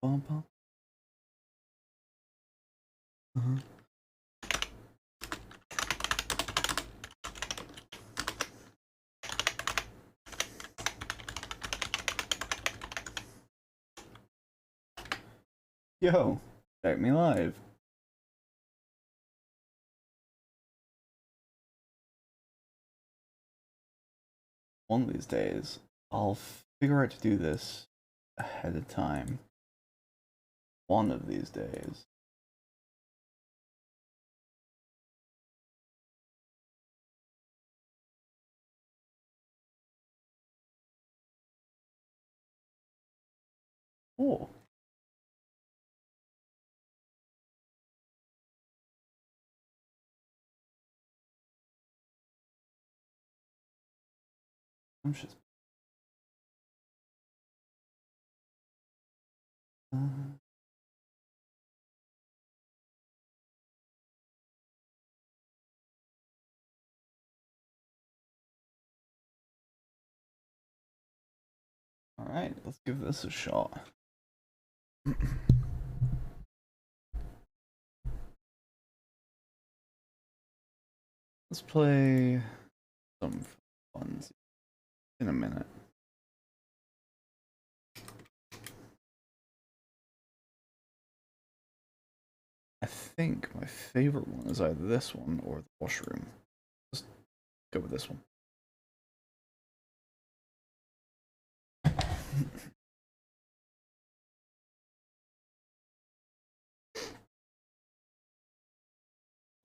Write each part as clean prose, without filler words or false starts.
Bum, bum. Yo, check me live. One of these days, I'll figure out to do this ahead of time. One of these days. Oh. I'm just. Alright, let's give this a shot. Let's play some fun in a minute. I think my favorite one is either this one or the washroom. Let's go with this one.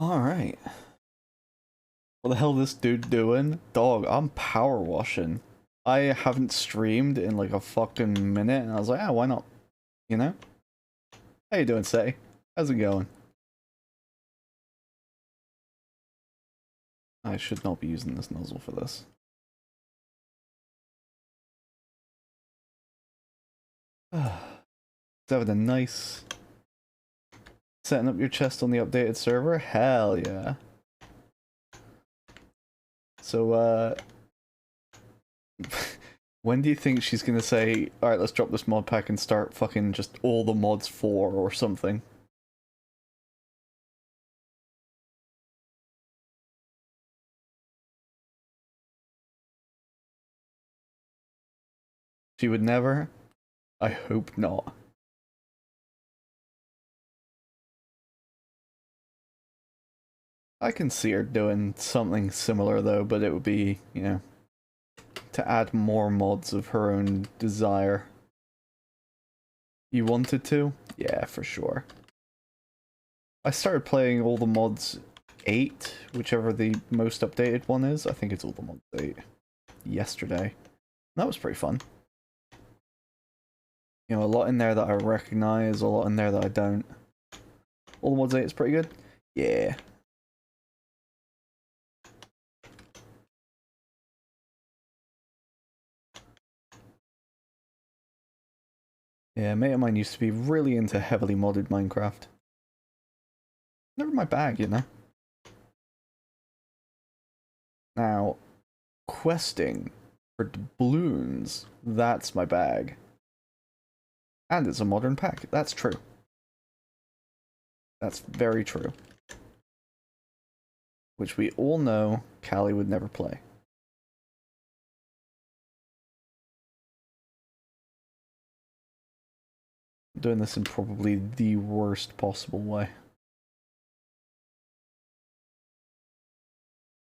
Alright. What the hell this dude doing? Dog, I'm power washing. I haven't streamed in like a fucking minute, and I was like, ah, why not? You know? How you doing, Say? How's it going? I should not be using this nozzle for this. Having a nice... Setting up your chest on the updated server? Hell yeah. So, when do you think she's gonna say, alright, let's drop this mod pack and start fucking just all the mods 4 or something? She would never? I hope not. I can see her doing something similar though, but it would be, you know, to add more mods of her own desire. You wanted to? Yeah, for sure. I started playing all the mods 8, whichever the most updated one is. I think it's all the mods 8. Yesterday. That was pretty fun. You know, a lot in there that I recognize, a lot in there that I don't. All the mods 8 is pretty good? Yeah. Yeah, a mate of mine used to be really into heavily modded Minecraft. Never my bag, you know? Now, questing for doubloons, that's my bag. And it's a modern pack, that's true. That's very true. Which we all know Callie would never play. I'm doing this in probably the worst possible way.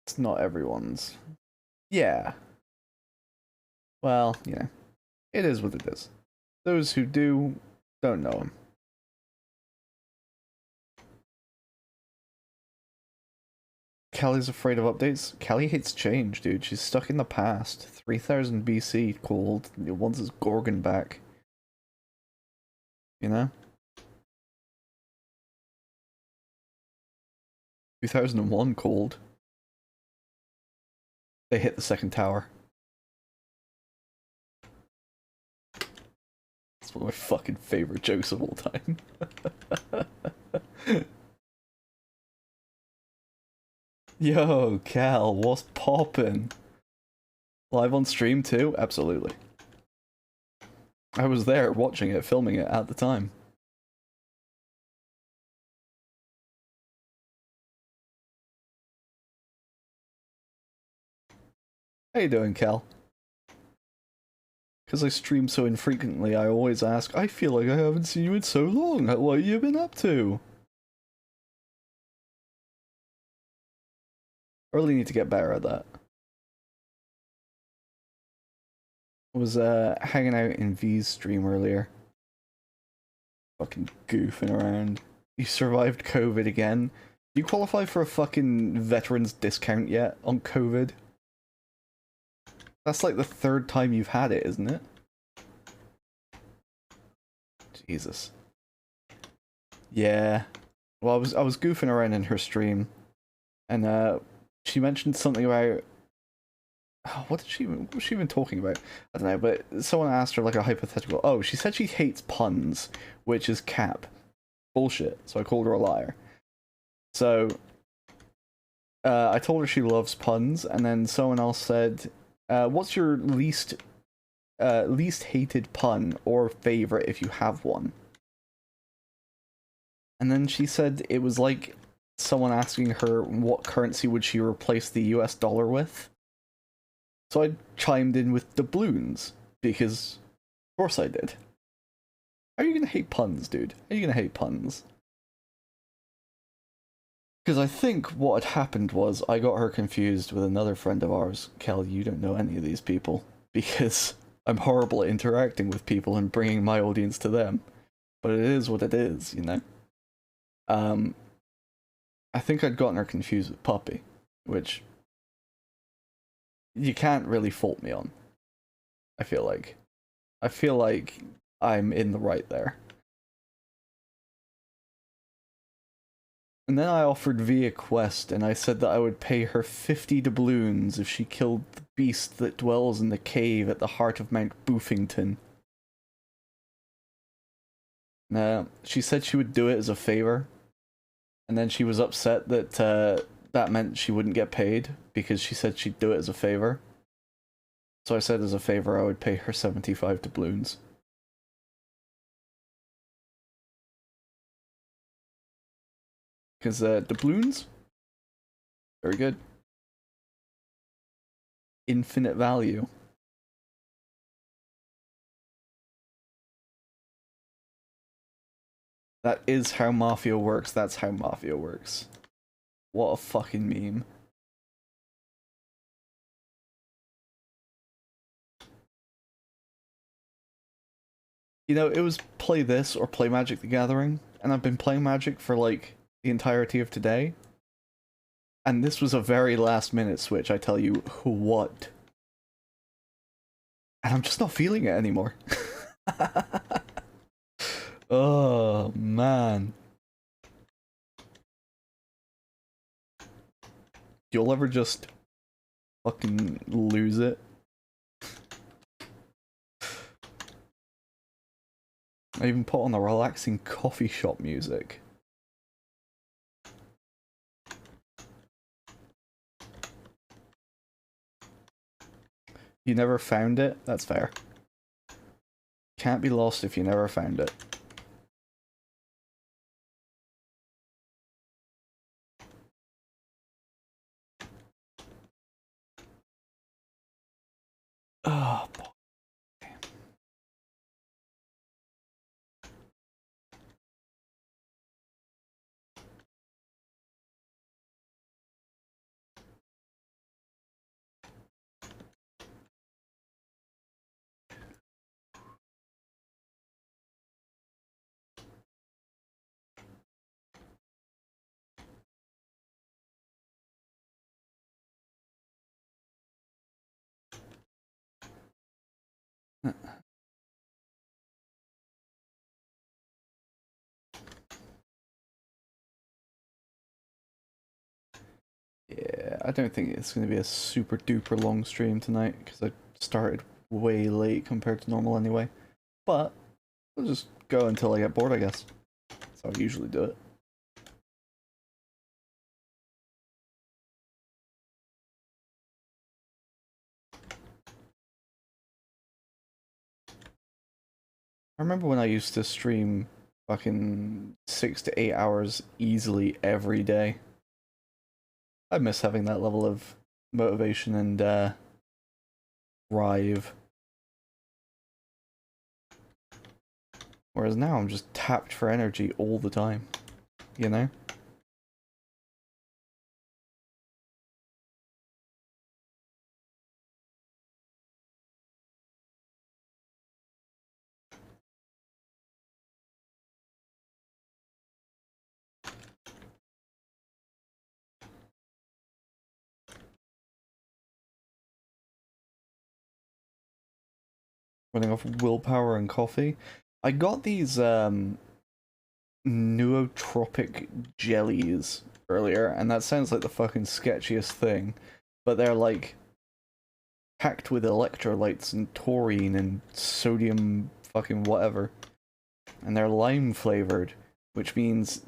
It's not everyone's. Yeah. Well, you know, it is what it is. Those who do, don't know him. Callie's afraid of updates. Callie hates change, dude. She's stuck in the past. 3000 BC cold. It wants his Gorgon back. You know? 2001 cold. They hit the second tower. It's one of my fucking favorite jokes of all time. Yo, Cal, what's poppin'? Live on stream too? Absolutely. I was there watching it, filming it at the time. How you doing, Cal? Because I stream so infrequently, I always ask, I feel like I haven't seen you in so long. What have you been up to? I really need to get better at that. I was hanging out in V's stream earlier. Fucking goofing around. You survived COVID again. Do you qualify for a fucking veterans discount yet on COVID? That's like the third time you've had it, isn't it? Jesus. Yeah. Well, I was goofing around in her stream, and she mentioned something about oh, what was she even talking about? I don't know, but someone asked her like a hypothetical. Oh, she said she hates puns, which is cap. Bullshit. So I called her a liar. So I told her she loves puns, and then someone else said, "What's your least hated pun or favorite if you have one?" And then she said it was like someone asking her what currency would she replace the US dollar with. So I chimed in with doubloons, because of course I did. How are you gonna hate puns, dude? How are you gonna hate puns? Because I think what had happened was I got her confused with another friend of ours. Kel, you don't know any of these people, because I'm horrible at interacting with people and bringing my audience to them. But it is what it is, you know? I think I'd gotten her confused with Puppy, which you can't really fault me on. I feel like. I feel like I'm in the right there. And then I offered V a quest, and I said that I would pay her 50 doubloons if she killed the beast that dwells in the cave at the heart of Mount Boofington. She said she would do it as a favor, and then she was upset that that meant she wouldn't get paid, because she said she'd do it as a favor. So I said as a favor I would pay her 75 doubloons. Because doubloons? Very good. Infinite value. That is how Mafia works, that's how Mafia works. What a fucking meme. You know, it was play this or play Magic the Gathering, and I've been playing Magic for like the entirety of today. And this was a very last minute switch, I tell you what. And I'm just not feeling it anymore. Oh, man. You'll ever just fucking lose it? I even put on the relaxing coffee shop music. You never found it? That's fair. Can't be lost if you never found it. Oh, boy. Yeah, I don't think it's going to be a super duper long stream tonight, because I started way late compared to normal anyway. But I'll just go until I get bored, I guess. That's how I usually do it. remember when I used to stream fucking 6 to 8 hours easily every day. I miss having that level of motivation and drive. Whereas now I'm just tapped for energy all the time, you know? Running off willpower and coffee. I got these nootropic jellies earlier, and that sounds like the fucking sketchiest thing, but they're like packed with electrolytes and taurine and sodium fucking whatever, and they're lime flavored, which means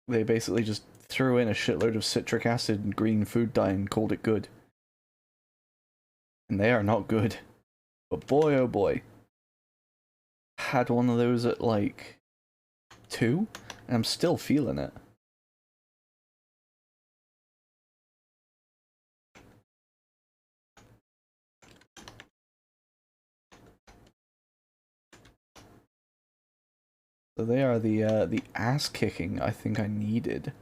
they basically just threw in a shitload of citric acid and green food dye and called it good. And they are not good. But boy oh boy. Had one of those at like 2, and I'm still feeling it. So they are the ass kicking I think I needed.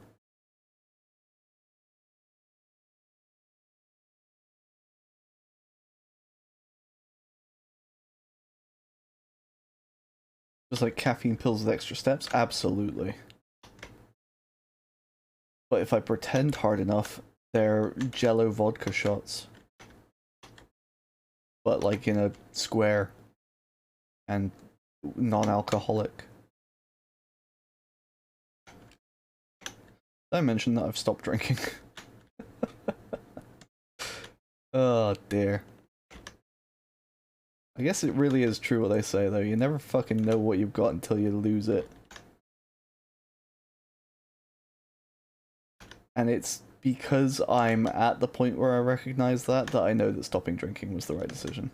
Just like caffeine pills with extra steps? Absolutely. But if I pretend hard enough, they're Jello vodka shots. But like in a square. And non-alcoholic. Did I mention that I've stopped drinking? Oh dear. I guess it really is true what they say though, you never fucking know what you've got until you lose it. And it's because I'm at the point where I recognize that I know that stopping drinking was the right decision.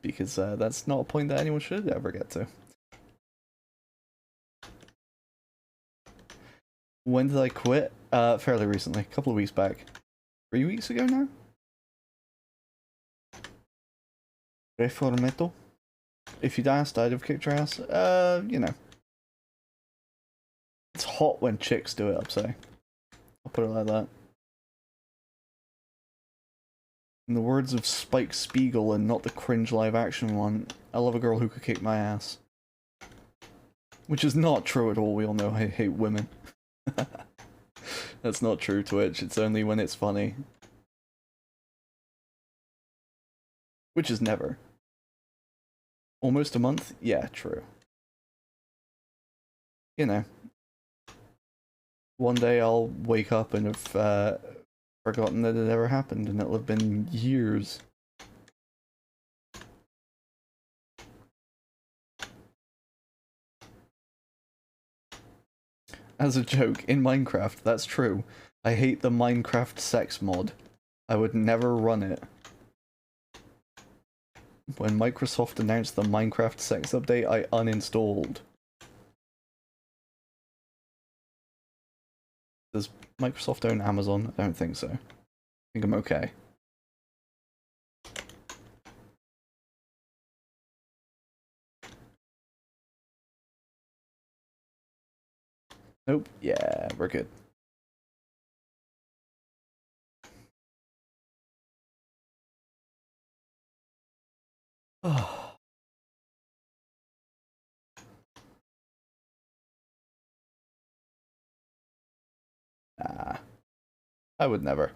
Because that's not a point that anyone should ever get to. When did I quit? Fairly recently, a couple of weeks back. 3 weeks ago now? Reformeto? If you'd asked, I'd have kicked your ass. You know. It's hot when chicks do it, I'd say. I'll put it like that. In the words of Spike Spiegel and not the cringe live action one, I love a girl who could kick my ass. Which is not true at all, we all know I hate women. That's not true, Twitch, it's only when it's funny. Which is never. Almost a month? Yeah, true. You know. One day I'll wake up and have forgotten that it ever happened, and it'll have been years. As a joke, in Minecraft, that's true. I hate the Minecraft sex mod. I would never run it. When Microsoft announced the Minecraft sex update, I uninstalled. Does Microsoft own Amazon? I don't think so. I think I'm okay. Nope. Yeah, we're good. Oh. Nah. I would never.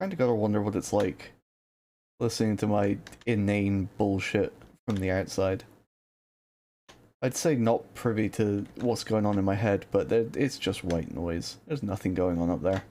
Kinda gotta wonder what it's like listening to my inane bullshit from the outside. I'd say not privy to what's going on in my head, but it's just white noise. There's nothing going on up there.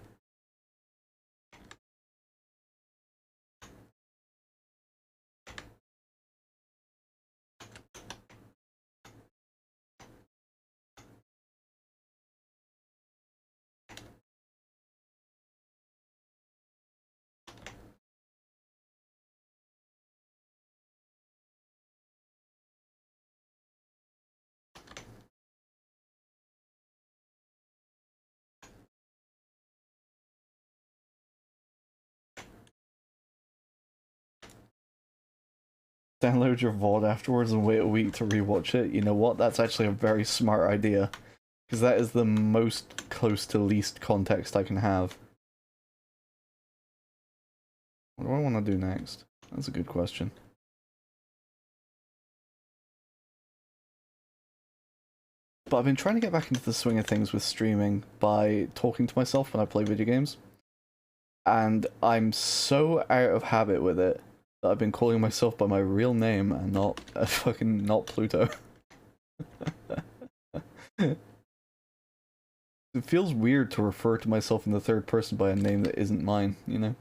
Download your VOD afterwards and wait a week to rewatch it. You know what? That's actually a very smart idea. Because that is the most close to least context I can have. What do I want to do next? That's a good question. But I've been trying to get back into the swing of things with streaming by talking to myself when I play video games. And I'm so out of habit with it that I've been calling myself by my real name and not not Pluto. It feels weird to refer to myself in the third person by a name that isn't mine, you know?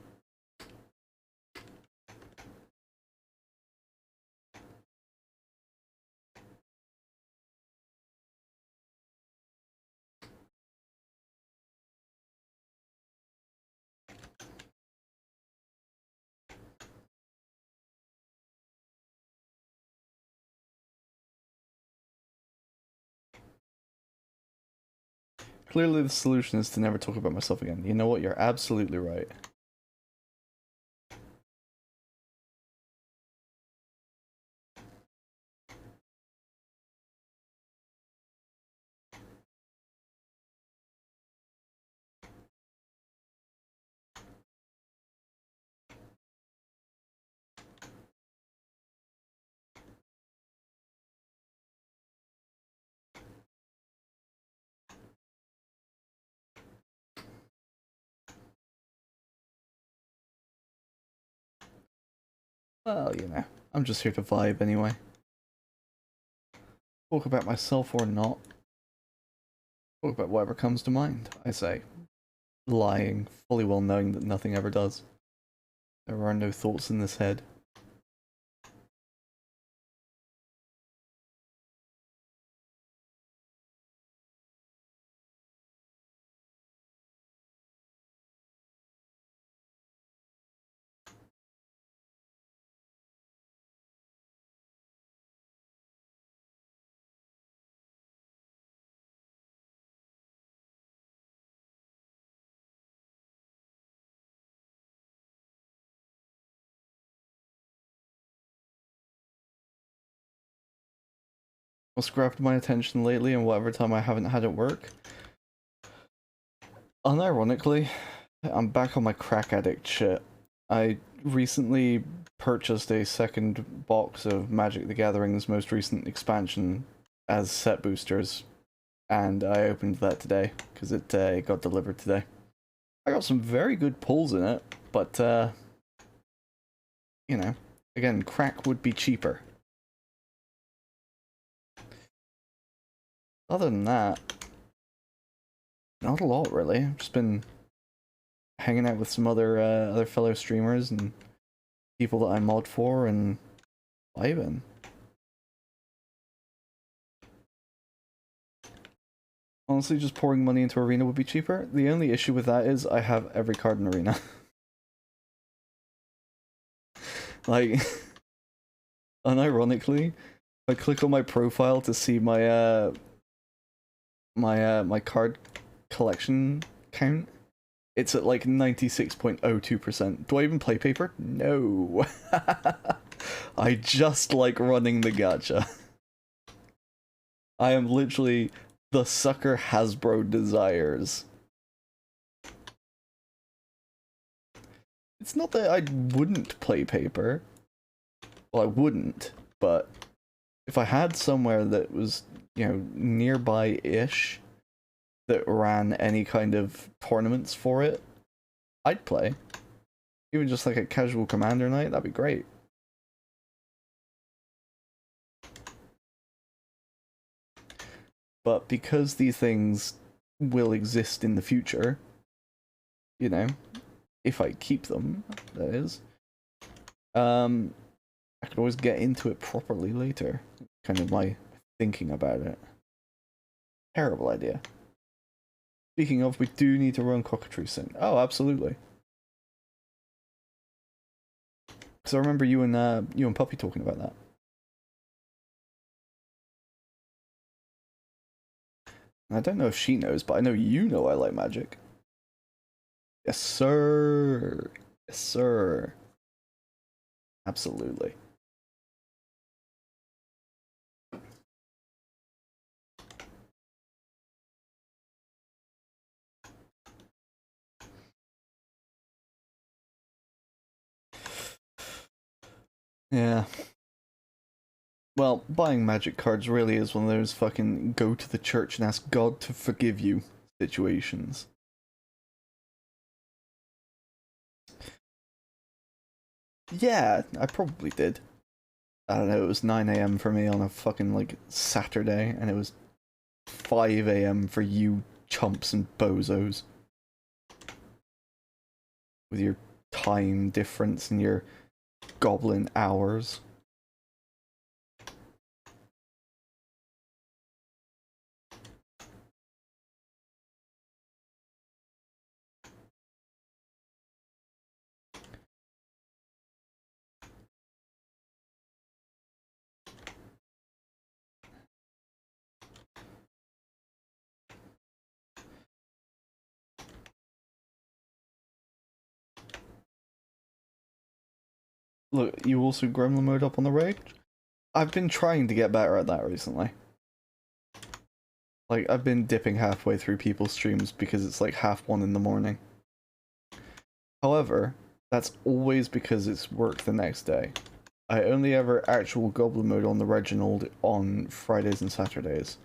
Clearly the solution is to never talk about myself again. You know what? You're absolutely right. Well, you know, I'm just here to vibe anyway. Talk about myself or not. Talk about whatever comes to mind, I say. Lying, fully well knowing that nothing ever does. There are no thoughts in this head. What's grabbed my attention lately and whatever time I haven't had it work? Unironically, I'm back on my crack addict shit. I recently purchased a second box of Magic the Gathering's most recent expansion as set boosters, and I opened that today, because it got delivered today. I got some very good pulls in it, but, you know, again, crack would be cheaper. Other than that, not a lot, really. I've just been hanging out with some other fellow streamers and people that I mod for and vibing. Honestly, just pouring money into Arena would be cheaper. The only issue with that is I have every card in Arena. Like, unironically, if I click on my profile to see my my card collection count, it's at like 96.02%. Do I even play paper? No. I just like running the gacha. I am literally the sucker Hasbro desires. It's not that I wouldn't play paper. Well, I wouldn't, but if I had somewhere that was, you know, nearby-ish that ran any kind of tournaments for it, I'd play. Even just like a casual commander night, that'd be great. But because these things will exist in the future, you know, if I keep them, that is, I could always get into it properly later. Kind of my thinking about it. Terrible idea. Speaking of, we do need to run cockatrice soon. Oh, absolutely. Because I remember you and Puppy talking about that. And I don't know if she knows, but I know you know I like magic. Yes, sir. Yes, sir. Absolutely. Yeah. Well, buying magic cards really is one of those fucking go to the church and ask God to forgive you situations. Yeah, I probably did. I don't know, it was 9 a.m. for me on a fucking, like, Saturday, and it was 5 a.m. for you chumps and bozos. With your time difference and your goblin hours. Look, you also gremlin mode up on the raid? I've been trying to get better at that recently. Like, I've been dipping halfway through people's streams because it's like 1:30 in the morning. However, that's always because it's work the next day. I only ever actual goblin mode on the Reginald on Fridays and Saturdays.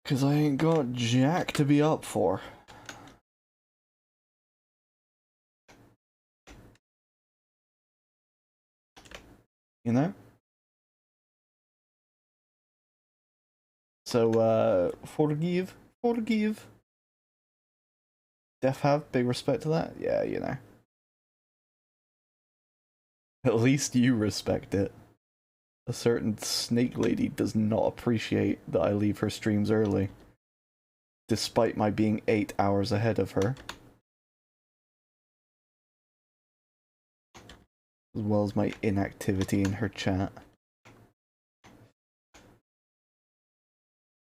Because I ain't got jack to be up for. You know? So, forgive. Def have big respect to that? Yeah, you know. At least you respect it. A certain snake lady does not appreciate that I leave her streams early, despite my being 8 hours ahead of her. As well as my inactivity in her chat.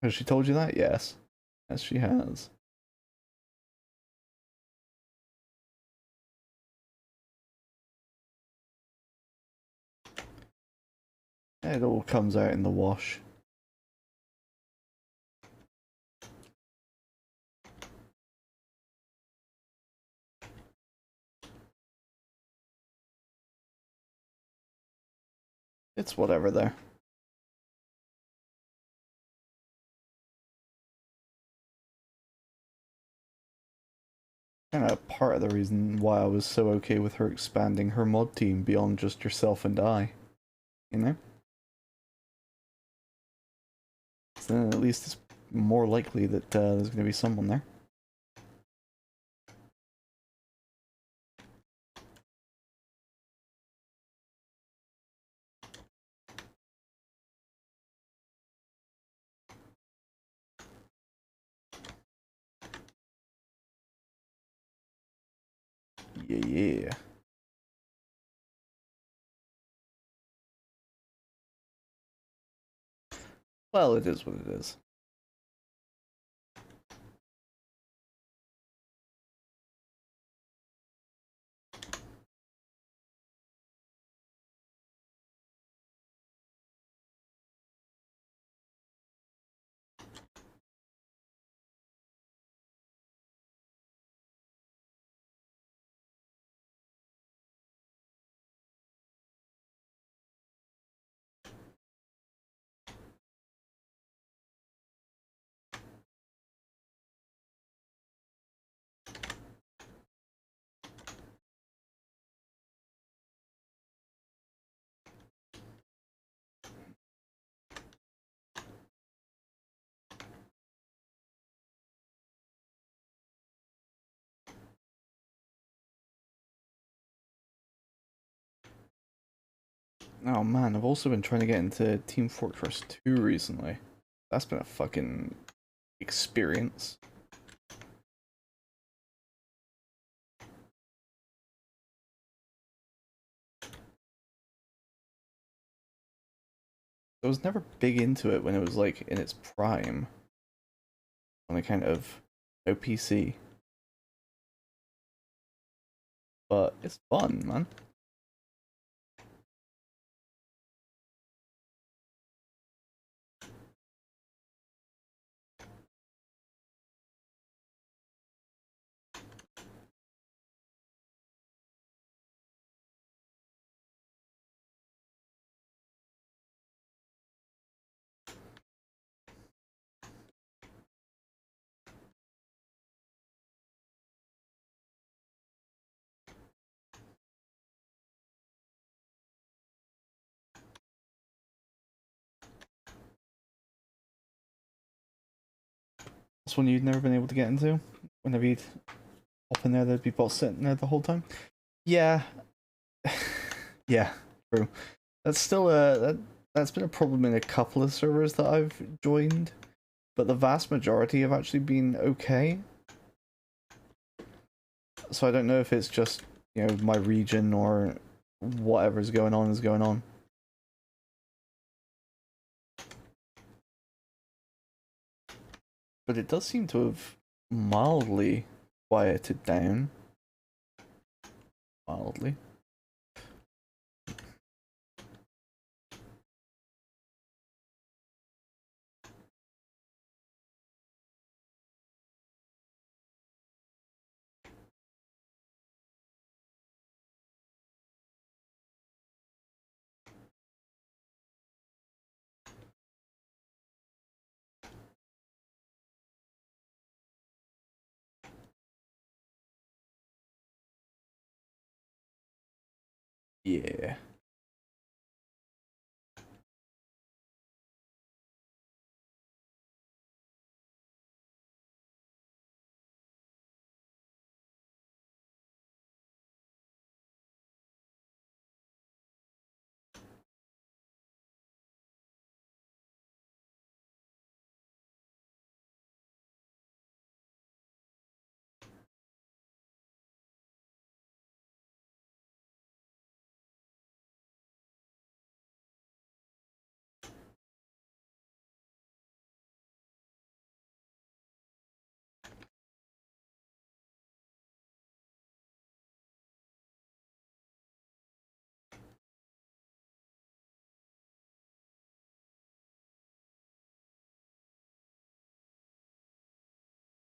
Has she told you that? Yes. Yes, she has. It all comes out in the wash. It's whatever there. Kind of part of the reason why I was so okay with her expanding her mod team beyond just yourself and I. You know? So then at least it's more likely that there's going to be someone there. Yeah. Well, it is what it is. Oh man, I've also been trying to get into Team Fortress 2 recently. That's been a fucking experience. I was never big into it when it was like in its prime on account of no PC. But it's fun, man. That's one you'd never been able to get into? Whenever you'd hop in there, there'd be bots sitting there the whole time? Yeah. Yeah, true. That's still that's been a problem in a couple of servers that I've joined, but the vast majority have actually been okay. So I don't know if it's just, you know, my region or whatever's going on is going on. But it does seem to have mildly quieted down. Mildly. Yeah.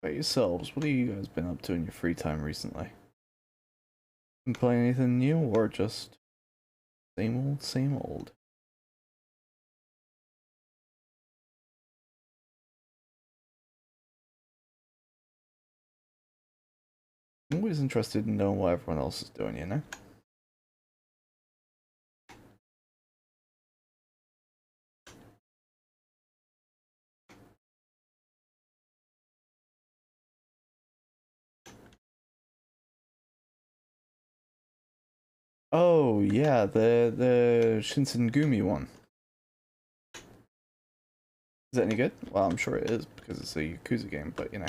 About yourselves, what have you guys been up to in your free time recently? Been playing anything new or just same old, same old? I'm always interested in knowing what everyone else is doing, you know? Oh yeah, the Shinsengumi one. Is that any good? Well, I'm sure it is because it's a Yakuza game, but you know.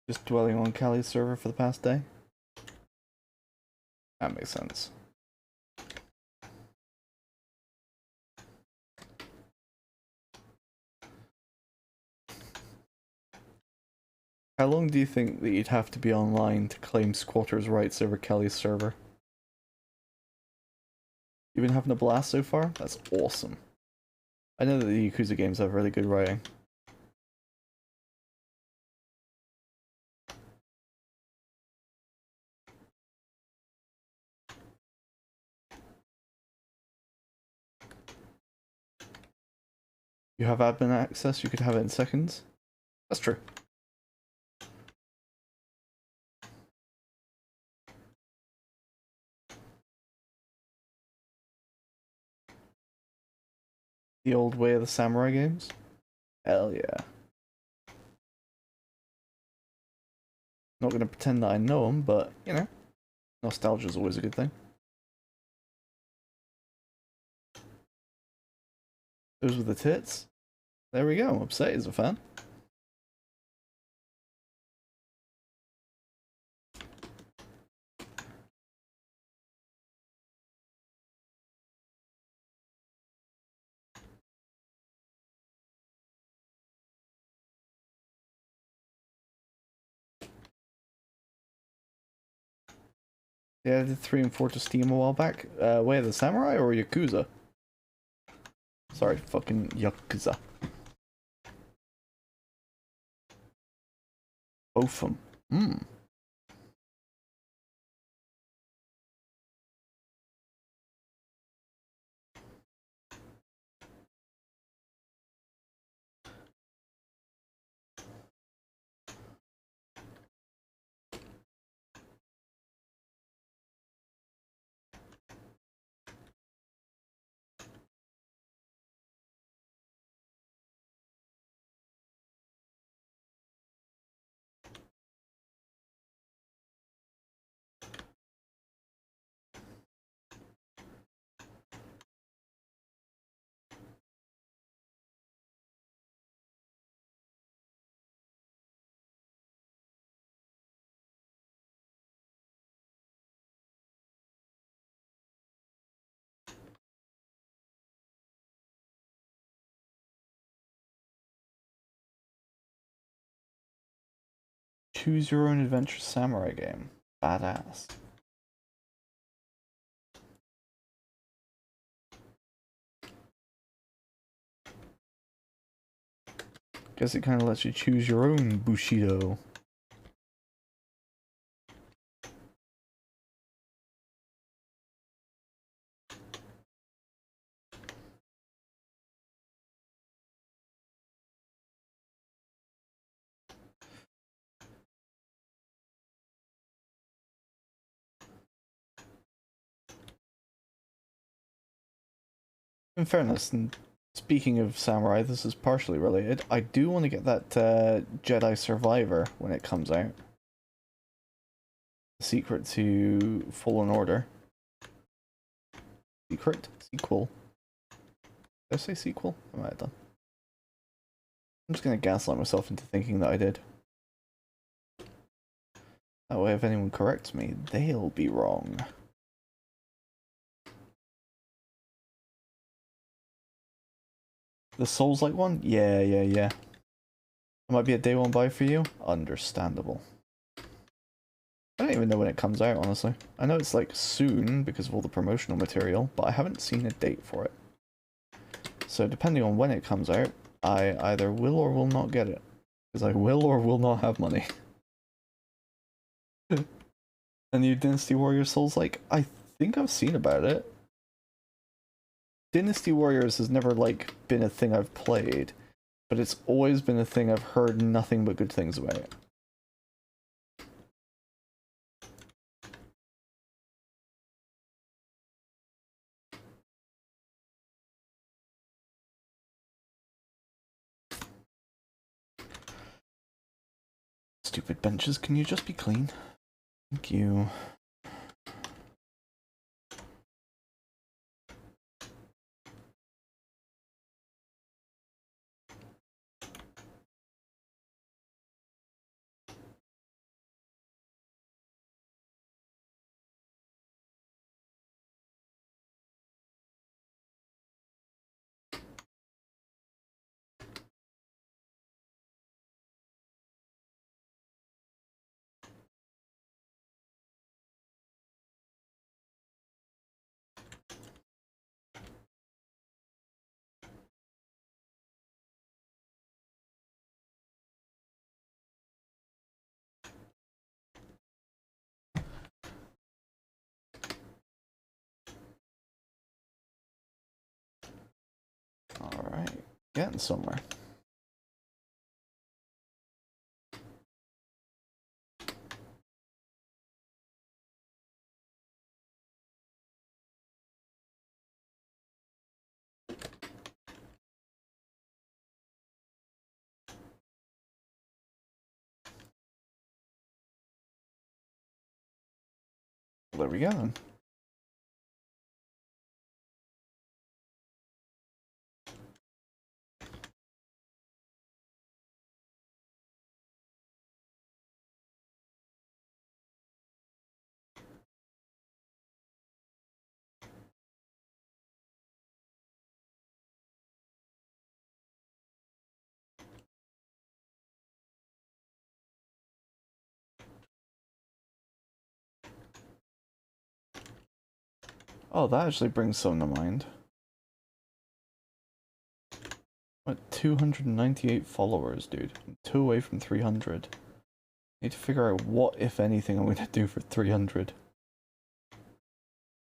Just dwelling on Kali's server for the past day? That makes sense. How long do you think that you'd have to be online to claim squatters' rights over Kelly's server? You been having a blast so far? That's awesome. I know that the Yakuza games have really good writing. You have admin access, you could have it in seconds. That's true. The old way of the samurai games? Hell yeah. Not gonna pretend that I know them, but, you know, nostalgia's always a good thing. Those were the tits. There we go, Upset is a fan. Yeah, I did 3 and 4 to Steam a while back. Wait, the Samurai or Yakuza? Sorry, fucking Yakuza. Both of them. Hmm. Choose your own adventure samurai game. Badass. Guess it kind of lets you choose your own Bushido. In fairness, and speaking of samurai, this is partially related. I do want to get that Jedi Survivor when it comes out. The secret to Fallen Order. Secret? Sequel. Did I say sequel? I might have done. I'm just gonna gaslight myself into thinking that I did. That way, if anyone corrects me, they'll be wrong. The Souls-like one? Yeah. It might be a day one buy for you? Understandable. I don't even know when it comes out, honestly. I know it's like soon because of all the promotional material, but I haven't seen a date for it. So depending on when it comes out, I either will or will not get it. Because I will or will not have money. The new Dynasty Warriors Souls-like? I think I've seen about it. Dynasty Warriors has never, like, been a thing I've played, but it's always been a thing I've heard nothing but good things about. Stupid benches, can you just be clean? Thank you. Alright, getting somewhere. There we go then. Oh, that actually brings some to mind. What, 298 followers, dude. I'm 2 away from 300. Need to figure out what, if anything, I'm going to do for 300.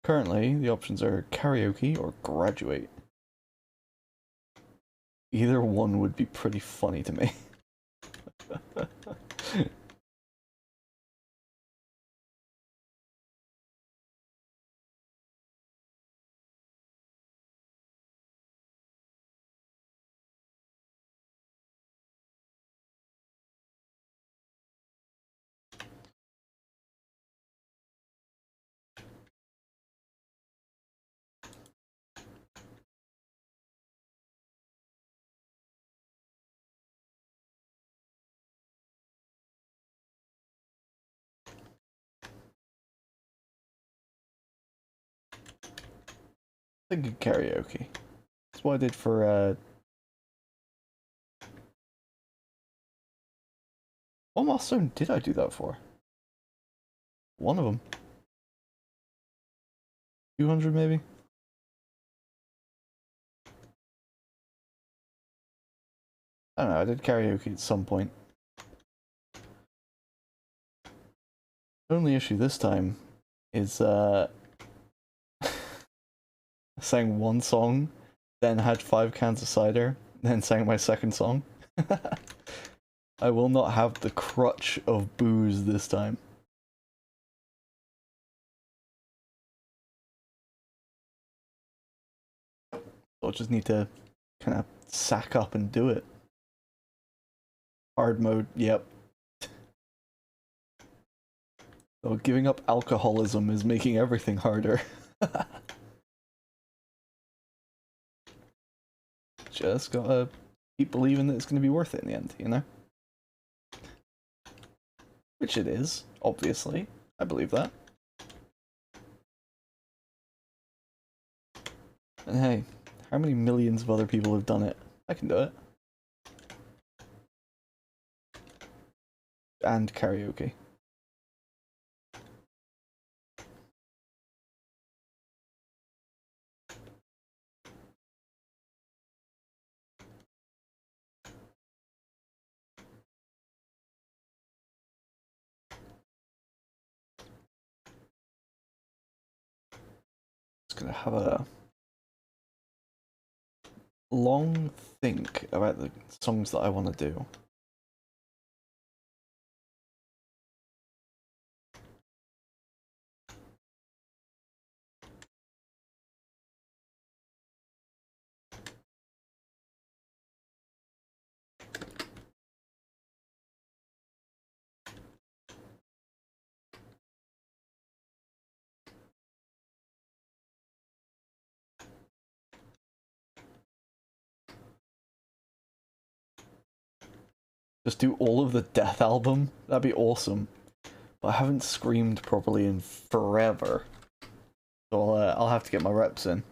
Currently, the options are karaoke or graduate. Either one would be pretty funny to me. Thinking karaoke. That's what I did for, what milestone did I do that for? One of them. 200 maybe? I don't know, I did karaoke at some point. The only issue this time is, I sang one song, then had 5 cans of cider, then sang my second song. I will not have the crutch of booze this time. I'll just need to kind of sack up and do it. Hard mode, yep. So giving up alcoholism is making everything harder. Just gotta keep believing that it's gonna be worth it in the end, you know? Which it is, obviously. I believe that. And hey, how many millions of other people have done it? I can do it. And karaoke. Just gonna have a long think about the songs that I want to do. Just do all of the Death album? That'd be awesome. But I haven't screamed properly in forever. So I'll have to get my reps in.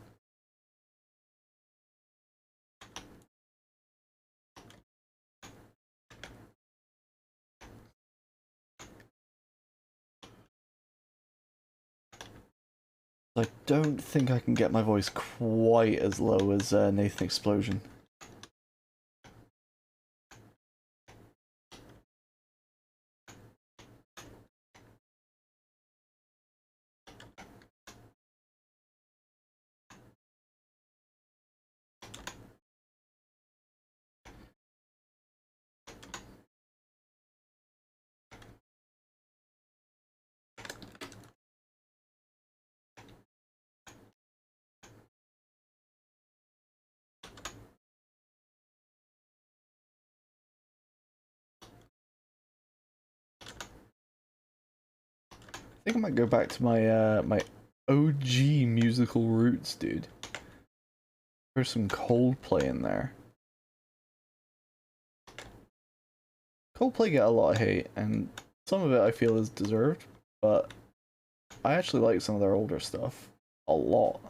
I don't think I can get my voice quite as low as Nathan Explosion. think I might go back to my my OG musical roots, dude. There's some Coldplay in there. Coldplay get a lot of hate, and some of it I feel is deserved, but I actually like some of their older stuff a lot.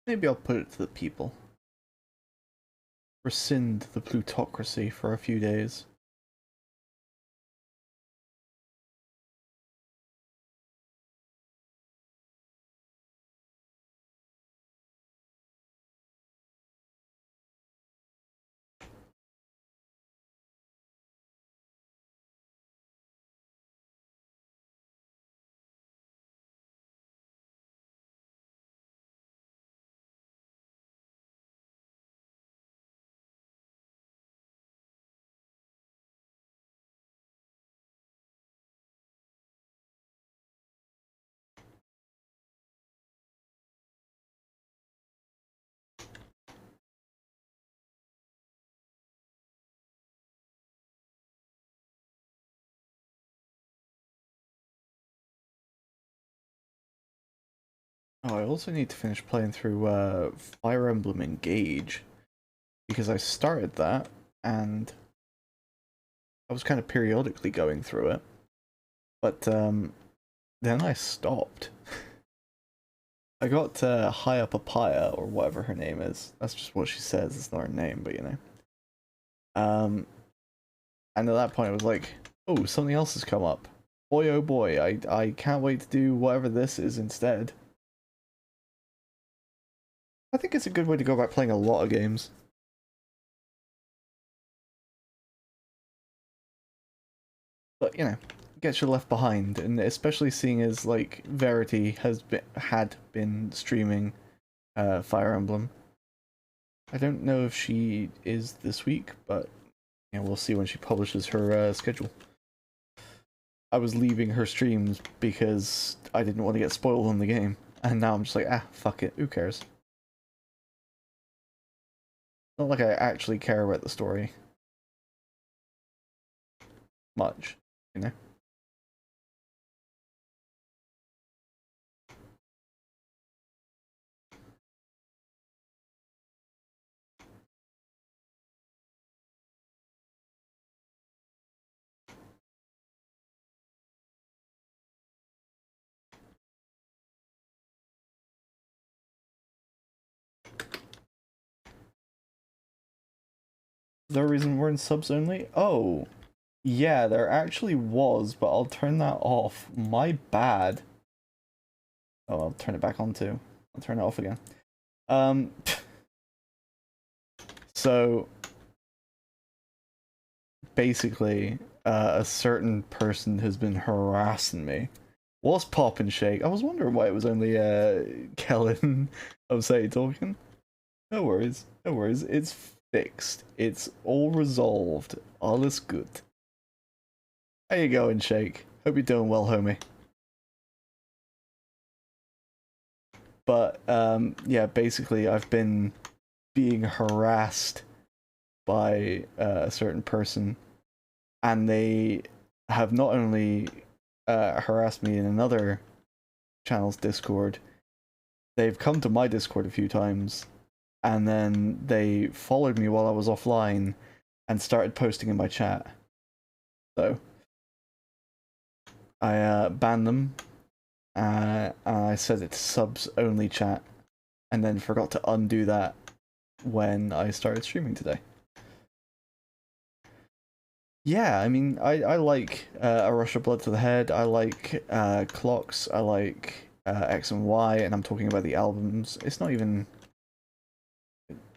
Maybe I'll put it to the people. Rescind the plutocracy for a few days. Oh, I also need to finish playing through Fire Emblem Engage, because I started that and I was kind of periodically going through it, but then I stopped. I got High Up Papaya, or whatever her name is. That's just what she says, it's not her name, but you know. And at that point I was like, oh, something else has come up. Boy oh boy, I can't wait to do whatever this is instead. I think it's a good way to go about playing a lot of games. But, you know, gets you left behind, and especially seeing as, like, Verity had been streaming Fire Emblem. I don't know if she is this week, but yeah, we'll see when she publishes her schedule. I was leaving her streams because I didn't want to get spoiled on the game, and now I'm just like, ah, fuck it, who cares? Not like I actually care about the story much, you know? Is there a reason we're in subs only? Oh, yeah, there actually was, but I'll turn that off. My bad. Oh, I'll turn it back on too. I'll turn it off again. So basically, a certain person has been harassing me. What's poppin', Shake? I was wondering why it was only Kellen of Say talking. No worries, no worries. It's fixed. It's all resolved. All is good. How you going, Shake? Hope you're doing well, homie. But yeah, basically, I've been being harassed by a certain person, and they have not only harassed me in another channel's Discord, they've come to my Discord a few times and then they followed me while I was offline and started posting in my chat. So I banned them. I set it to subs only chat, and then forgot to undo that when I started streaming today. Yeah, I mean, I like A Rush of Blood to the Head. I like Clocks. I like X and Y, and I'm talking about the albums. It's not even.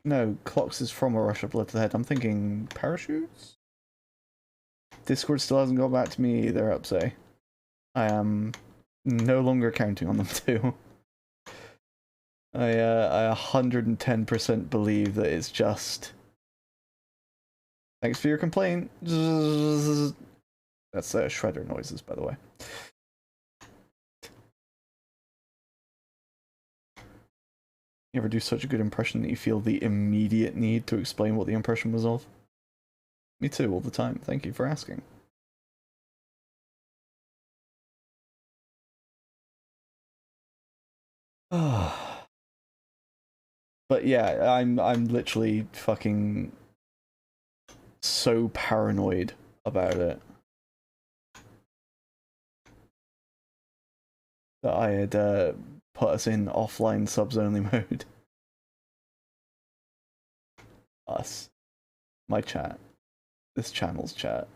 No, Clocks is from A Rush of Blood to the Head. I'm thinking Parachutes? Discord still hasn't got back to me either, Upsay. I am no longer counting on them too. I 110% believe that it's just. Thanks for your complaint. That's shredder noises, by the way. You ever do such a good impression that you feel the immediate need to explain what the impression was of? Me too, all the time. Thank you for asking. But yeah, I'm literally fucking so paranoid about it that I had put us in offline subs only mode. Us. My chat. This channel's chat.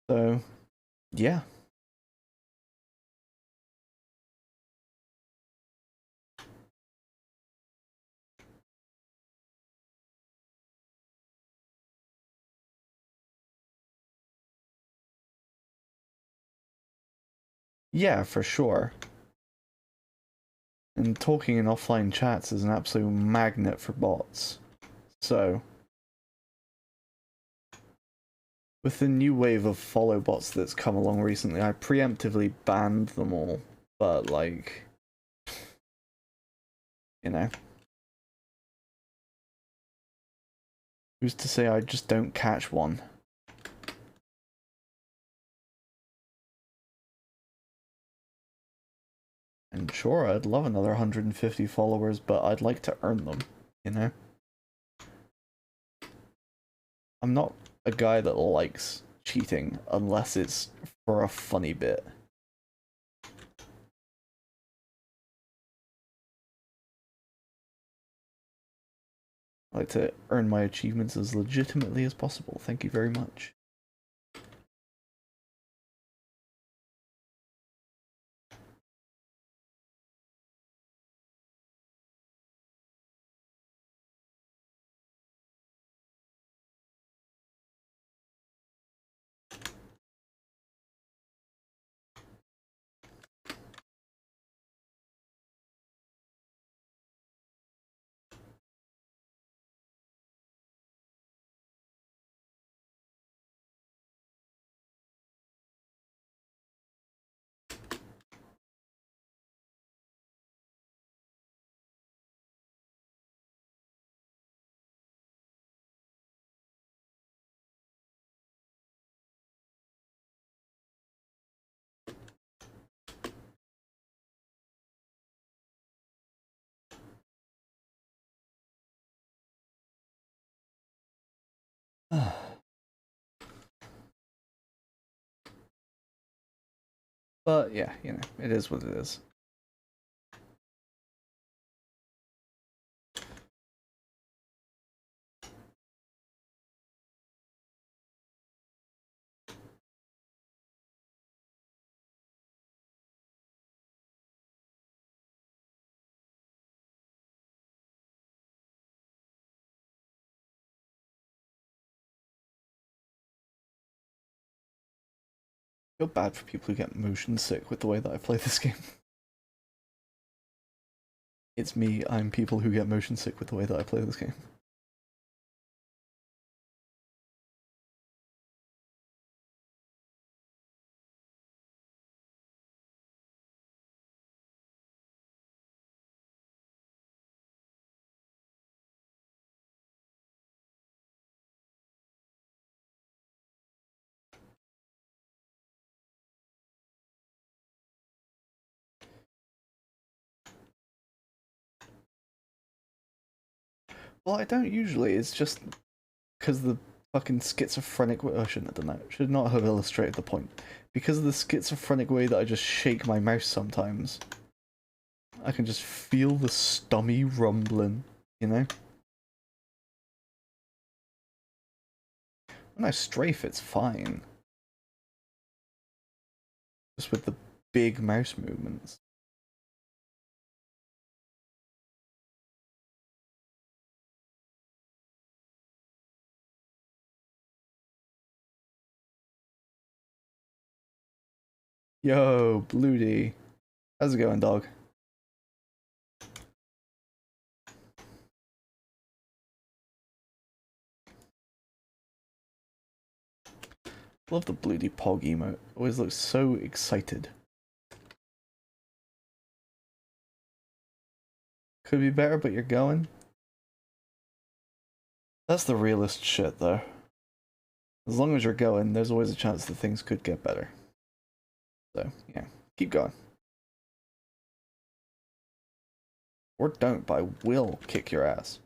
So, yeah. Yeah, for sure. And talking in offline chats is an absolute magnet for bots. So, with the new wave of follow bots that's come along recently, I preemptively banned them all. But, like, you know. Who's to say I just don't catch one? And sure, I'd love another 150 followers, but I'd like to earn them, you know? I'm not a guy that likes cheating unless it's for a funny bit. I like to earn my achievements as legitimately as possible. Thank you very much. But yeah, you know, it is what it is. I feel bad for people who get motion sick with the way that I play this game. It's me, I'm people who get motion sick with the way that I play this game. Well, I don't usually. It's just because the fucking schizophrenic way. I shouldn't have done that. Should not have illustrated the point. Because of the schizophrenic way that I just shake my mouse sometimes, I can just feel the stomach rumbling, you know? When I strafe, it's fine. Just with the big mouse movements. Yo, Bloody. How's it going, dog? Love the Bloody Pog emote. Always looks so excited. Could be better, but you're going. That's the realist shit, though. As long as you're going, there's always a chance that things could get better. So, yeah, keep going. Or don't, but I will kick your ass.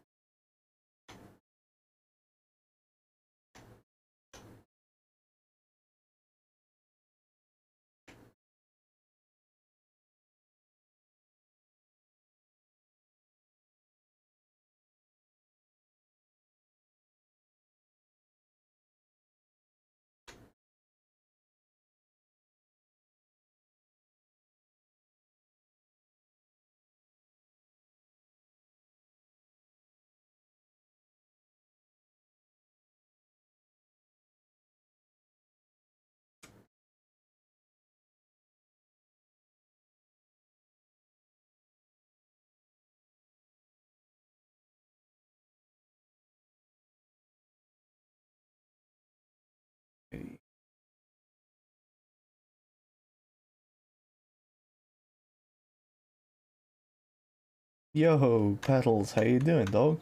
Yo, Petals, how you doing, dog?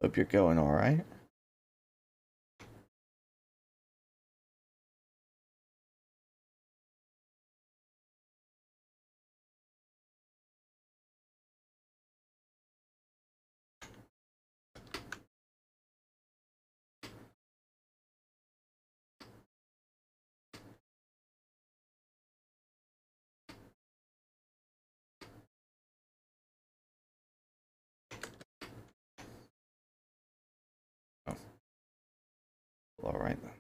Hope you're going alright. Oh. Alright then.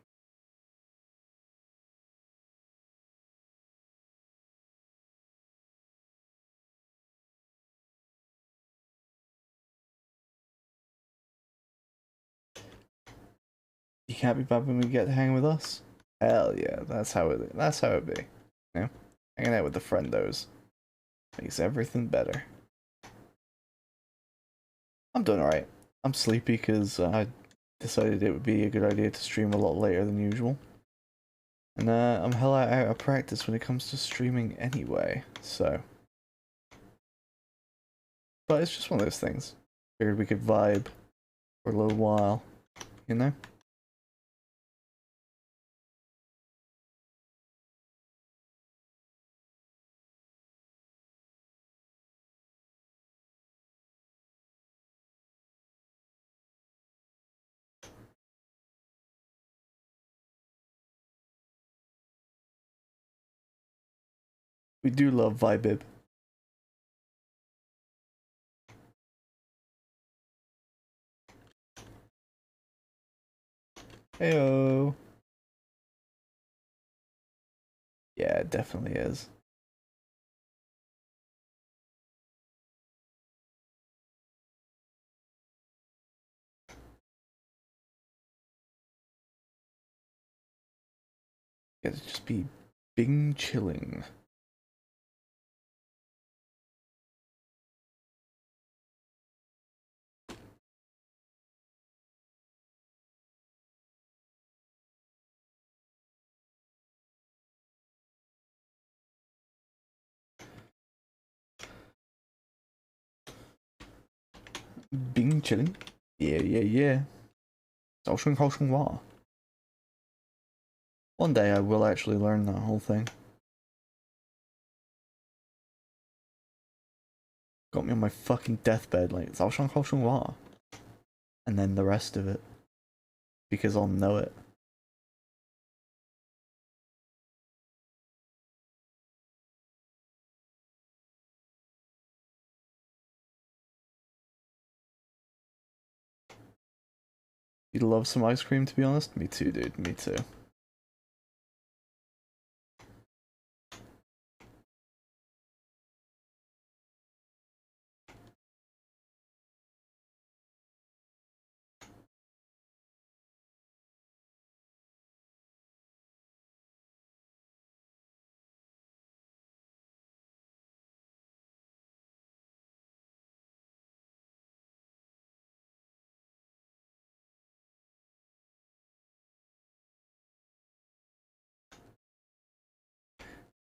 You can't be bad when we get to hang with us? Hell yeah, that's how it be. You know? Hanging out with the friendos makes everything better. I'm doing alright. I'm sleepy because I decided it would be a good idea to stream a lot later than usual. And I'm hella out of practice when it comes to streaming anyway, so. But it's just one of those things. Figured we could vibe for a little while, you know? We do love Vibib. Heyo. Yeah, it definitely is. It'd just be bing chilling. Bing chilling? Yeah, yeah, yeah. 早上好说话. One day I will actually learn that whole thing. Got me on my fucking deathbed, like, 早上好生活. And then the rest of it. Because I'll know it. You'd love some ice cream, to be honest? Me too, dude. Me too.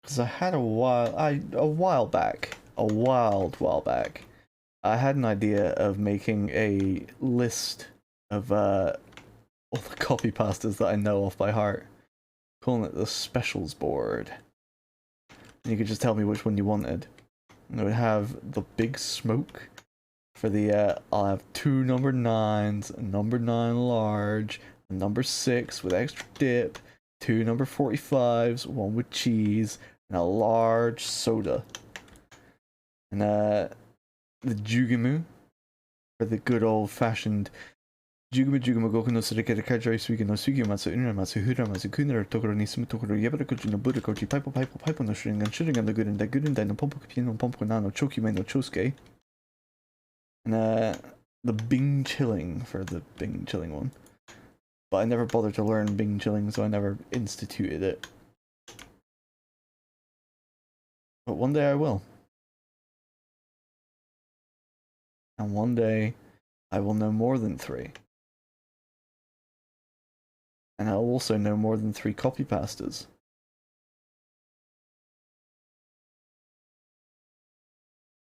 Because I had a while back, a while back, I had an idea of making a list of all the copy pastas that I know off by heart, calling it the specials board. And you could just tell me which one you wanted. And it would have the big smoke for the I'll have 2 number 9s, a number 9 large, a number 6 with extra dip, 2 number 45s, 1 with cheese, and a large soda. And the jugimu for the good old fashioned jugimu jugimu goku no surekere kajari suigi no suigi matsu unra matsu hura matsu kunara tokoro ni sumu tokoro yabara kochi no bura kochi paipo paipo paipo no shurigan no gurundai no pompo kapi no pompo na no choki no chosuke. And the Bing Chilling for the Bing Chilling one. But I never bothered to learn Bing Chilling, so I never instituted it. But one day I will. And one day I will know more than 3. And I'll also know more than 3 copy pastas.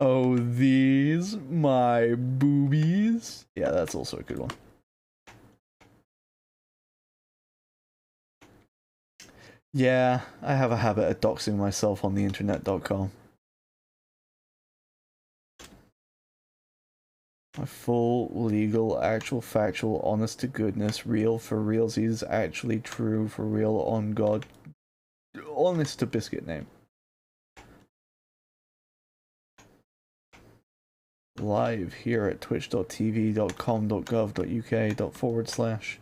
Oh, these, my boobies. Yeah, that's also a good one. Yeah, I have a habit of doxing myself on the internet.com. My full, legal, actual, factual, honest to goodness, real for realsies, actually true for real, on God, honest to biscuit name. Live here at twitch.tv.com.gov.uk//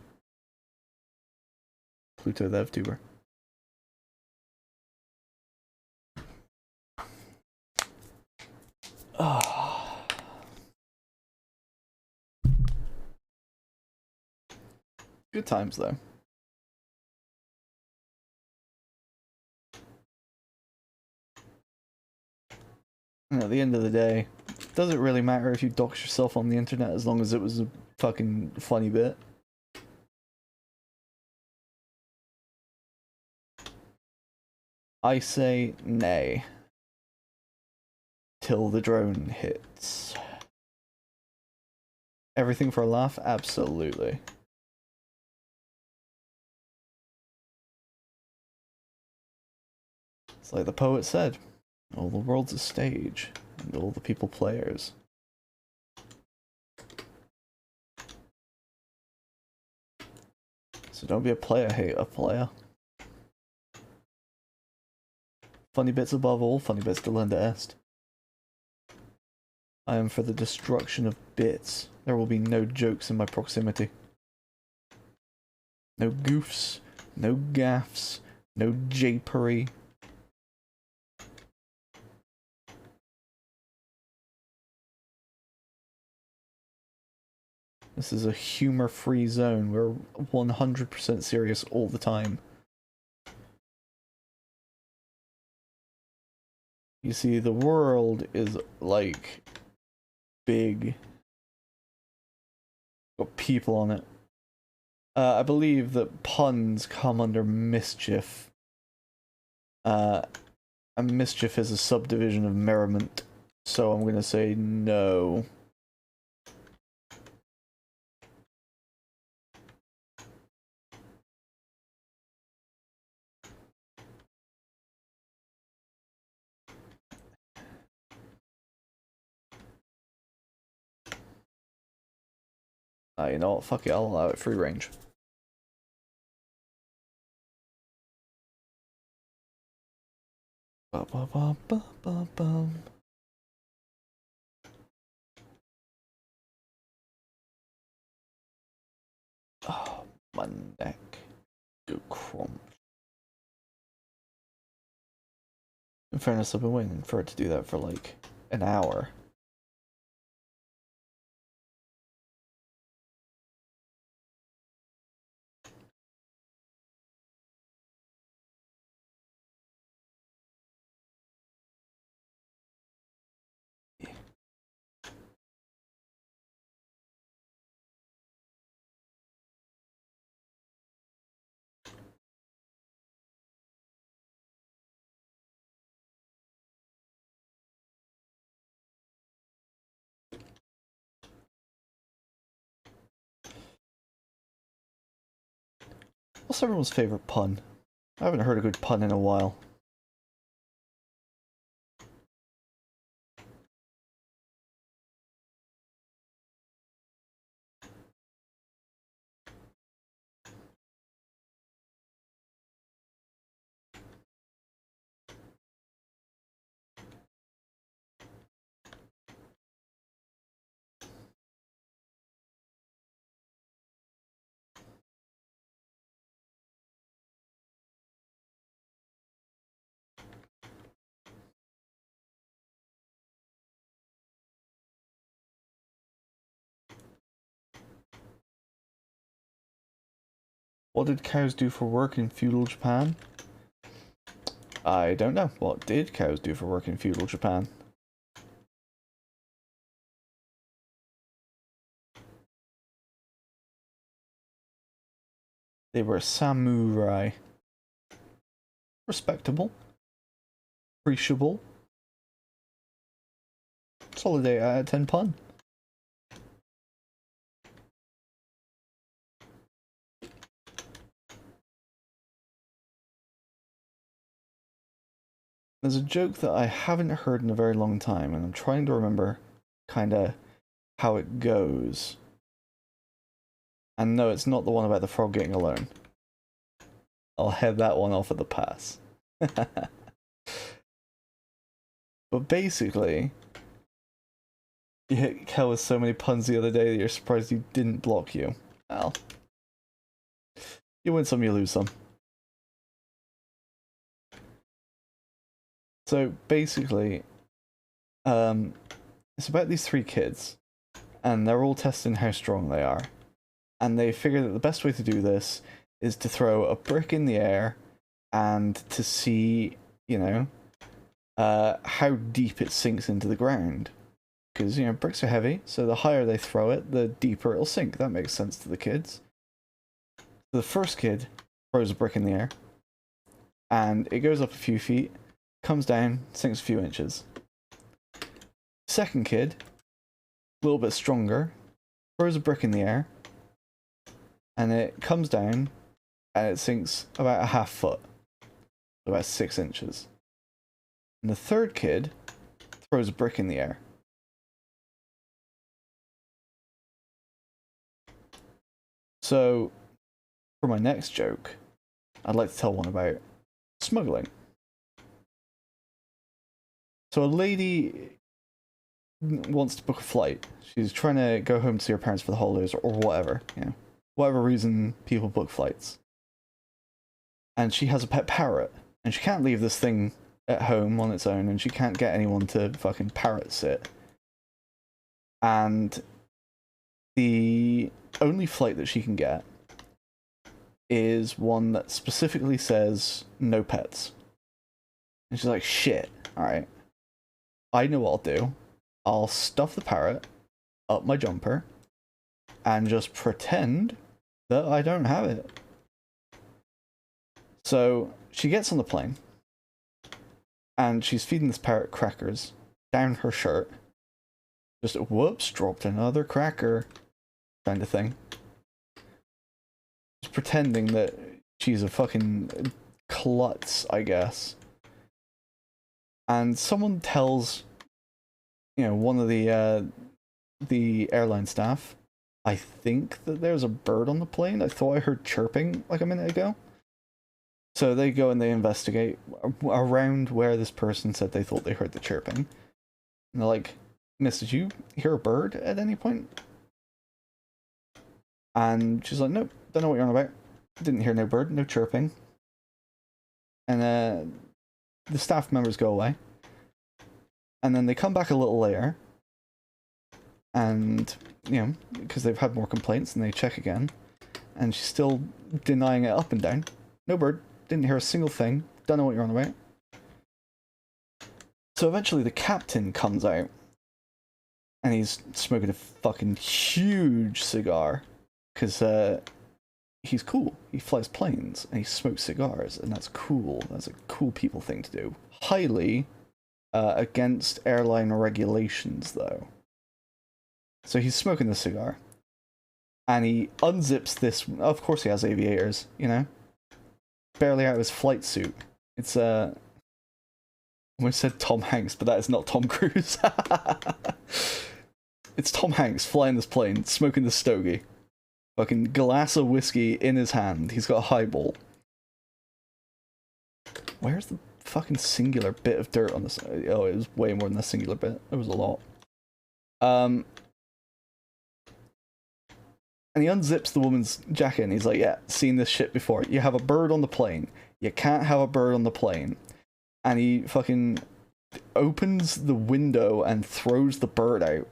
Pluto the VTuber. Good times though. And at the end of the day, does it really matter if you dox yourself on the internet as long as it was a fucking funny bit? I say nay. Till the drone hits. Everything for a laugh? Absolutely. It's like the poet said, all the world's a stage, and all the people players. So don't be a player, hate a player. Funny bits above all, funny bits delenda est. I am for the destruction of bits. There will be no jokes in my proximity. No goofs, no gaffs, no japery. This is a humor-free zone. We're 100% serious all the time. You see, the world is like big. Got people on it. I believe that puns come under mischief. And mischief is a subdivision of merriment. So I'm gonna say no. You know what? Fuck it, I'll allow it free range. Ba ba ba ba ba ba. Oh, my neck. Go crump. In fairness, I've been waiting for it to do that for like an hour. What's everyone's favorite pun? I haven't heard a good pun in a while. What did cows do for work in feudal Japan? I don't know. What did cows do for work in feudal Japan? They were samurai. Respectable. Appreciable. Solid 8 out of 10 pun. There's a joke that I haven't heard in a very long time, and I'm trying to remember kinda how it goes. And no, it's not the one about the frog getting alone. I'll head that one off at the pass. But basically, you hit Kel with so many puns the other day that you're surprised he didn't block you. Well, you win some, you lose some. So basically, it's about these 3 kids, and they're all testing how strong they are. And they figure that the best way to do this is to throw a brick in the air and to see, you know, how deep it sinks into the ground. Because, you know, bricks are heavy, so the higher they throw it, the deeper it'll sink. That makes sense to the kids. So the first kid throws a brick in the air, and it goes up a few feet, comes down, sinks a few inches. Second kid, a little bit stronger, throws a brick in the air, and it comes down, and it sinks about a half foot, about 6 inches. And the third kid throws a brick in the air. So, for my next joke, I'd like to tell one about smuggling. So a lady wants to book a flight. She's trying to go home to see her parents for the holidays or whatever, you know, whatever reason people book flights. And she has a pet parrot, and she can't leave this thing at home on its own, and she can't get anyone to fucking parrot sit. And the only flight that she can get is one that specifically says no pets. And she's like, shit, alright. I know what I'll do. I'll stuff the parrot up my jumper and just pretend that I don't have it. So she gets on the plane and she's feeding this parrot crackers down her shirt. Just whoops, dropped another cracker kind of thing. Just pretending that she's a fucking klutz, I guess. And someone tells, you know, one of the airline staff I think that there's a bird on the plane. I thought I heard chirping like a minute ago. So they go and they investigate around where this person said they thought they heard the chirping. And they're like, Miss, did you hear a bird at any point? And she's like, nope, don't know what you're on about. Didn't hear no bird, no chirping. And the staff members go away. And then they come back a little later. And, you know, because they've had more complaints, and they check again. And she's still denying it up and down. No bird, didn't hear a single thing, don't know what you're on about. So eventually the captain comes out. And he's smoking a fucking huge cigar. Because he's cool. He flies planes and he smokes cigars, and that's cool. That's a cool people thing to do. Highly against airline regulations, though. So he's smoking the cigar, and he unzips this. Of course, he has aviators, you know, barely out of his flight suit. It's I almost said Tom Hanks, but that is not Tom Cruise. It's Tom Hanks flying this plane, smoking the stogie. Fucking glass of whiskey in his hand. He's got a highball. Where's the fucking singular bit of dirt on this? Oh, it was way more than a singular bit. It was a lot. And he unzips the woman's jacket and he's like, yeah, seen this shit before. You have a bird on the plane. You can't have a bird on the plane. And he fucking opens the window and throws the bird out.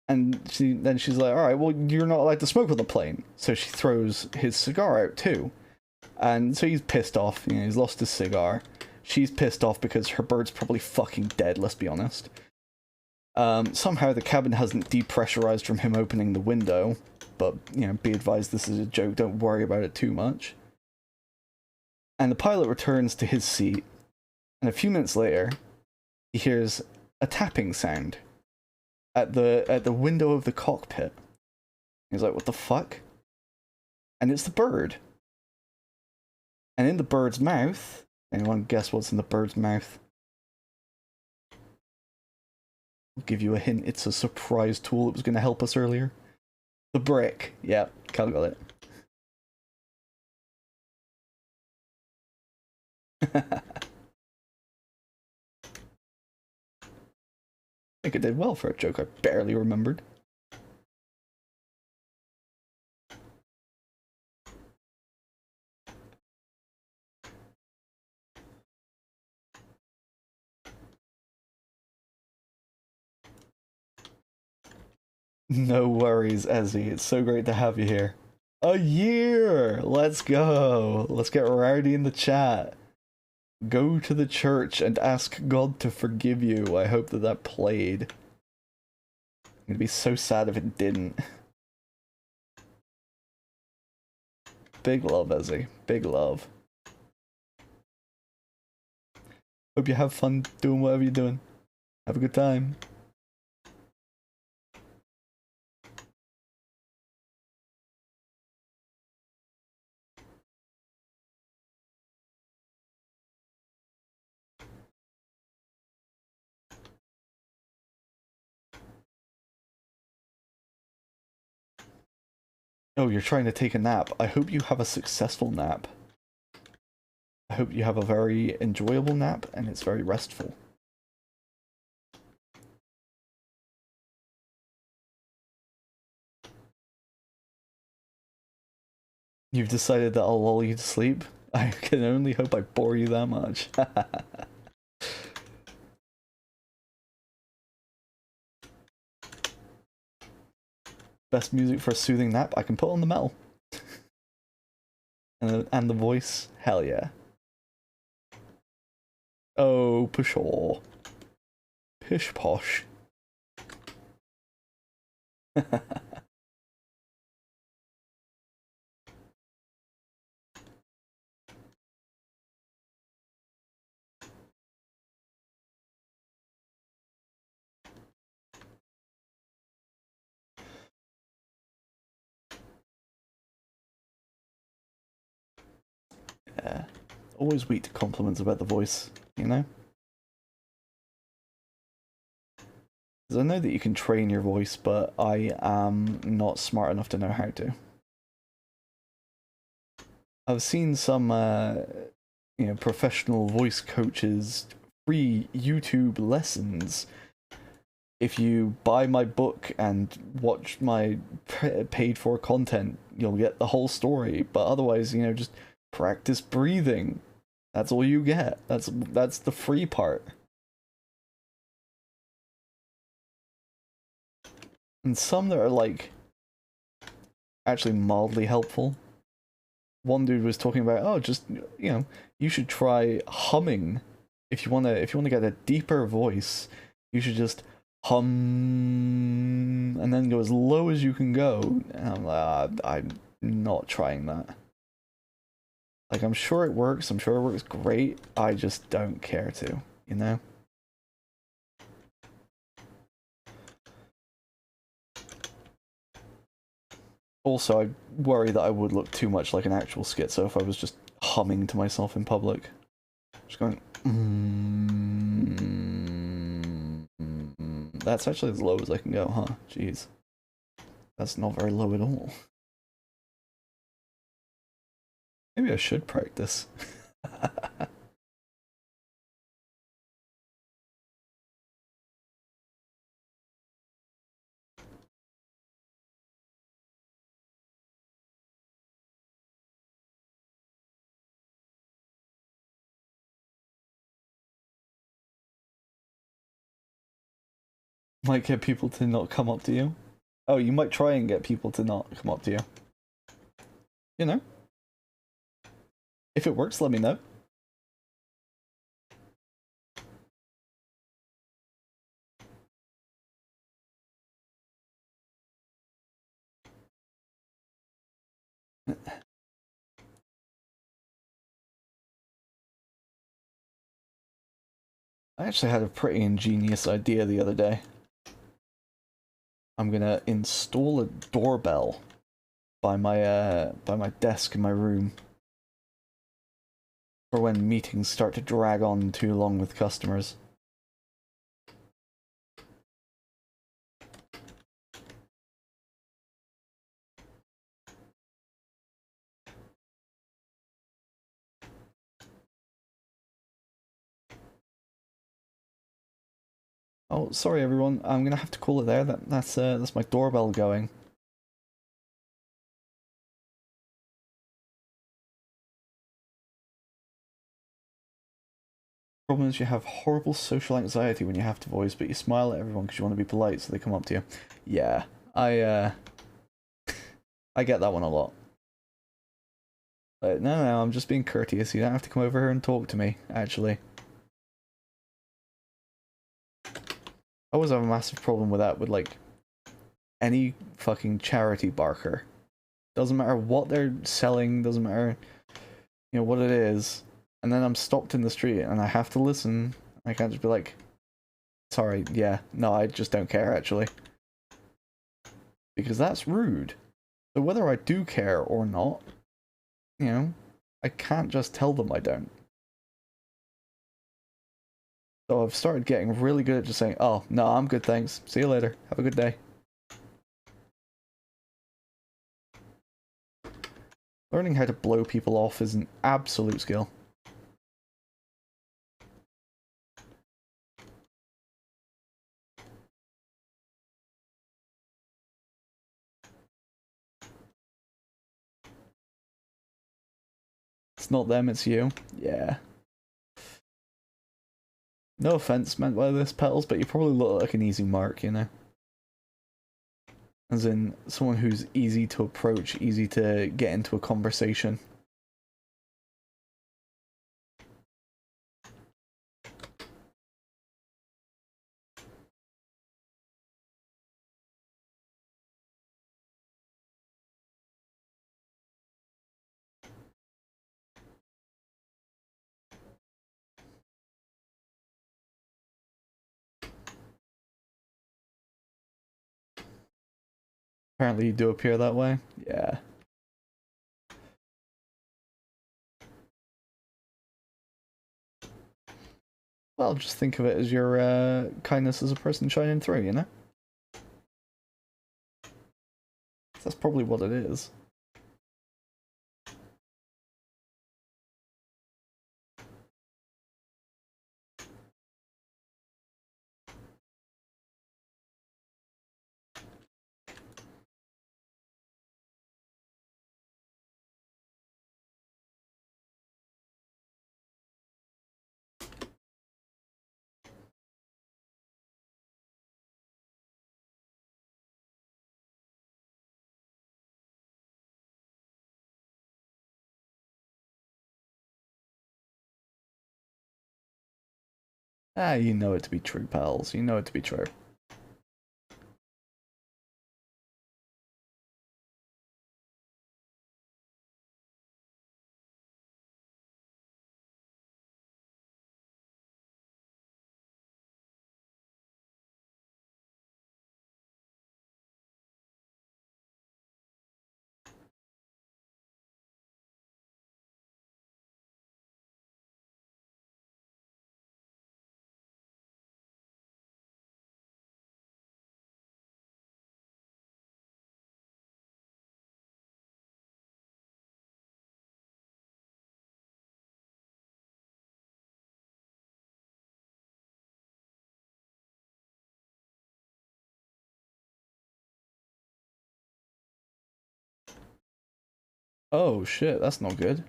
And she's like, alright, well, you're not allowed to smoke on the plane. So she throws his cigar out too. And so he's pissed off, you know, he's lost his cigar. She's pissed off because her bird's probably fucking dead, let's be honest. Somehow the cabin hasn't depressurized from him opening the window. But, you know, be advised this is a joke, don't worry about it too much. And the pilot returns to his seat. And a few minutes later, he hears a tapping sound at the window of the cockpit. He's like, what the fuck? And it's the bird. And in the bird's mouth, anyone guess what's in the bird's mouth? I'll give you a hint, it's a surprise tool that was going to help us earlier. The brick. Yeah, Cal got it. I think I did well for a joke I barely remembered. No worries, Ezzy. It's so great to have you here. A year! Let's go! Let's get rowdy in the chat. Go to the church and ask God to forgive you. I hope that played. It'd be so sad if it didn't. Big love, Ezzy. Big love. Hope you have fun doing whatever you're doing. Have a good time. Oh, you're trying to take a nap. I hope you have a successful nap. I hope you have a very enjoyable nap and it's very restful. You've decided that I'll lull you to sleep? I can only hope I bore you that much. Best music for a soothing nap? I can put on the metal. and the voice? Hell yeah. Oh, pshaw. Pish posh. Yeah. Always weak to compliments about the voice, you know? Because I know that you can train your voice, but I am not smart enough to know how to. I've seen some, professional voice coaches free YouTube lessons. If you buy my book and watch my paid for content, you'll get the whole story. But otherwise, just practice breathing. That's all you get. That's the free part. And some that are like actually mildly helpful. One dude was talking about, oh, just you should try humming. If you wanna get a deeper voice, you should just hum and then go as low as you can go. And I'm like, I'm not trying that. Like, I'm sure it works, I'm sure it works great, I just don't care to, Also, I worry that I would look too much like an actual schizo if I was just humming to myself in public. Just going, That's actually as low as I can go, huh? Jeez. That's not very low at all. Maybe I should practice. Might get people to not come up to you. Oh, you might try and get people to not come up to you. If it works, let me know. I actually had a pretty ingenious idea the other day. I'm gonna install a doorbell by my desk in my room for when meetings start to drag on too long with customers. Oh, sorry everyone, I'm gonna have to call it there. That's my doorbell going. Problem is you have horrible social anxiety when you have to voice, but you smile at everyone because you want to be polite, so they come up to you. Yeah, I get that one a lot. But no, I'm just being courteous. You don't have to come over here and talk to me, actually. I always have a massive problem with that, with like any fucking charity barker. Doesn't matter what they're selling, doesn't matter what it is. And then I'm stopped in the street and I have to listen. I can't just be like, sorry, yeah, no, I just don't care actually. Because that's rude. So whether I do care or not, I can't just tell them I don't. So I've started getting really good at just saying, oh, no, I'm good, thanks. See you later. Have a good day. Learning how to blow people off is an absolute skill. It's not them, it's you. Yeah. No offense meant by this, Petals, but you probably look like an easy mark, As in, someone who's easy to approach, easy to get into a conversation. Apparently you do appear that way. Yeah. Well, just think of it as your kindness as a person shining through, you know? That's probably what it is. Ah, you know it to be true, pals. You know it to be true. Oh shit, that's not good.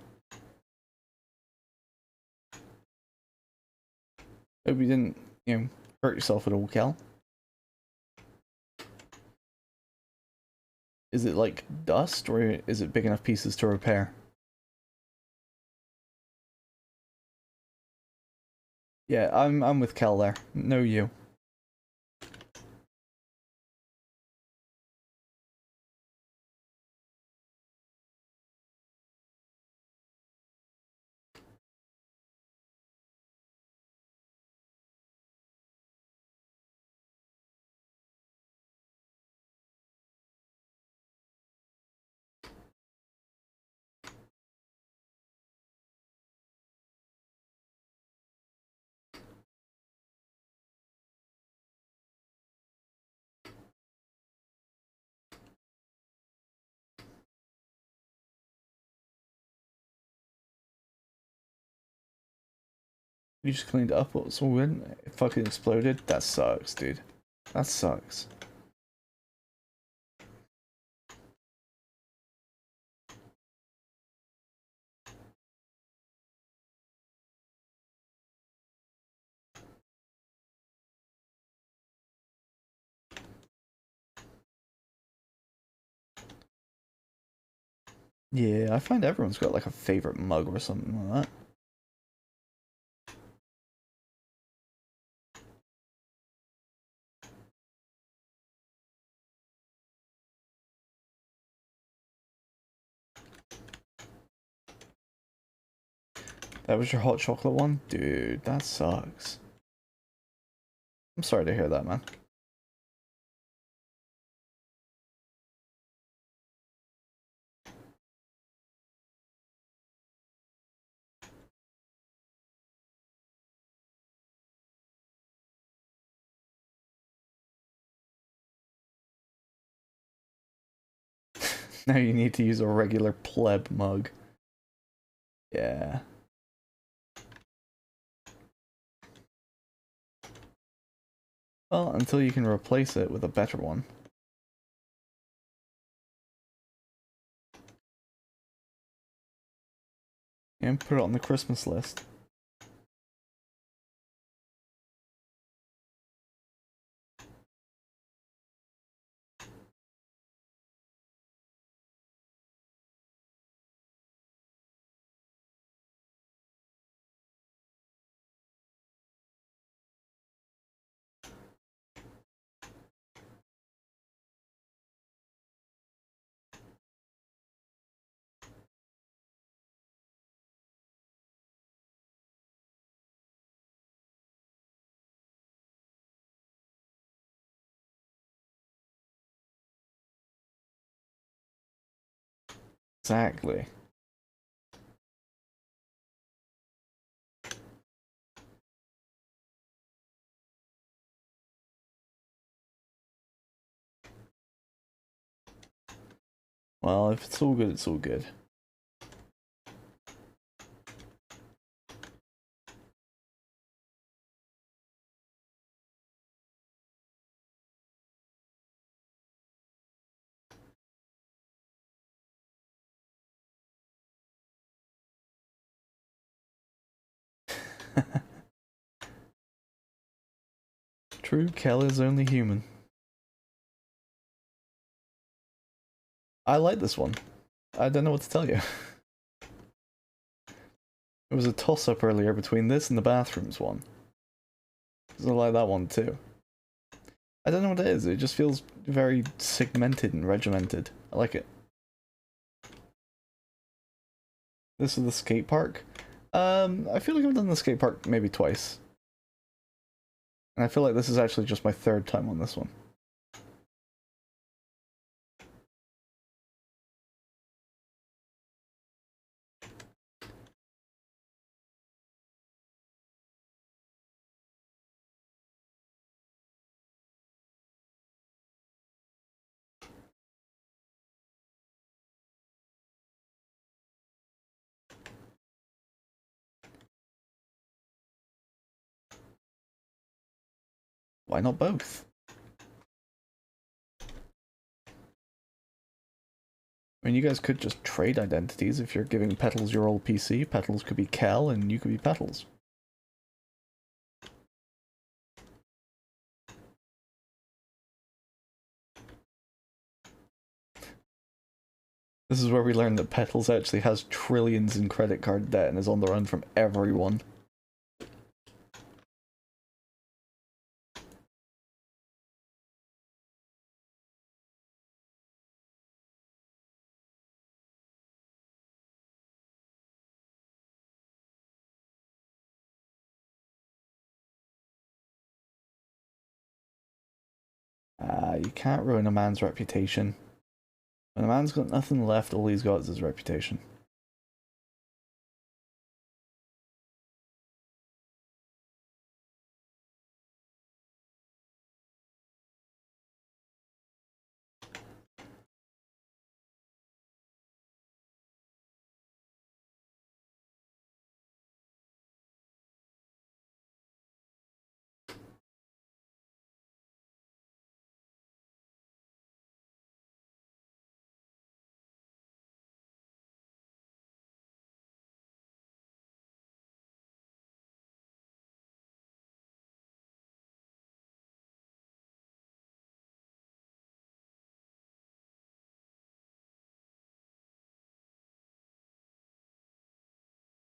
Hope you didn't, hurt yourself at all, Cal. Is it like dust, or is it big enough pieces to repair? Yeah, I'm with Cal there. No, you. You just cleaned it up. What's all good? It fucking exploded. That sucks, dude. That sucks. Yeah, I find everyone's got like a favorite mug or something like that. That was your hot chocolate one? Dude, that sucks. I'm sorry to hear that, man. Now you need to use a regular pleb mug. Yeah. Well, until you can replace it with a better one. And put it on the Christmas list. Exactly. Well, if it's all good, it's all good. True, Kel is only human. I like this one. I don't know what to tell you. It was a toss-up earlier between this and the bathrooms one. I like that one too. I don't know what it is, it just feels very segmented and regimented. I like it. This is the skate park. I feel like I've done the skate park maybe twice. And I feel like this is actually just my third time on this one. Why not both? I mean, you guys could just trade identities. If you're giving Petals your old PC, Petals could be Kel and you could be Petals. This is where we learn that Petals actually has trillions in credit card debt and is on the run from everyone. You can't ruin a man's reputation. When a man's got nothing left, all he's got is his reputation.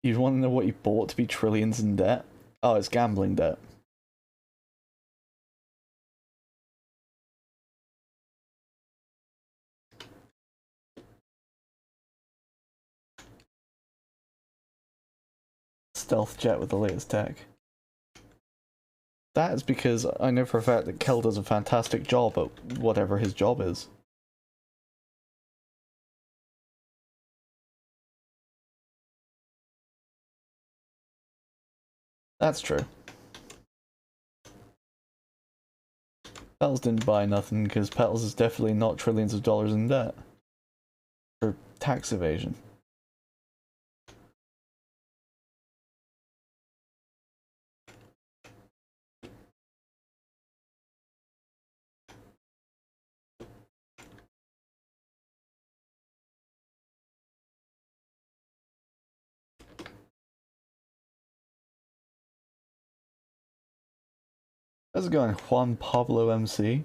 You want to know what you bought to be trillions in debt? Oh, it's gambling debt. Stealth jet with the latest tech. That is because I know for a fact that Kel does a fantastic job at whatever his job is. That's true. Petals didn't buy nothing because Petals is definitely not trillions of dollars in debt. For tax evasion. How's it going, Juan Pablo MC?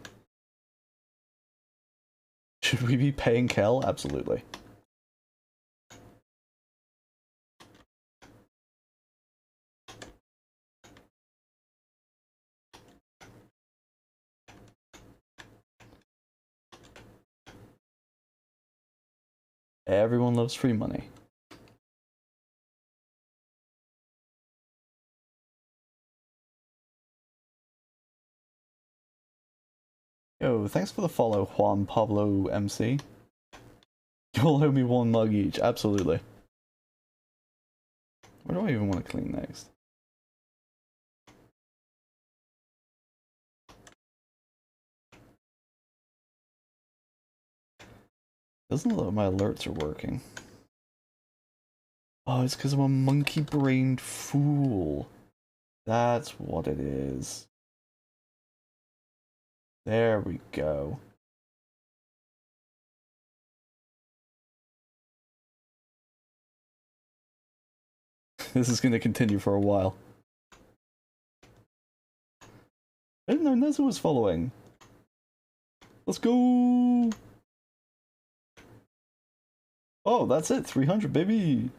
Should we be paying Kel? Absolutely. Everyone loves free money. Yo, thanks for the follow, Juan Pablo MC. You'll owe me one mug each, absolutely. Where do I even want to clean next? Doesn't look like my alerts are working. Oh, it's because I'm a monkey-brained fool. That's what it is. There we go. This is going to continue for a while. I didn't know Nezu was following. Let's go! Oh, that's it. 300, baby!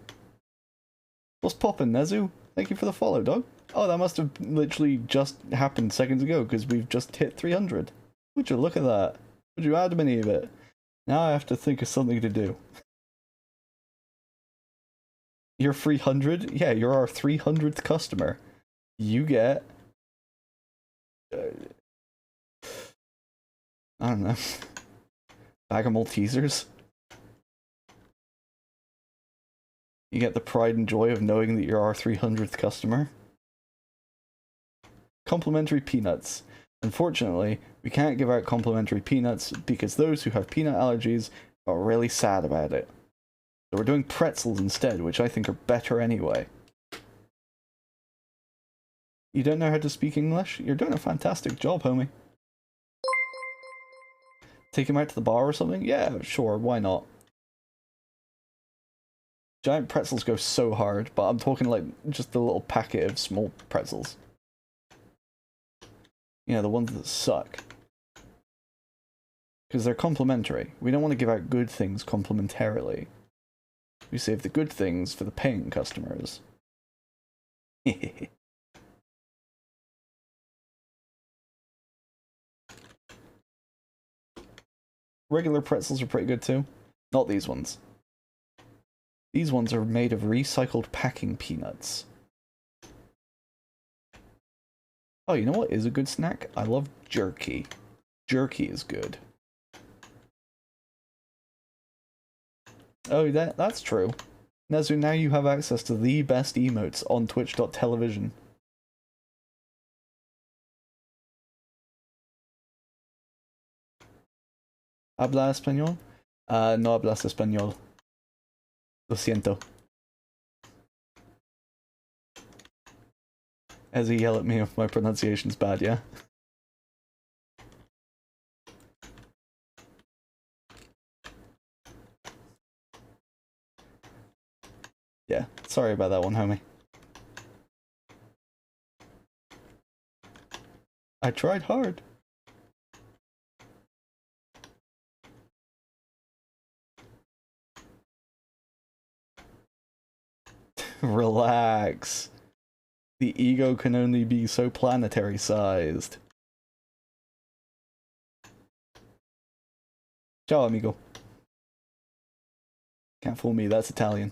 What's poppin', Nezu? Thank you for the follow, dog. Oh, that must have literally just happened seconds ago, because we've just hit 300. Would you look at that? Would you add many of it? Now I have to think of something to do. You're 300? Yeah, you're our 300th customer. You get... I don't know. Bag of Maltesers? You get the pride and joy of knowing that you're our 300th customer. Complimentary peanuts. Unfortunately, we can't give out complimentary peanuts because those who have peanut allergies are really sad about it. So we're doing pretzels instead, which I think are better anyway. You don't know how to speak English? You're doing a fantastic job, homie. Take him out to the bar or something? Yeah, sure, why not? Giant pretzels go so hard, but I'm talking like just a little packet of small pretzels. You know, the ones that suck. Because they're complimentary. We don't want to give out good things complimentarily. We save the good things for the paying customers. Regular pretzels are pretty good too. Not these ones. These ones are made of recycled packing peanuts. Oh, you know what is a good snack? I love jerky. Jerky is good. Oh, that's true. Nezu, now you have access to the best emotes on twitch.television. ¿Habla español? No hablas español. Lo siento. As he yell at me if my pronunciation's bad, yeah? Yeah, sorry about that one, homie. I tried hard. Relax. The ego can only be so planetary-sized. Ciao, amigo. Can't fool me, that's Italian.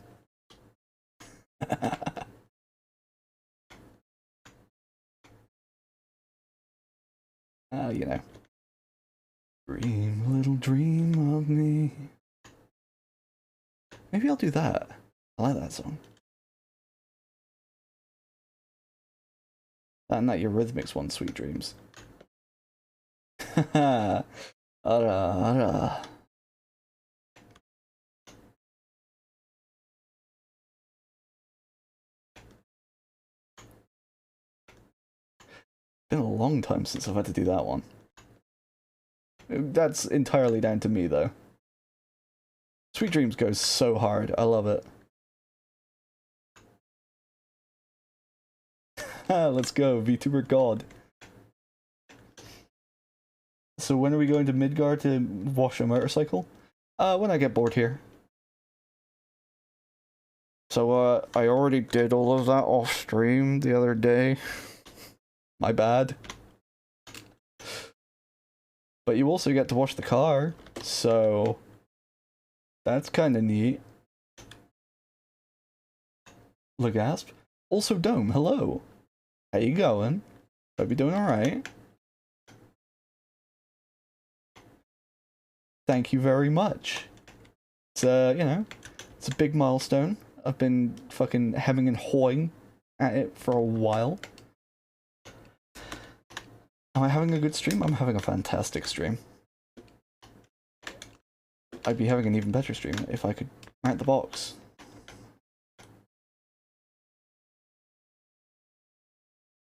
Oh, you know. Dream a little dream of me. Maybe I'll do that. I like that song. That and that Eurythmics one, Sweet Dreams. Ara, ara. Been a long time since I've had to do that one. That's entirely down to me, though. Sweet Dreams goes so hard. I love it. Let's go, VTuber God. So when are we going to Midgard to wash a motorcycle? When I get bored here. So, I already did all of that off stream the other day. My bad. But you also get to wash the car, so that's kinda neat. Legasp. Also Dome, hello. How you going? Hope you're doing alright. Thank you very much. It's, you know, it's a big milestone. I've been fucking hemming and hawing at it for a while. Am I having a good stream? I'm having a fantastic stream. I'd be having an even better stream if I could mount the box.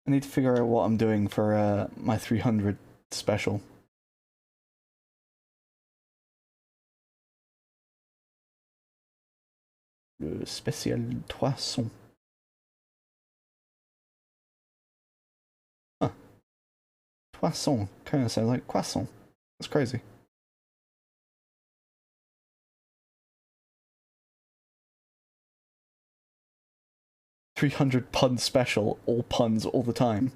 I need to figure out what I'm doing for my 300 special. Le spécial poisson. Huh. Poisson. Kind of sounds like croissant. That's crazy. $300 pun special. All puns all the time.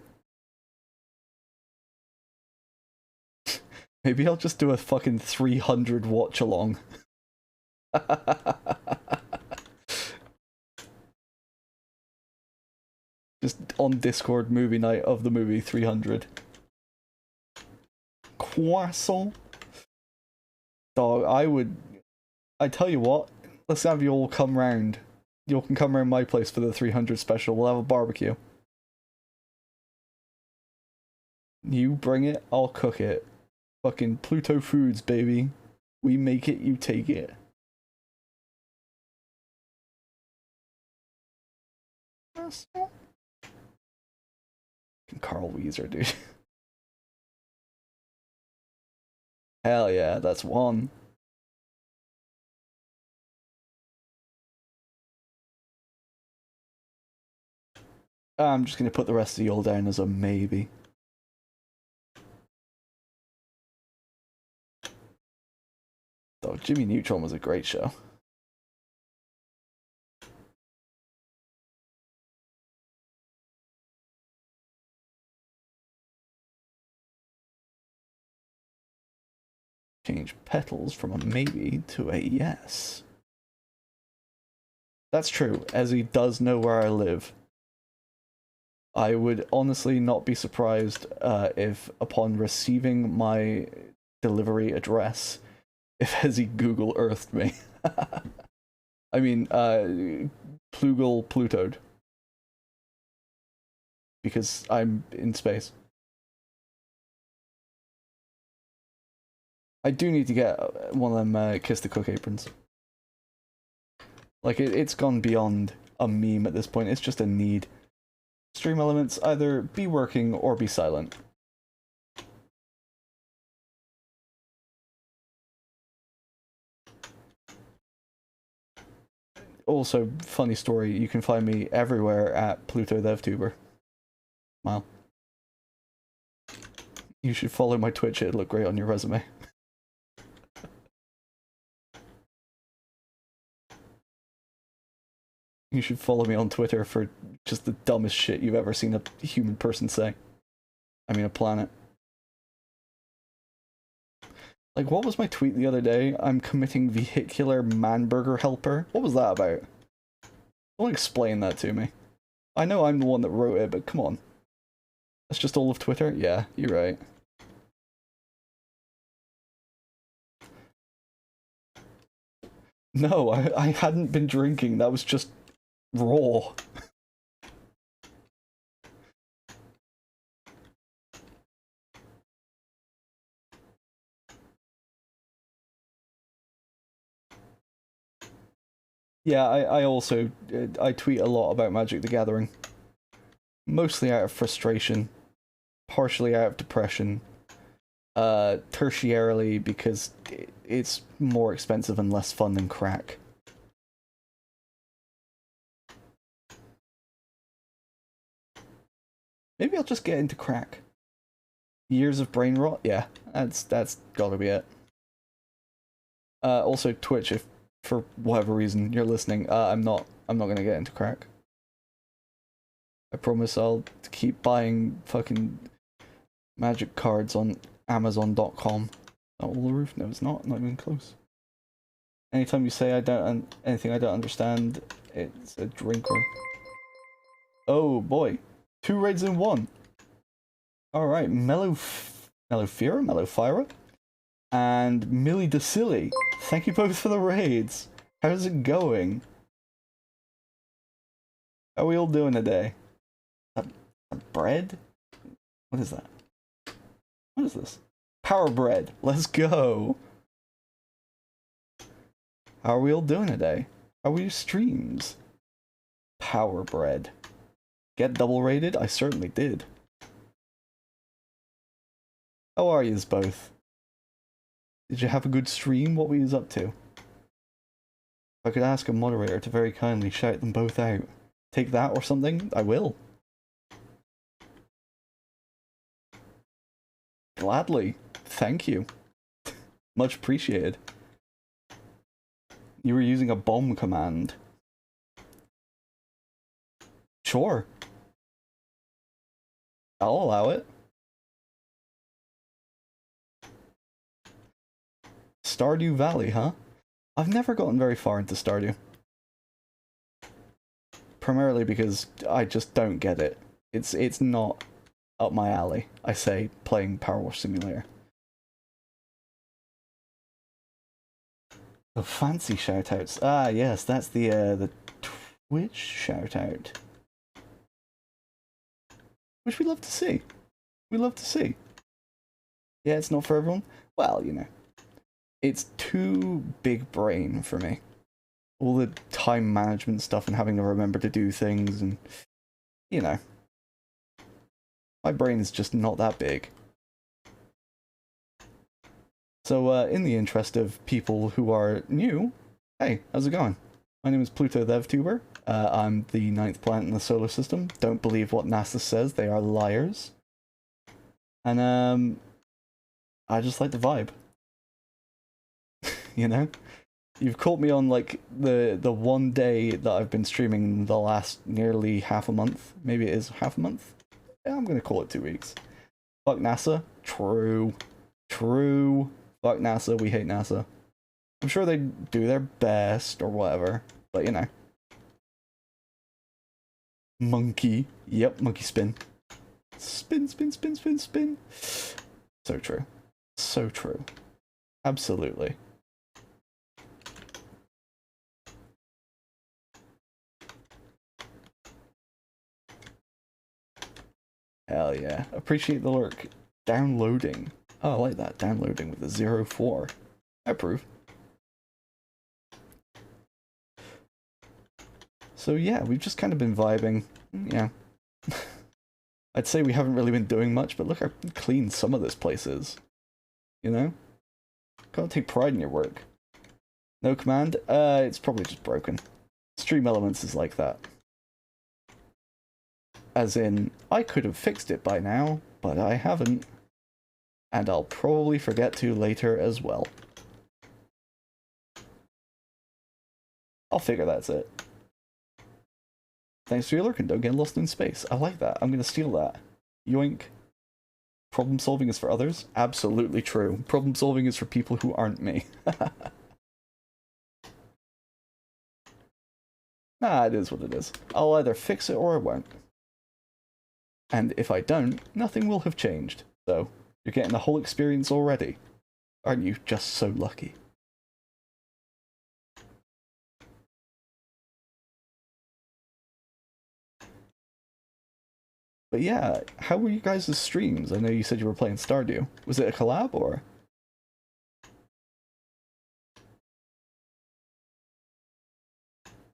Maybe I'll just do a fucking 300 watch along. Just on Discord movie night of the movie 300. Croissant. Dog, I tell you what, let's have you all come round. You all can come round my place for the 300 special. We'll have a barbecue. You bring it, I'll cook it. Fucking Pluto Foods, baby. We make it, you take it. Carl Weezer, dude. Hell yeah, that's one. I'm just gonna put the rest of you all down as a maybe. Though Jimmy Neutron was a great show. Change petals from a maybe to a yes. That's true, Ezzy does know where I live. I would honestly not be surprised if upon receiving my delivery address, if Ezzy Google Earthed me. I mean, Plugal Plutoed. Because I'm in space. I do need to get one of them Kiss the Cook aprons. Like, it's gone beyond a meme at this point, it's just a need. Stream elements either be working or be silent. Also, funny story, you can find me everywhere at Pluto DevTuber. Wow. You should follow my Twitch, it'd look great on your resume. You should follow me on Twitter for just the dumbest shit you've ever seen a human person say. I mean, a planet. Like, what was my tweet the other day? I'm committing vehicular manburger helper? What was that about? Don't explain that to me. I know I'm the one that wrote it, but come on. That's just all of Twitter? Yeah, you're right. No, I hadn't been drinking, that was just raw. Yeah, I also I tweet a lot about Magic the Gathering. Mostly out of frustration, partially out of depression, tertiarily because it's more expensive and less fun than crack. Maybe I'll just get into crack. Years of brain rot? Yeah, that's gotta be it. Also Twitch, if for whatever reason you're listening, I'm not gonna get into crack. I promise I'll keep buying fucking Magic cards on Amazon.com. Not all the roof? No, it's not even close. Anytime you say anything I don't understand, it's a drinker. Oh boy, 2 raids in 1. Alright, Mellowfira, and Millie DeSilly. Thank you both for the raids. How's it going? How are we all doing today? Bread? What is that? What is this? Power bread. Let's go. How are we all doing today? How are your streams? Power bread. Get double rated? I certainly did. How are yous both? Did you have a good stream? What were yous up to? If I could ask a moderator to very kindly shout them both out. Take that or something? I will. Gladly. Thank you. Much appreciated. You were using a bomb command. Sure. I'll allow it. Stardew Valley, huh? I've never gotten very far into Stardew. Primarily because I just don't get it. It's not up my alley, I say, playing Power Wash Simulator. The fancy shoutouts. Ah, yes, that's the Twitch shoutout. Which we love to see. We love to see. Yeah, it's not for everyone. Well, you know. It's too big brain for me. All the time management stuff and having to remember to do things and, you know. My brain is just not that big. So, in the interest of people who are new, hey, how's it going? My name is Pluto the VTuber. I'm the 9th planet in the solar system. Don't believe what NASA says, they are liars. And, I just like the vibe. You know? You've caught me on, like, the one day that I've been streaming the last nearly half a month. Maybe it is half a month? Yeah, I'm gonna call it 2 weeks. Fuck NASA. True. True. Fuck NASA, we hate NASA. I'm sure they do their best or whatever, but you know. Monkey. Yep, monkey spin. Spin, spin, spin, spin, spin. So true. So true. Absolutely. Hell yeah. Appreciate the lurk. Downloading. Oh, I like that. Downloading with a 04. I approve. So yeah, we've just kind of been vibing. Yeah. I'd say we haven't really been doing much, but look how clean some of this place is. You know? Gotta take pride in your work. No command? It's probably just broken. Stream Elements is like that. As in, I could have fixed it by now, but I haven't. And I'll probably forget to later as well. I'll figure that's it. Thanks for your lurk and don't get lost in space. I like that. I'm gonna steal that. Yoink. Problem solving is for others? Absolutely true. Problem solving is for people who aren't me. Nah, it is what it is. I'll either fix it or I won't. And if I don't, nothing will have changed. So, you're getting the whole experience already. Aren't you just so lucky? But yeah, how were you guys' streams? I know you said you were playing Stardew. Was it a collab or?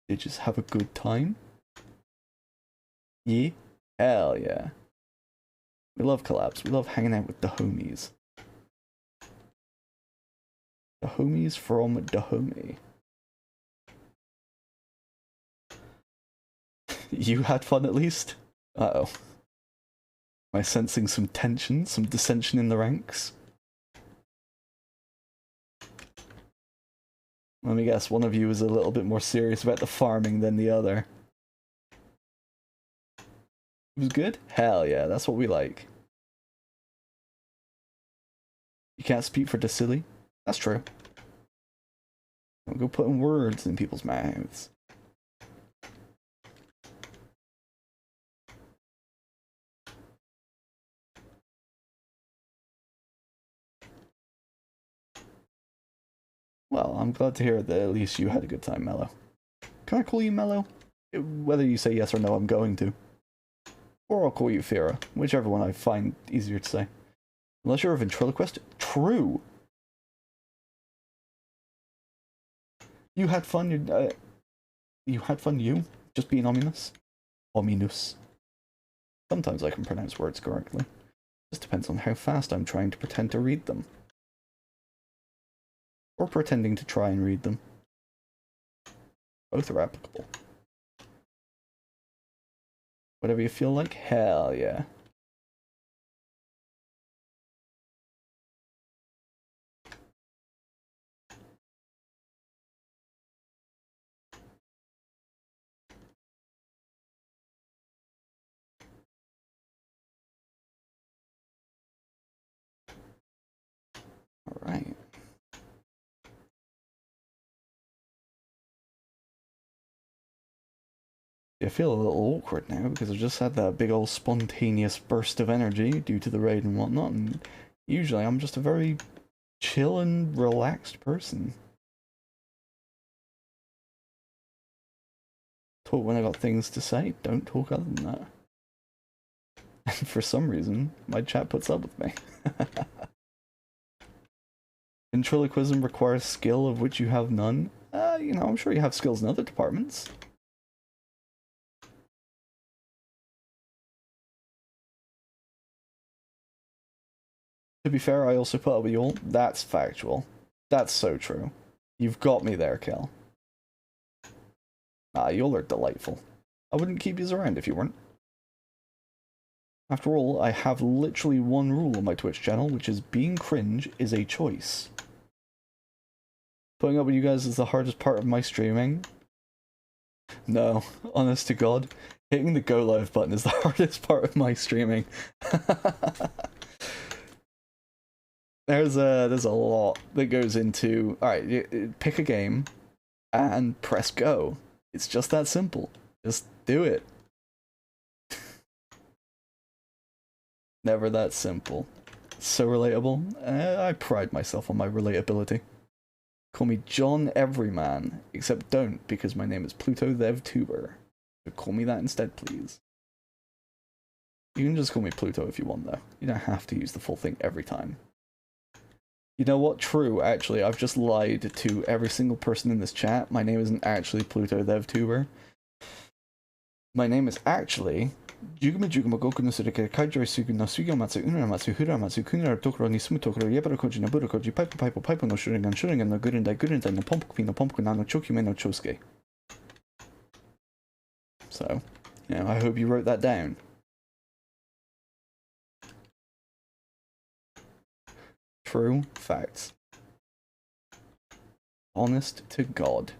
Did you just have a good time? Yeah? Hell yeah. We love collabs. We love hanging out with the homies. The homies from the homie. You had fun at least? Uh-oh. Am I sensing some tension, some dissension in the ranks? Let me guess, one of you is a little bit more serious about the farming than the other. It was good? Hell yeah, that's what we like. You can't speak for the silly? That's true. Don't go putting words in people's mouths. Well, I'm glad to hear that at least you had a good time, Mello. Can I call you Mello? Whether you say yes or no, I'm going to. Or I'll call you Fira, whichever one I find easier to say. Unless you're a ventriloquist. True! You had fun. You had fun. You just being ominous. Ominous. Sometimes I can pronounce words correctly. Just depends on how fast I'm trying to pretend to read them. Or pretending to try and read them. Both are applicable. Whatever you feel like, hell yeah. Alright. I feel a little awkward now because I've just had that big old spontaneous burst of energy due to the raid and whatnot, and usually I'm just a very chill and relaxed person. Talk when I got things to say, don't talk other than that. And for some reason, my chat puts up with me. Ventriloquism requires skill of which you have none. You know, I'm sure you have skills in other departments. To be fair, I also put up with y'all. That's factual. That's so true. You've got me there, Kel. Y'all are delightful. I wouldn't keep yous around if you weren't. After all, I have literally one rule on my Twitch channel, which is being cringe is a choice. Putting up with you guys is the hardest part of my streaming. No, honest to God, hitting the go live button is the hardest part of my streaming. There's a lot that goes into, alright, pick a game and press go. It's just that simple. Just do it. Never that simple. So relatable. I pride myself on my relatability. Call me John Everyman, except don't, because my name is Pluto ThevTuber. So call me that instead, please. You can just call me Pluto if you want, though. You don't have to use the full thing every time. You know what? True, actually, I've just lied to every single person in this chat. My name isn't actually Pluto ThevTuber. My name is actually Juguma Juguma Goku no Surikere Kaijoi Sugu no Sugiyamatsu Unamatsu Huramatsu Kunara Tokoro ni Sumu Tokoro Yabara Koji no Buro Koji Paipo Paipo Paipo no Shurigan Shurigan no Gurindai no Pompoku no Pompoku no Chokume no Chosuke. So, you know, I hope you wrote that down. True facts. Honest to God.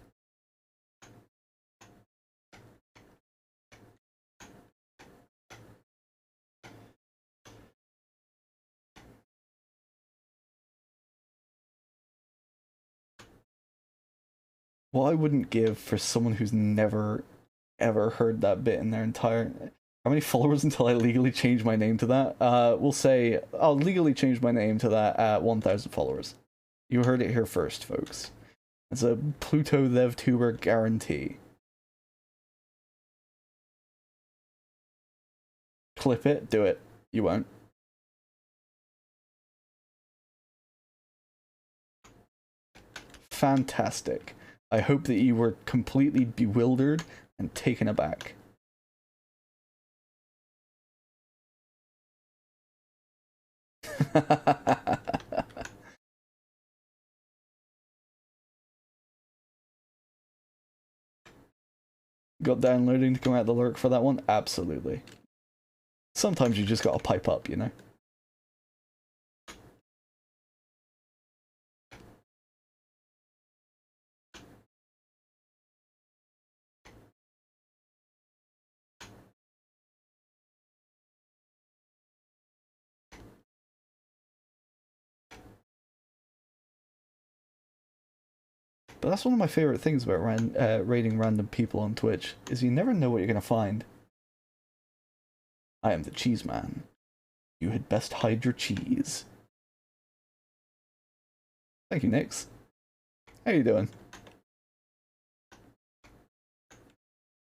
What I wouldn't give for someone who's never ever heard that bit in their entire... How many followers until I legally change my name to that? We'll say I'll legally change my name to that at 1,000 followers. You heard it here first, folks. It's a Pluto ThevTuber guarantee. Clip it, do it. You won't. Fantastic. I hope that you were completely bewildered and taken aback. Got downloading to come out the lurk for that one? Absolutely. Sometimes you just gotta pipe up, you know? But that's one of my favorite things about raiding random people on Twitch, is you never know what you're gonna find. I am the cheese man. You had best hide your cheese. Thank you, Nix. How you doing?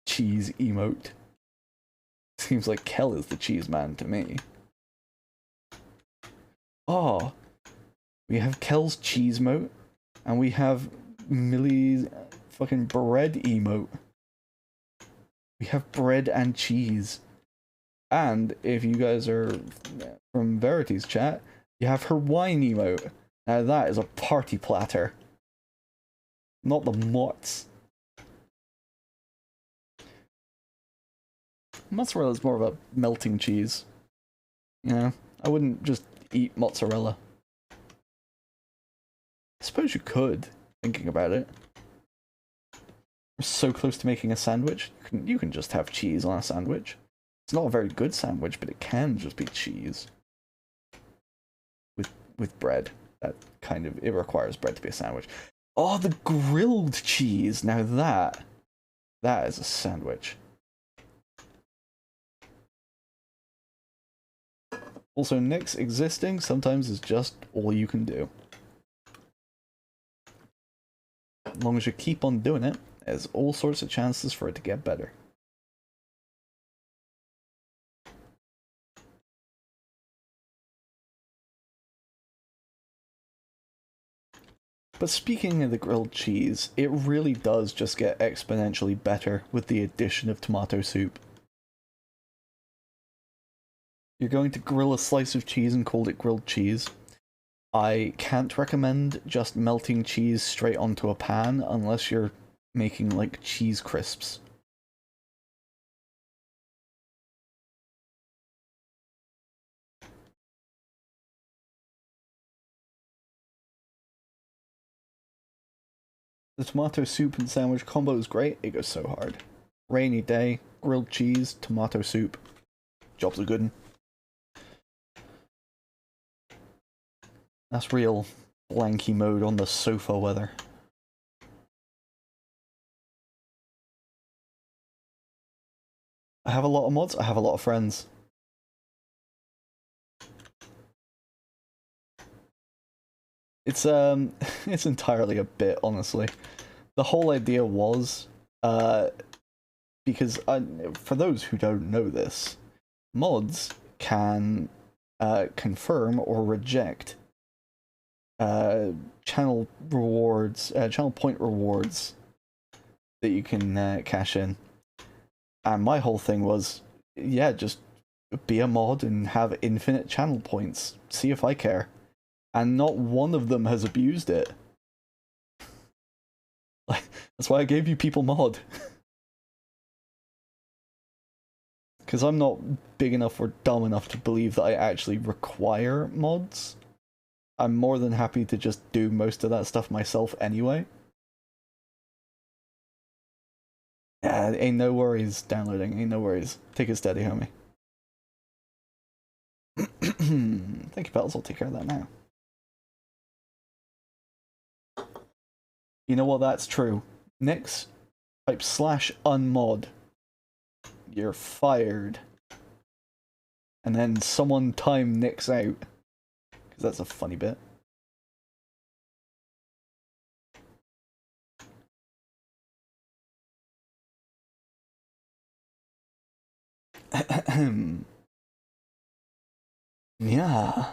Cheese emote. Seems like Kel is the cheese man to me. Oh, we have Kel's cheese mote, and we have Millie's fucking bread emote. We have bread and cheese. And if you guys are from Verity's chat, you have her wine emote. Now that is a party platter. Not the mozz. Mozzarella is more of a melting cheese. You know, I wouldn't just eat mozzarella. I suppose you could, thinking about it. We're so close to making a sandwich. You can just have cheese on a sandwich. It's not a very good sandwich, but it can just be cheese. With bread. That kind of, it requires bread to be a sandwich. Oh, the grilled cheese! Now that is a sandwich. Also, Nick's existing sometimes is just all you can do. As long as you keep on doing it, there's all sorts of chances for it to get better. But speaking of the grilled cheese, it really does just get exponentially better with the addition of tomato soup. You're going to grill a slice of cheese and call it grilled cheese. I can't recommend just melting cheese straight onto a pan unless you're making like cheese crisps. The tomato soup and sandwich combo is great, it goes so hard. Rainy day, grilled cheese, tomato soup. Job's a good one. That's real blanky mode on the sofa weather. I have a lot of mods, I have a lot of friends. It's it's entirely a bit, honestly. The whole idea was, because for those who don't know this, mods can confirm or reject channel rewards, channel point rewards that you can cash in. And my whole thing was, yeah, just be a mod and have infinite channel points. See if I care. And not one of them has abused it. Like, that's why I gave you people mod. Because I'm not big enough or dumb enough to believe that I actually require mods. I'm more than happy to just do most of that stuff myself anyway. Yeah, ain't no worries downloading, ain't no worries. Take it steady, homie. Thank you, pals, I'll take care of that now. You know what, that's true. Nix, type /unmod. You're fired. And then someone time Nix out. Because that's a funny bit. Yeah.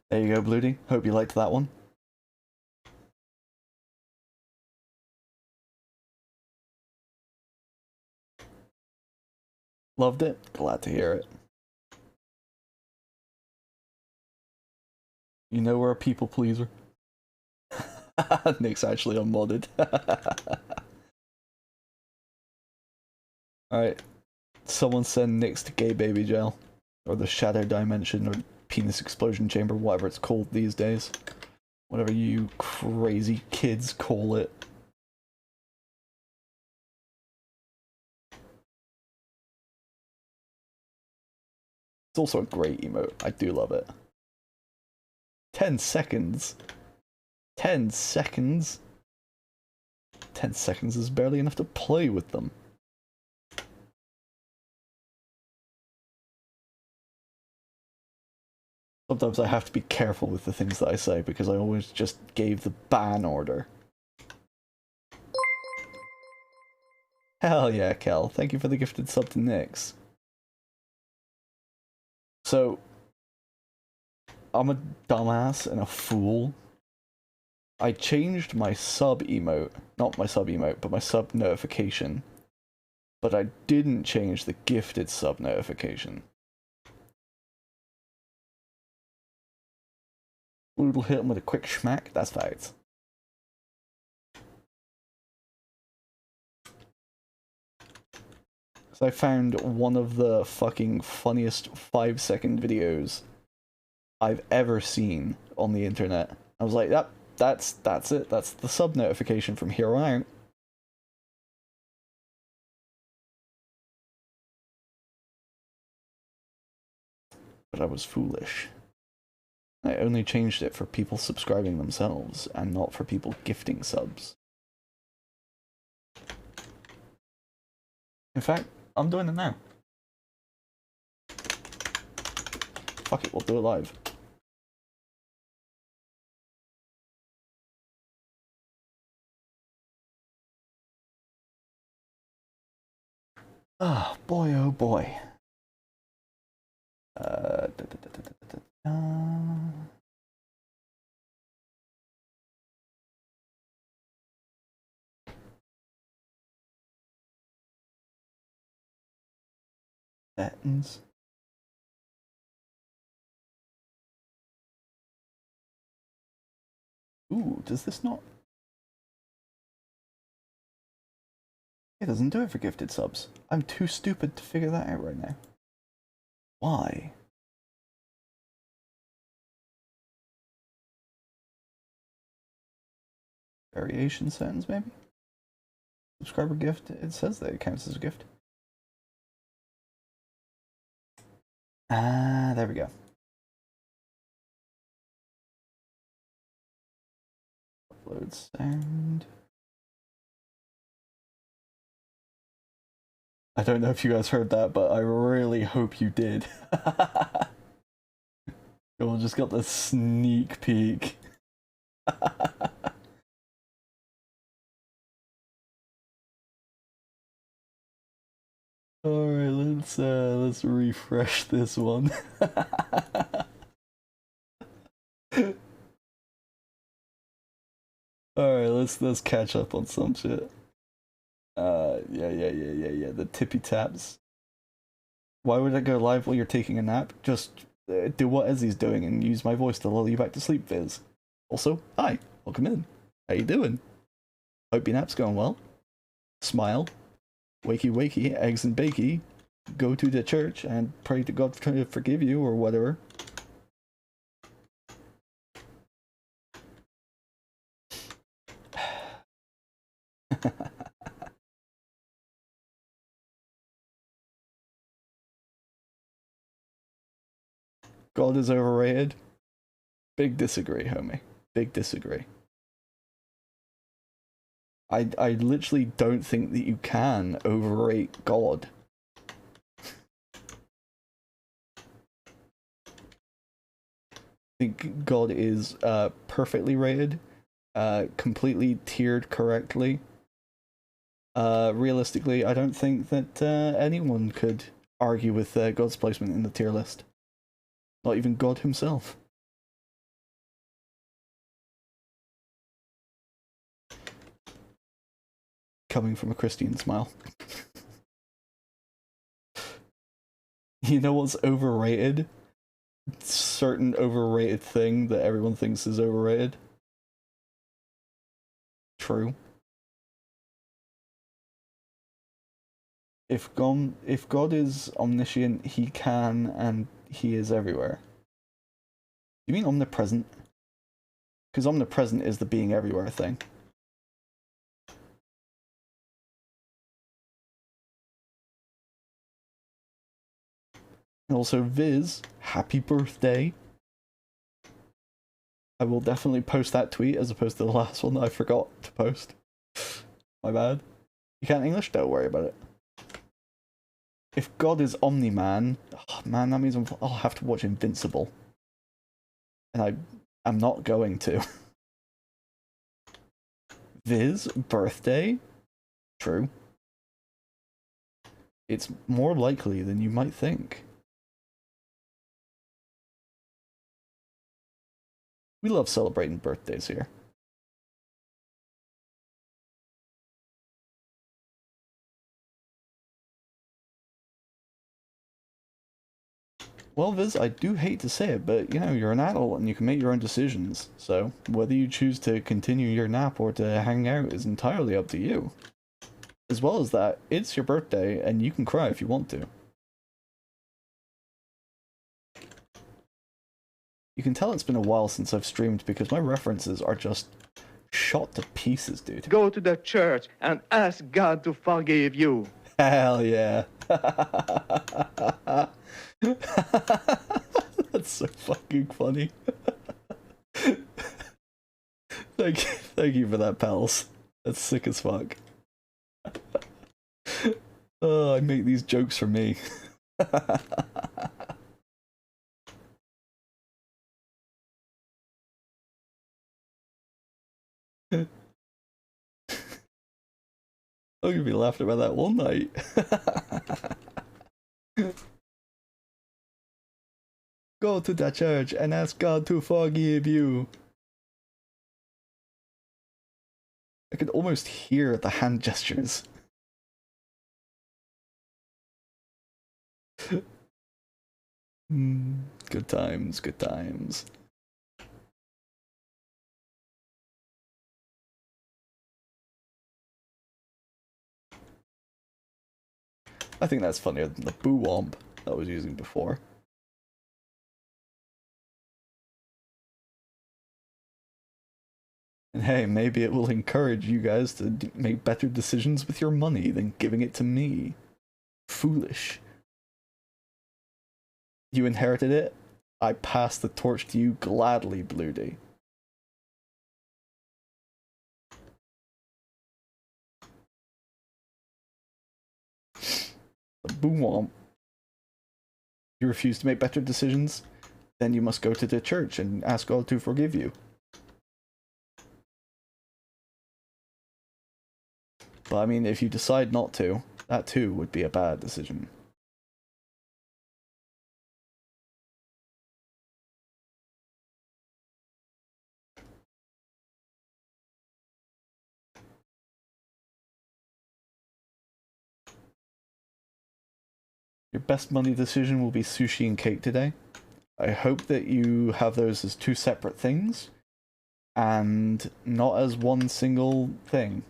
There you go, Bloody. Hope you liked that one. Loved it. Glad to hear it. You know we're a people pleaser. Nick's actually unmodded. Alright. Someone send Nyx to gay baby jail. Or the shadow dimension, or penis explosion chamber, whatever it's called these days. Whatever you crazy kids call it. It's also a great emote. I do love it. 10 seconds. 10 seconds. 10 seconds is barely enough to play with them. Sometimes I have to be careful with the things that I say because I always just gave the ban order. Hell yeah, Kel. Thank you for the gifted sub to Nyx. So, I'm a dumbass and a fool. I changed my sub emote, not my sub emote, but my sub notification. But I didn't change the gifted sub notification. We'll hit him with a quick schmack, that's facts. So I found one of the fucking funniest 5-second videos I've ever seen on the internet. I was like, yep, that's it. That's the sub notification from here on out. But I was foolish. I only changed it for people subscribing themselves and not for people gifting subs. In fact, I'm doing it now. Fuck it, we'll do it live. Oh boy, oh boy. Settings. Ooh, does this not? It doesn't do it for gifted subs. I'm too stupid to figure that out right now. Why? Variation settings, maybe? Subscriber gift, it says that it counts as a gift. Ah, there we go. Upload sound. I don't know if you guys heard that, but I really hope you did. We'll just got the sneak peek. Alright, let's refresh this one. Alright, let's catch up on some shit. Yeah, the tippy taps. Why would I go live while you're taking a nap? Just do what Ezzy's doing and use my voice to lull you back to sleep, Viz. Also, hi, welcome in. How you doing? Hope your nap's going well. Smile. Wakey wakey, eggs and bakey. Go to the church and pray to God to forgive you or whatever. God is overrated. Big disagree, homie. Big disagree. I literally don't think that you can overrate God. I think God is perfectly rated, completely tiered correctly. Realistically, I don't think that anyone could argue with God's placement in the tier list. Not even God himself. Coming from a Christian smile. You know what's overrated? Certain overrated thing that everyone thinks is overrated. True. If God is omniscient, he can and he is everywhere. You mean omnipresent? Because omnipresent is the being everywhere thing. And also, Viz, happy birthday. I will definitely post that tweet as opposed to the last one that I forgot to post. My bad. You can't English? Don't worry about it. If God is Omni-Man, oh man, that means I'll have to watch Invincible. And I'm not going to. Viz, birthday? True. It's more likely than you might think. We love celebrating birthdays here. Well, Viz, I do hate to say it, but, you know, you're an adult and you can make your own decisions. So, whether you choose to continue your nap or to hang out is entirely up to you. As well as that, it's your birthday and you can cry if you want to. You can tell it's been a while since I've streamed because my references are just shot to pieces, dude. Go to the church and ask God to forgive you. Hell yeah. That's so fucking funny. Thank you for that, pals. That's sick as fuck. Oh, I make these jokes for me. I'm gonna be laughing about that one night. Go to the church and ask God to forgive you. I could almost hear the hand gestures. Good times, good times. I think that's funnier than the boo womp that I was using before. And hey, maybe it will encourage you guys to make better decisions with your money than giving it to me. Foolish. You inherited it? I pass the torch to you gladly, Bluedy. The boo womp. You refuse to make better decisions? Then you must go to the church and ask God to forgive you. But I mean, if you decide not to, that too would be a bad decision. Your best money decision will be sushi and cake today. I hope that you have those as two separate things, and not as one single thing.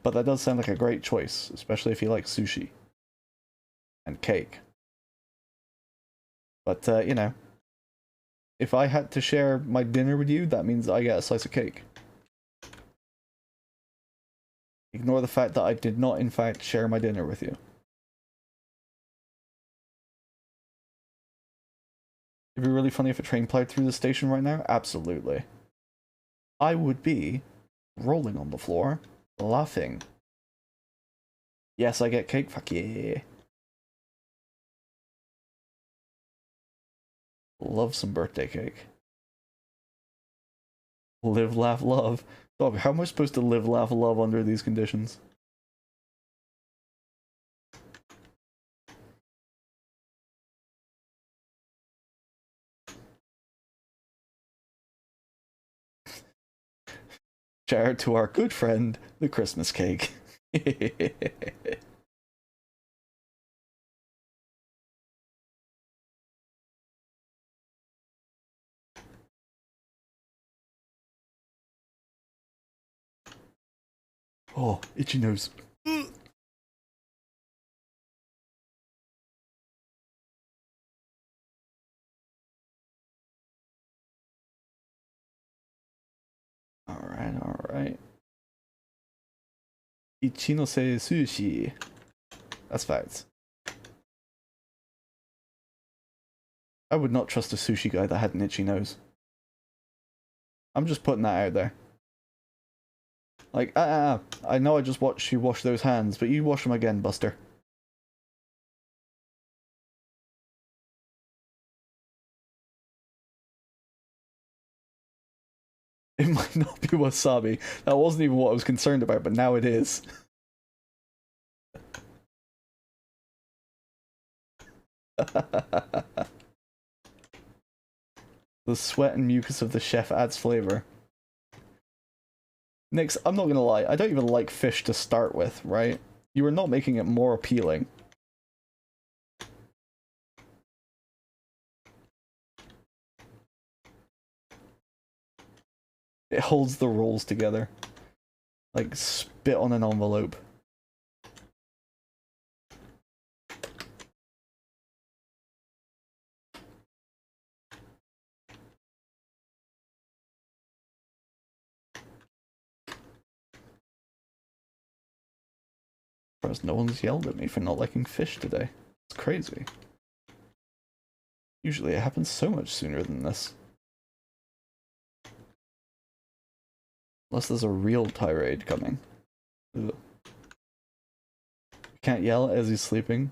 But that does sound like a great choice, especially if you like sushi. And cake. But, you know, if I had to share my dinner with you, that means I get a slice of cake. Ignore the fact that I did not, in fact, share my dinner with you. It'd be really funny if a train plowed through the station right now. Absolutely. I would be rolling on the floor, laughing. Yes, I get cake. Fuck yeah. Love some birthday cake. Live, laugh, love. Dog, how am I supposed to live, laugh, love under these conditions? Shout out to our good friend, the Christmas cake. Oh, itchy nose. Alright. Ichinose sushi. That's facts. I would not trust a sushi guy that had an itchy nose. I'm just putting that out there. Like, I know I just watched you wash those hands, but you wash them again, Buster. It might not be wasabi. That wasn't even what I was concerned about, but now it is. The sweat and mucus of the chef adds flavor. Nix, I'm not gonna lie, I don't even like fish to start with, right? You are not making it more appealing. It holds the rolls together. Like spit on an envelope. First, no one's yelled at me for not liking fish today. It's crazy. Usually it happens so much sooner than this. Unless there's a real tirade coming. Ugh. Can't yell as he's sleeping.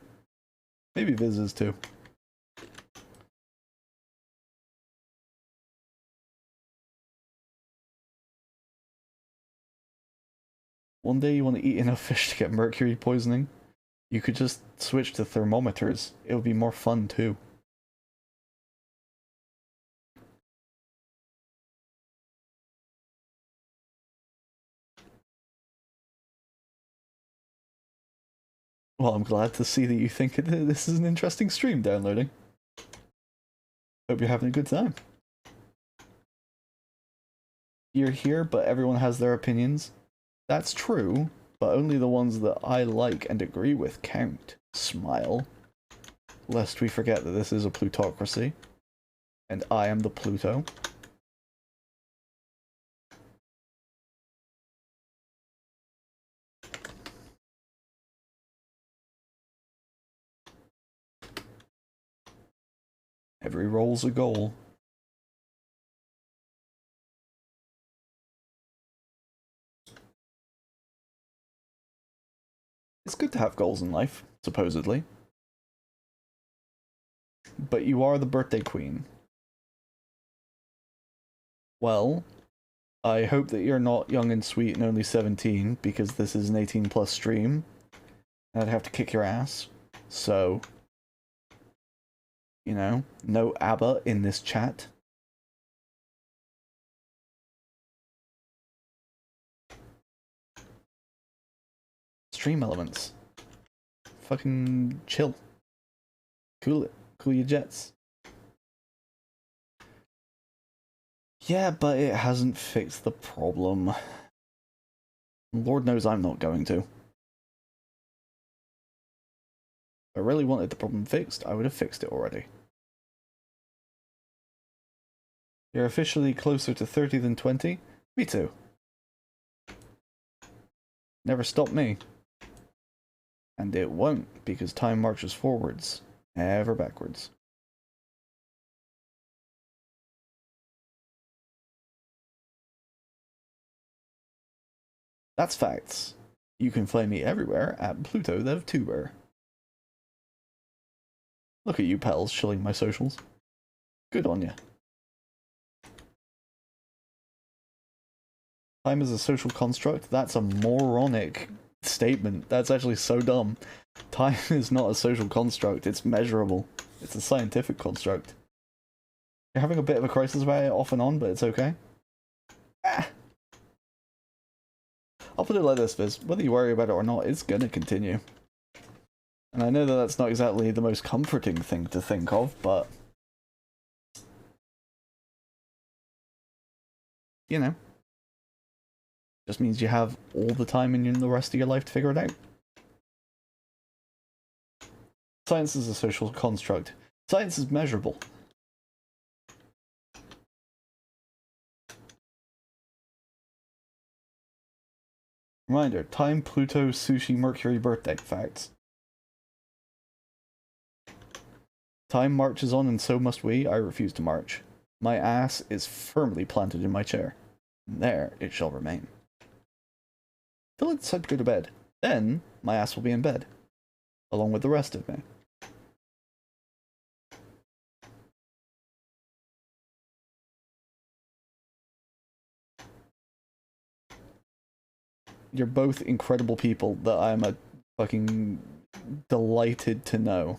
Maybe Viz is too. One day you want to eat enough fish to get mercury poisoning. You could just switch to thermometers. It would be more fun too. Well, I'm glad to see that you think this is an interesting stream downloading. Hope you're having a good time. You're here, but everyone has their opinions. That's true, but only the ones that I like and agree with count. Smile. Lest we forget that this is a plutocracy. And I am the Pluto. Every roll's a goal. It's good to have goals in life, supposedly. But you are the birthday queen. Well, I hope that you're not young and sweet and only 17, because this is an 18+ stream. And I'd have to kick your ass. So, you know, no ABBA in this chat. Stream elements. Fucking chill. Cool it. Cool your jets. Yeah, but it hasn't fixed the problem. Lord knows I'm not going to. If I really wanted the problem fixed, I would have fixed it already. You're officially closer to 30 than 20? Me too. Never stopped me. And it won't, because time marches forwards, never backwards. That's facts. You can find me everywhere at Pluto the Tuber. Look at you pals shilling my socials. Good on ya. Time is a social construct? That's a moronic statement. That's actually so dumb. Time is not a social construct, it's measurable. It's a scientific construct. You're having a bit of a crisis about it off and on, but it's okay. Ah. I'll put it like this, Viz. Whether you worry about it or not, it's gonna continue. And I know that that's not exactly the most comforting thing to think of, but... you know. Just means you have all the time in the rest of your life to figure it out. Science is a social construct. Science is measurable. Reminder, time, Pluto, sushi, Mercury, birthday facts. Time marches on and so must we. I refuse to march. My ass is firmly planted in my chair. There it shall remain. Till it's time to go to bed. Then my ass will be in bed. Along with the rest of me. You're both incredible people that I'm a fucking delighted to know.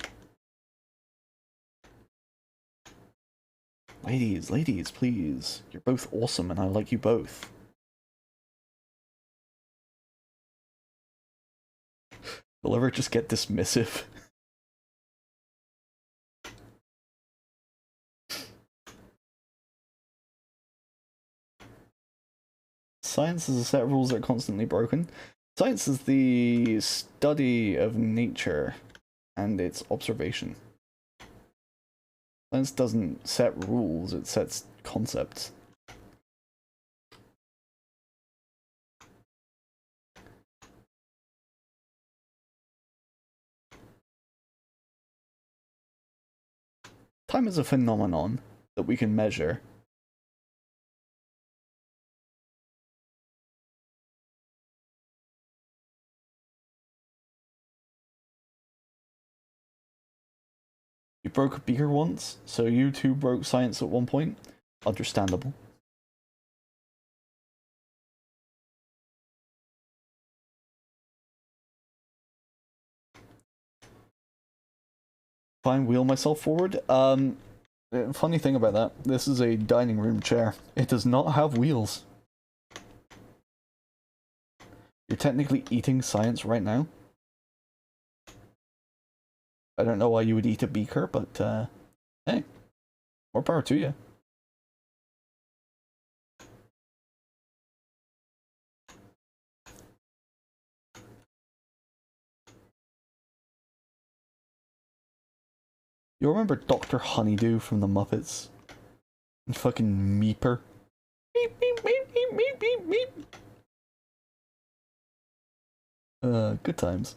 Ladies, ladies, please. You're both awesome and I like you both. Will ever just get dismissive? Science is a set of rules that are constantly broken. Science is the study of nature and its observation. Science doesn't set rules, it sets concepts. Time is a phenomenon that we can measure. You broke a beaker once, so you two broke science at one point. Understandable. Fine, wheel myself forward. Funny thing about that, this is a dining room chair. It does not have wheels. You're technically eating science right now. I don't know why you would eat a beaker, but hey, more power to you. You remember Dr. Honeydew from the Muppets? And fucking Meeper? Meep, meep, meep, meep, meep, meep, meep. Good times.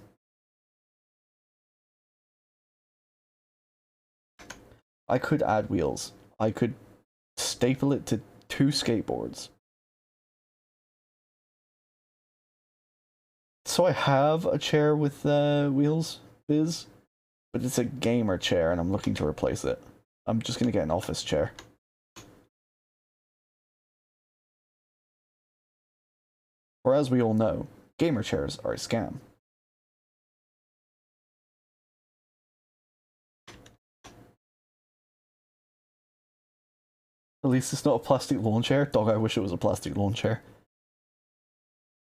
I could add wheels. I could staple it to 2 skateboards. So I have a chair with wheels, Biz, but it's a gamer chair and I'm looking to replace it. I'm just gonna get an office chair. For as we all know, gamer chairs are a scam. At least it's not a plastic lawn chair. Dog, I wish it was a plastic lawn chair.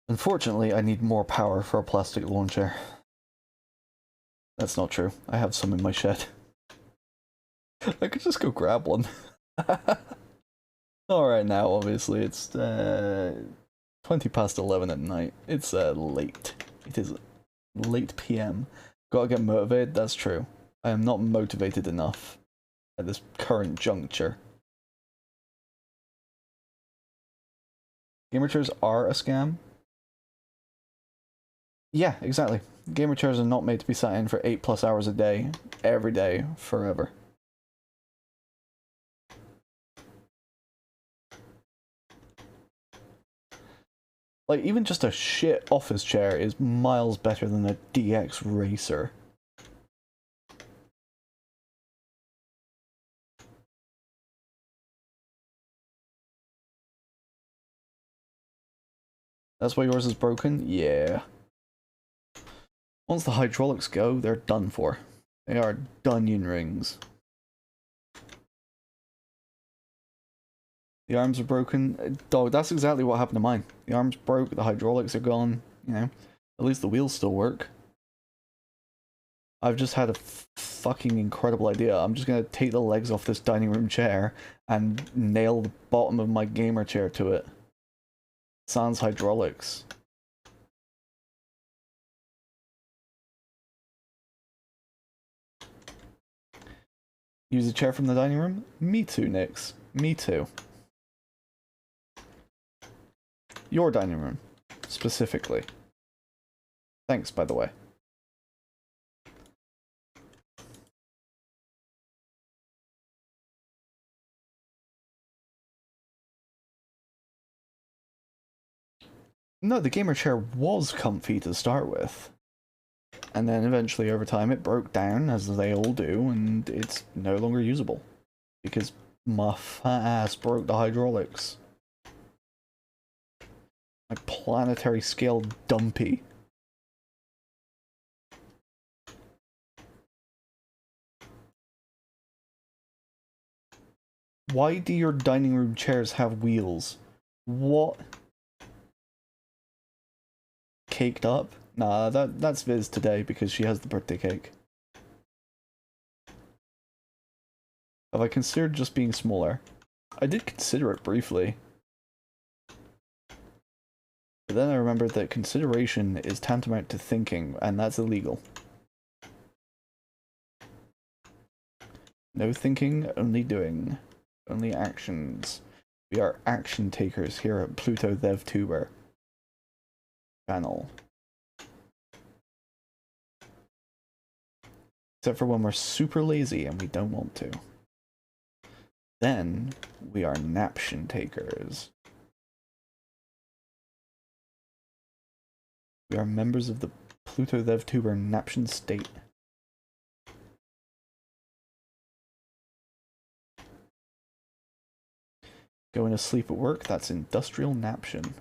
Unfortunately, I need more power for a plastic lawn chair. That's not true. I have some in my shed. I could just go grab one. Alright now, obviously, it's 20 past 11 at night. It's late. It is late PM. Gotta get motivated, that's true. I am not motivated enough at this current juncture. Gamer chairs are a scam? Yeah, exactly. Gamer chairs are not made to be sat in for 8+ hours a day, every day, forever. Like, even just a shit office chair is miles better than a DX Racer. That's why yours is broken? Yeah. Once the hydraulics go, they're done for. They are Dunyan rings. The arms are broken. Dog, that's exactly what happened to mine. The arms broke, the hydraulics are gone, you know. At least the wheels still work. I've just had a fucking incredible idea. I'm just gonna take the legs off this dining room chair and nail the bottom of my gamer chair to it. Sans hydraulics. Use a chair from the dining room? Me too, Nix. Me too. Your dining room, specifically. Thanks, by the way. No, the gamer chair was comfy to start with. And then eventually over time it broke down, as they all do, and it's no longer usable. Because my fat ass broke the hydraulics. My planetary scale dumpy. Why do your dining room chairs have wheels? What? Caked up? Nah, that's Viz today because she has the birthday cake. Have I considered just being smaller? I did consider it briefly. But then I remembered that consideration is tantamount to thinking, and that's illegal. No thinking, only doing. Only actions. We are action takers here at Pluto DevTuber channel. Except for when we're super lazy and we don't want to. Then we are naption takers. We are members of the Pluto DevTuber naption state. Going to sleep at work, that's industrial naption.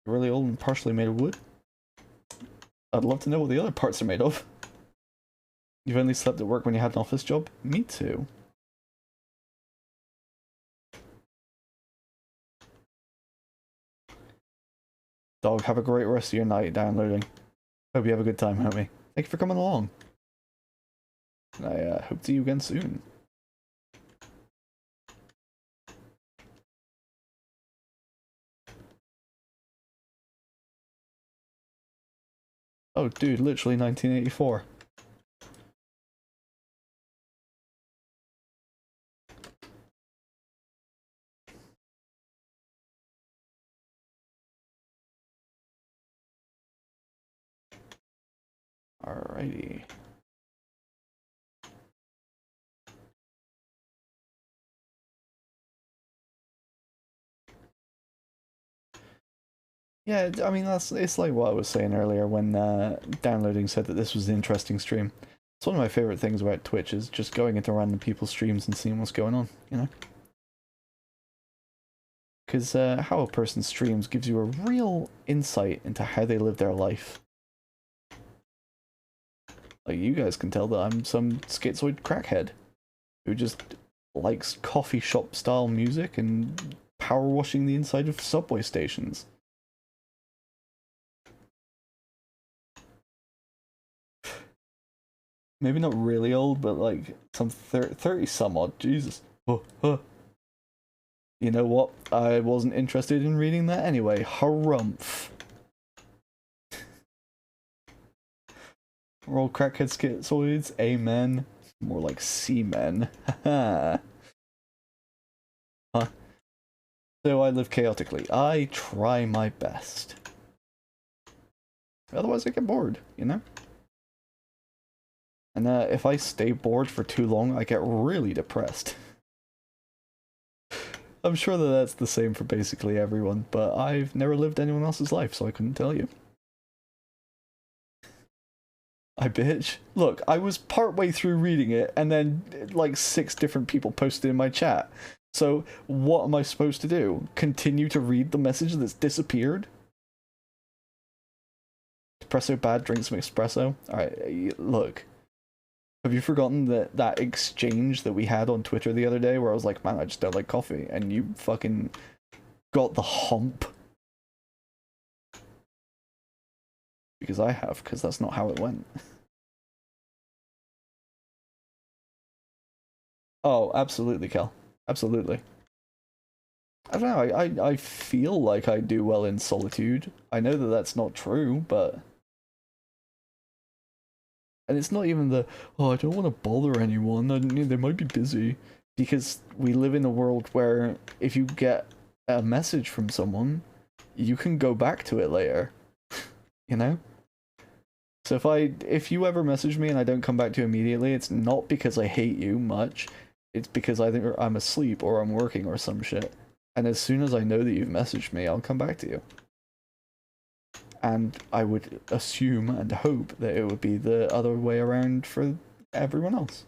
Really old and partially made of wood? I'd love to know what the other parts are made of. You've only slept at work when you had an office job? Me too. Dog, have a great rest of your night downloading. Hope you have a good time, homie. Thank you for coming along. And I hope to see you again soon. Oh, dude, literally 1984. Alrighty. Yeah, I mean, it's like what I was saying earlier when downloading said that this was an interesting stream. It's one of my favorite things about Twitch is just going into random people's streams and seeing what's going on, you know? Because how a person streams gives you a real insight into how they live their life. Like, you guys can tell that I'm some schizoid crackhead who just likes coffee shop style music and power washing the inside of subway stations. Maybe not really old, but like some 30 some odd. Jesus. Oh, oh. You know what? I wasn't interested in reading that anyway. Harumph. We're all crackhead schizoids. Amen. More like seamen. Haha. Huh. So I live chaotically. I try my best. Otherwise I get bored, you know? And if I stay bored for too long, I get really depressed. I'm sure that that's the same for basically everyone, but I've never lived anyone else's life, so I couldn't tell you. I bitch. Look, I was partway through reading it, and then like 6 different people posted in my chat. So what am I supposed to do? Continue to read the message that's disappeared? Espresso bad, drink some espresso? Alright, look. Have you forgotten that exchange that we had on Twitter the other day where I was like, man, I just don't like coffee, and you fucking got the hump? Because I have, because that's not how it went. Oh, absolutely, Kel. Absolutely. I don't know, I feel like I do well in solitude. I know that that's not true, but... And it's not even the, oh, I don't want to bother anyone, they might be busy. Because we live in a world where if you get a message from someone, you can go back to it later. You know? So if you ever message me and I don't come back to you immediately, it's not because I hate you much. It's because either I'm asleep or I'm working or some shit. And as soon as I know that you've messaged me, I'll come back to you. And I would assume and hope that it would be the other way around for everyone else.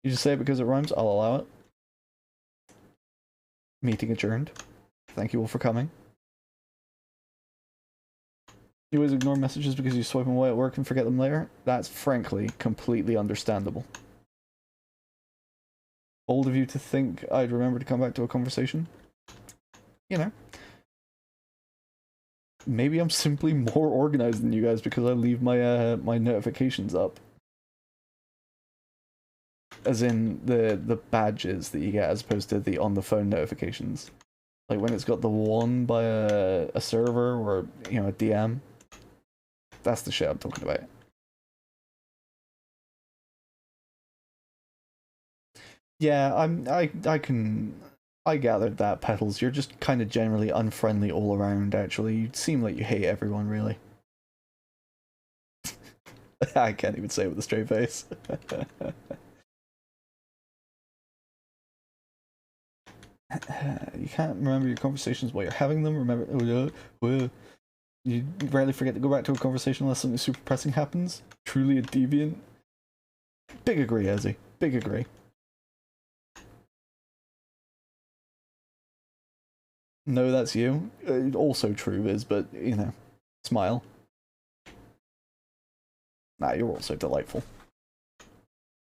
You just say it because it rhymes, I'll allow it. Meeting adjourned. Thank you all for coming. You always ignore messages because you swipe them away at work and forget them later? That's frankly completely understandable. Bold of you to think I'd remember to come back to a conversation. You know. maybe I'm simply more organized than you guys because I leave my my notifications up. As in the badges that you get as opposed to the on the phone notifications. Like when it's got the one by a server or, you know, a DM. That's the shit I'm talking about. Yeah, I gathered that, Petals. You're just kind of generally unfriendly all around, actually. You seem like you hate everyone, really. I can't even say it with a straight face. You can't remember your conversations while you're having them. Remember, you rarely forget to go back to a conversation unless something super pressing happens. Truly a deviant. Big agree, Ezzy. Big agree. No, that's you. Also true is, but, you know, smile. Nah, you're also delightful.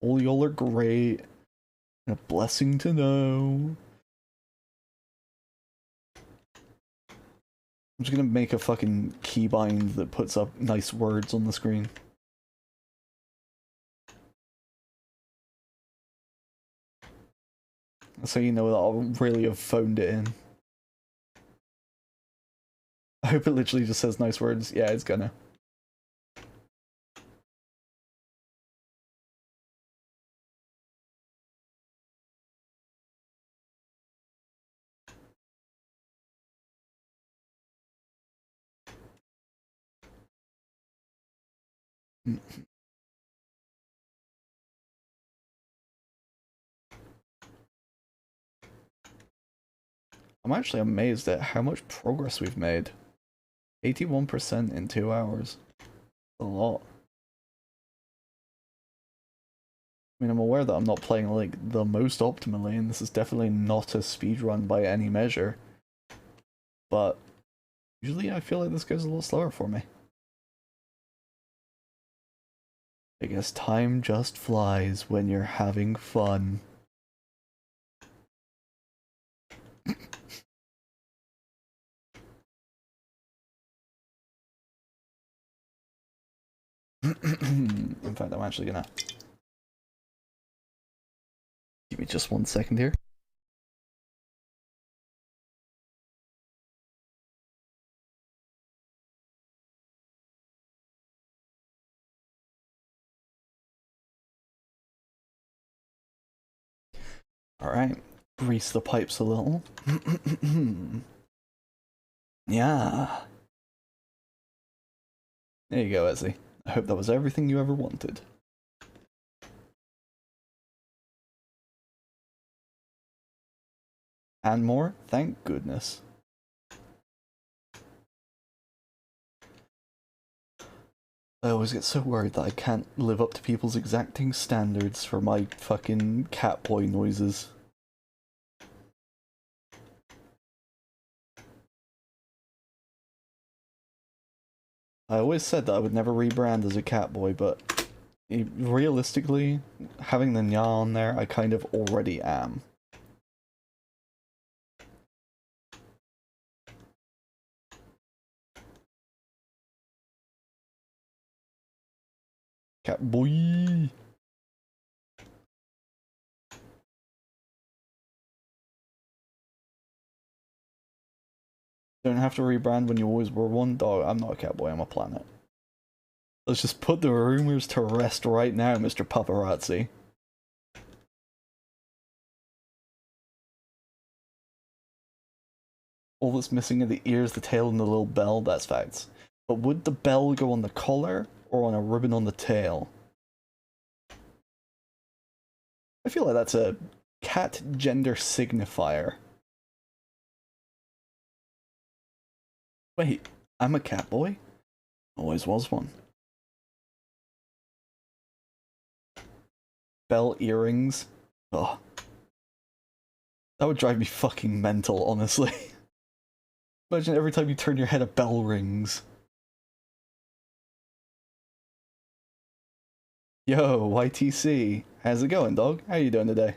All y'all are great. And a blessing to know. I'm just gonna make a fucking keybind that puts up nice words on the screen. So you know that I'll really have phoned it in. I hope it literally just says nice words. Yeah, it's gonna. I'm actually amazed at how much progress we've made. 81% in 2 hours. A lot. I mean, I'm aware that I'm not playing like the most optimally, and this is definitely not a speedrun by any measure. But usually I feel like this goes a lot slower for me. I guess time just flies when you're having fun. In fact, I'm actually gonna... Give me just 1 second here. Alright, grease the pipes a little. Yeah. There you go, Ezzy. I hope that was everything you ever wanted. And more? Thank goodness. I always get so worried that I can't live up to people's exacting standards for my fucking catboy noises. I always said that I would never rebrand as a catboy, but realistically, having the nya on there, I kind of already am. Catboy! Don't have to rebrand when you always were one. Dog, I'm not a catboy, I'm a planet. Let's just put the rumors to rest right now, Mr. Paparazzi. All that's missing are the ears, the tail, and the little bell, that's facts. But would the bell go on the collar, or on a ribbon on the tail? I feel like that's a cat gender signifier. Wait, I'm a catboy? Always was one. Bell earrings? Ugh. That would drive me fucking mental, honestly. Imagine every time you turn your head a bell rings. Yo, YTC. How's it going, dog? How you doing today?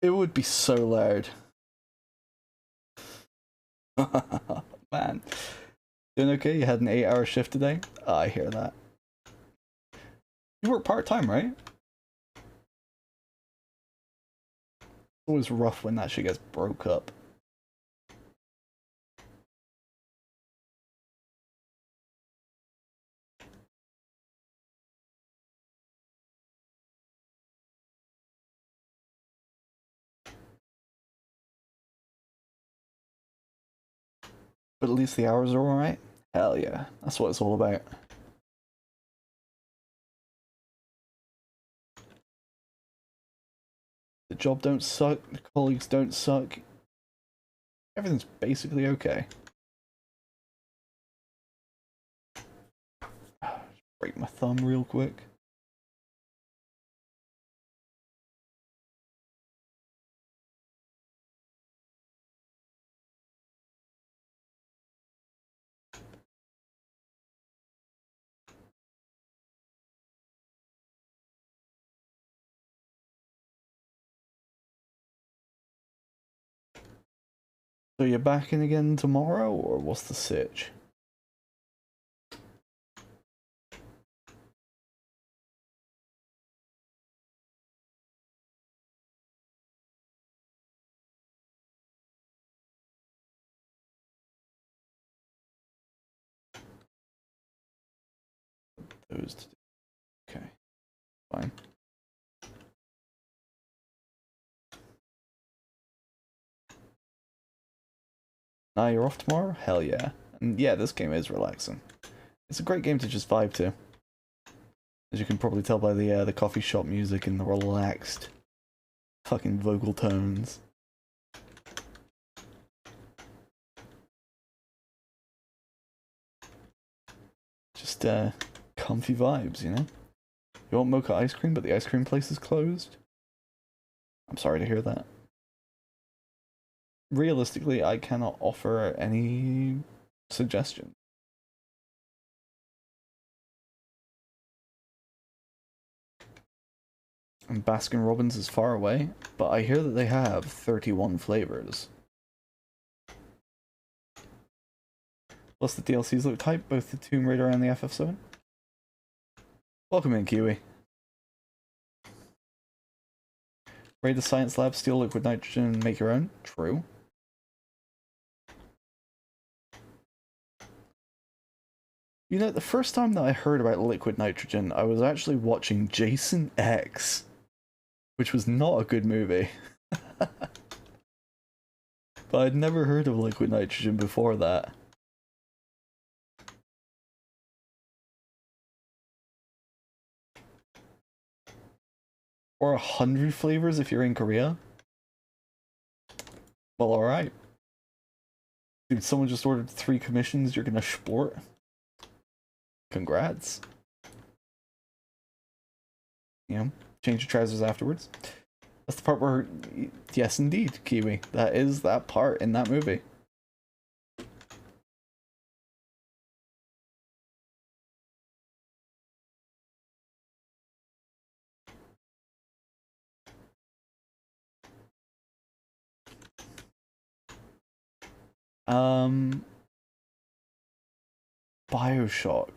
It would be so loud. Man. Doing okay? You had an 8-hour shift today? Oh, I hear that. You work part-time, right? It's always rough when that shit gets broke up. But at least the hours are alright? Hell yeah. That's what it's all about. The job don't suck, the colleagues don't suck. Everything's basically okay. Just break my thumb real quick. So you're back in again tomorrow, or what's the sitch? Those to do. Okay, fine. Now you're off tomorrow? Hell yeah. And yeah, this game is relaxing. It's a great game to just vibe to. As you can probably tell by the coffee shop music and the relaxed fucking vocal tones. Just comfy vibes, you know? You want mocha ice cream, but the ice cream place is closed? I'm sorry to hear that. Realistically, I cannot offer any suggestion. And Baskin Robbins is far away, but I hear that they have 31 flavors. Plus the DLCs look tight, both the Tomb Raider and the FF7. Welcome in, Kiwi. Raid the science lab, steal liquid nitrogen, and make your own? True. You know, the first time that I heard about liquid nitrogen, I was actually watching Jason X, which was not a good movie. But I'd never heard of liquid nitrogen before that. Or 100 flavors if you're in Korea? Well, alright. Dude, someone just ordered 3 commissions, you're gonna splort? Congrats. You know, change your trousers afterwards. That's the part where, yes indeed, Kiwi. That is that part in that movie. Bioshock.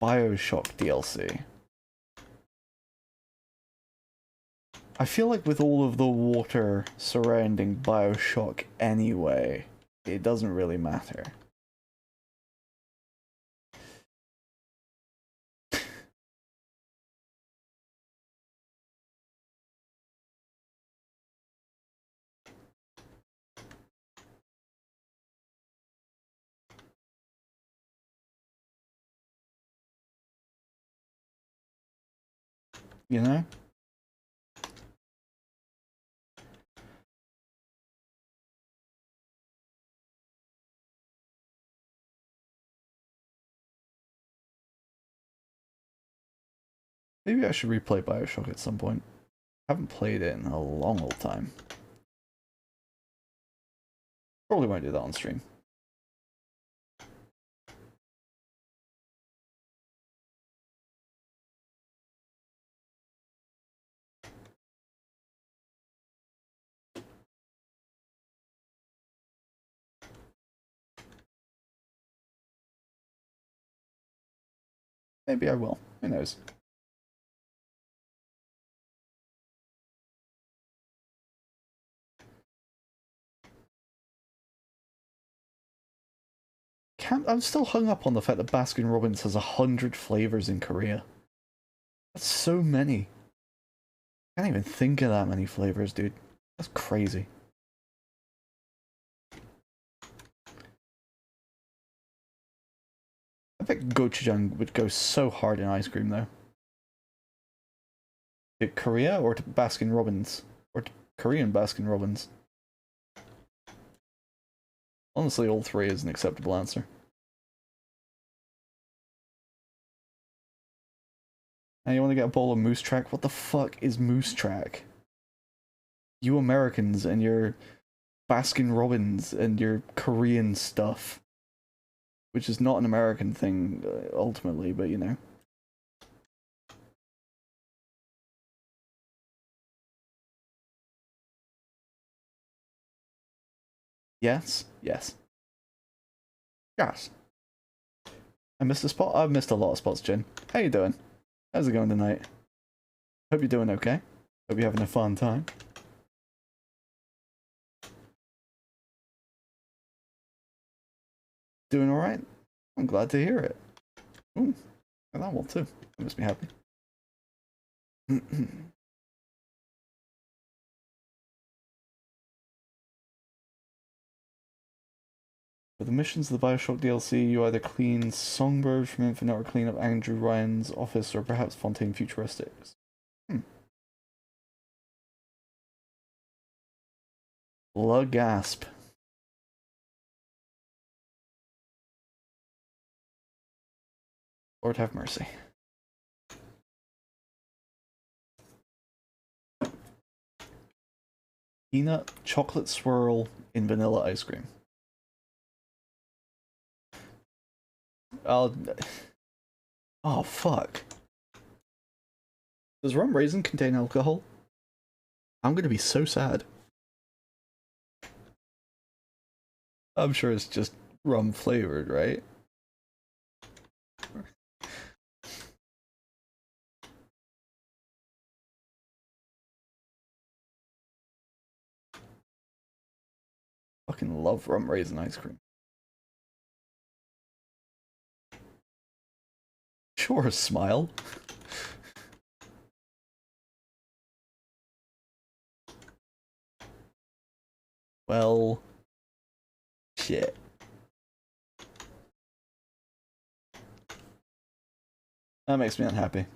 Bioshock DLC. I feel like with all of the water surrounding Bioshock anyway, it doesn't really matter. You know? Maybe I should replay Bioshock at some point. I haven't played it in a long old time. Probably won't do that on stream. Maybe I will. Who knows? I'm still hung up on the fact that Baskin-Robbins has 100 flavors in Korea. That's so many. I can't even think of that many flavors, dude. That's crazy. I bet gochujang would go so hard in ice cream, though. To Korea or to Baskin-Robbins? Or to Korean Baskin-Robbins? Honestly, all three is an acceptable answer. Now you want to get a bowl of Moose Track? What the fuck is Moose Track? You Americans and your Baskin-Robbins and your Korean stuff. Which is not an American thing, ultimately, but you know. Yes? Yes. Yes. I missed a spot? I've missed a lot of spots, Jen. How you doing? How's it going tonight? Hope you're doing okay. Hope you're having a fun time. Doing alright? I'm glad to hear it. Ooh, that one too. That makes me happy. For the missions of the Bioshock DLC, you either clean Songbird from Infinite or clean up Andrew Ryan's office or perhaps Fontaine Futuristics. La gasp. Lord have mercy. Peanut chocolate swirl in vanilla ice cream. Oh fuck. Does rum raisin contain alcohol? I'm gonna be so sad. I'm sure it's just rum flavored, right? Fucking love rum raisin ice cream. Sure, smile. Well, shit. That makes me unhappy.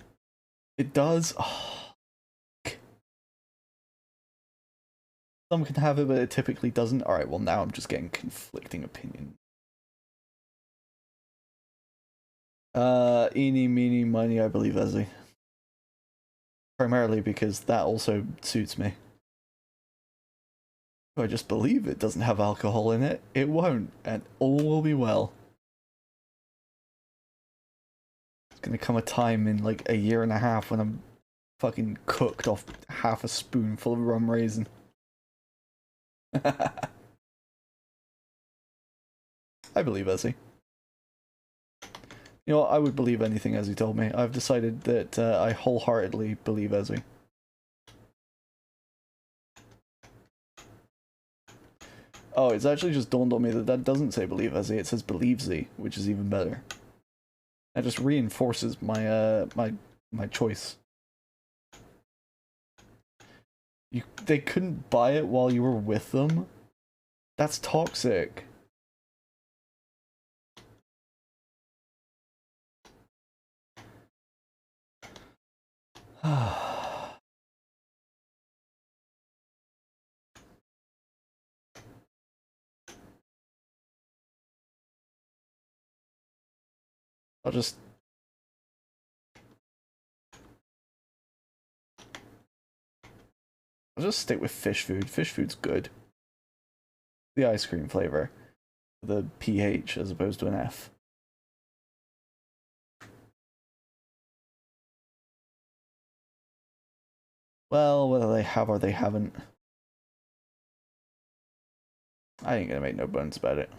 It does. Oh, some can have it, but it typically doesn't. Alright, well now I'm just getting conflicting opinion. Eeny, meeny, miny, I believe Ezzy. Primarily because that also suits me. If I just believe it doesn't have alcohol in it, it won't, and all will be well. It's gonna come a time in like a year and a half when I'm fucking cooked off half a spoonful of rum raisin. I believe Ezzy. You know what? I would believe anything Ezzy told me. I've decided that I wholeheartedly believe Ezzy. Oh, it's actually just dawned on me that that doesn't say believe Ezzy, it says believe Z, which is even better. That just reinforces my my choice. They couldn't buy it while you were with them? That's toxic. I'll just... I'll just stick with fish food. Fish food's good. The ice cream flavor. The pH as opposed to an F. Well, whether they have or they haven't. I ain't gonna make no bones about it.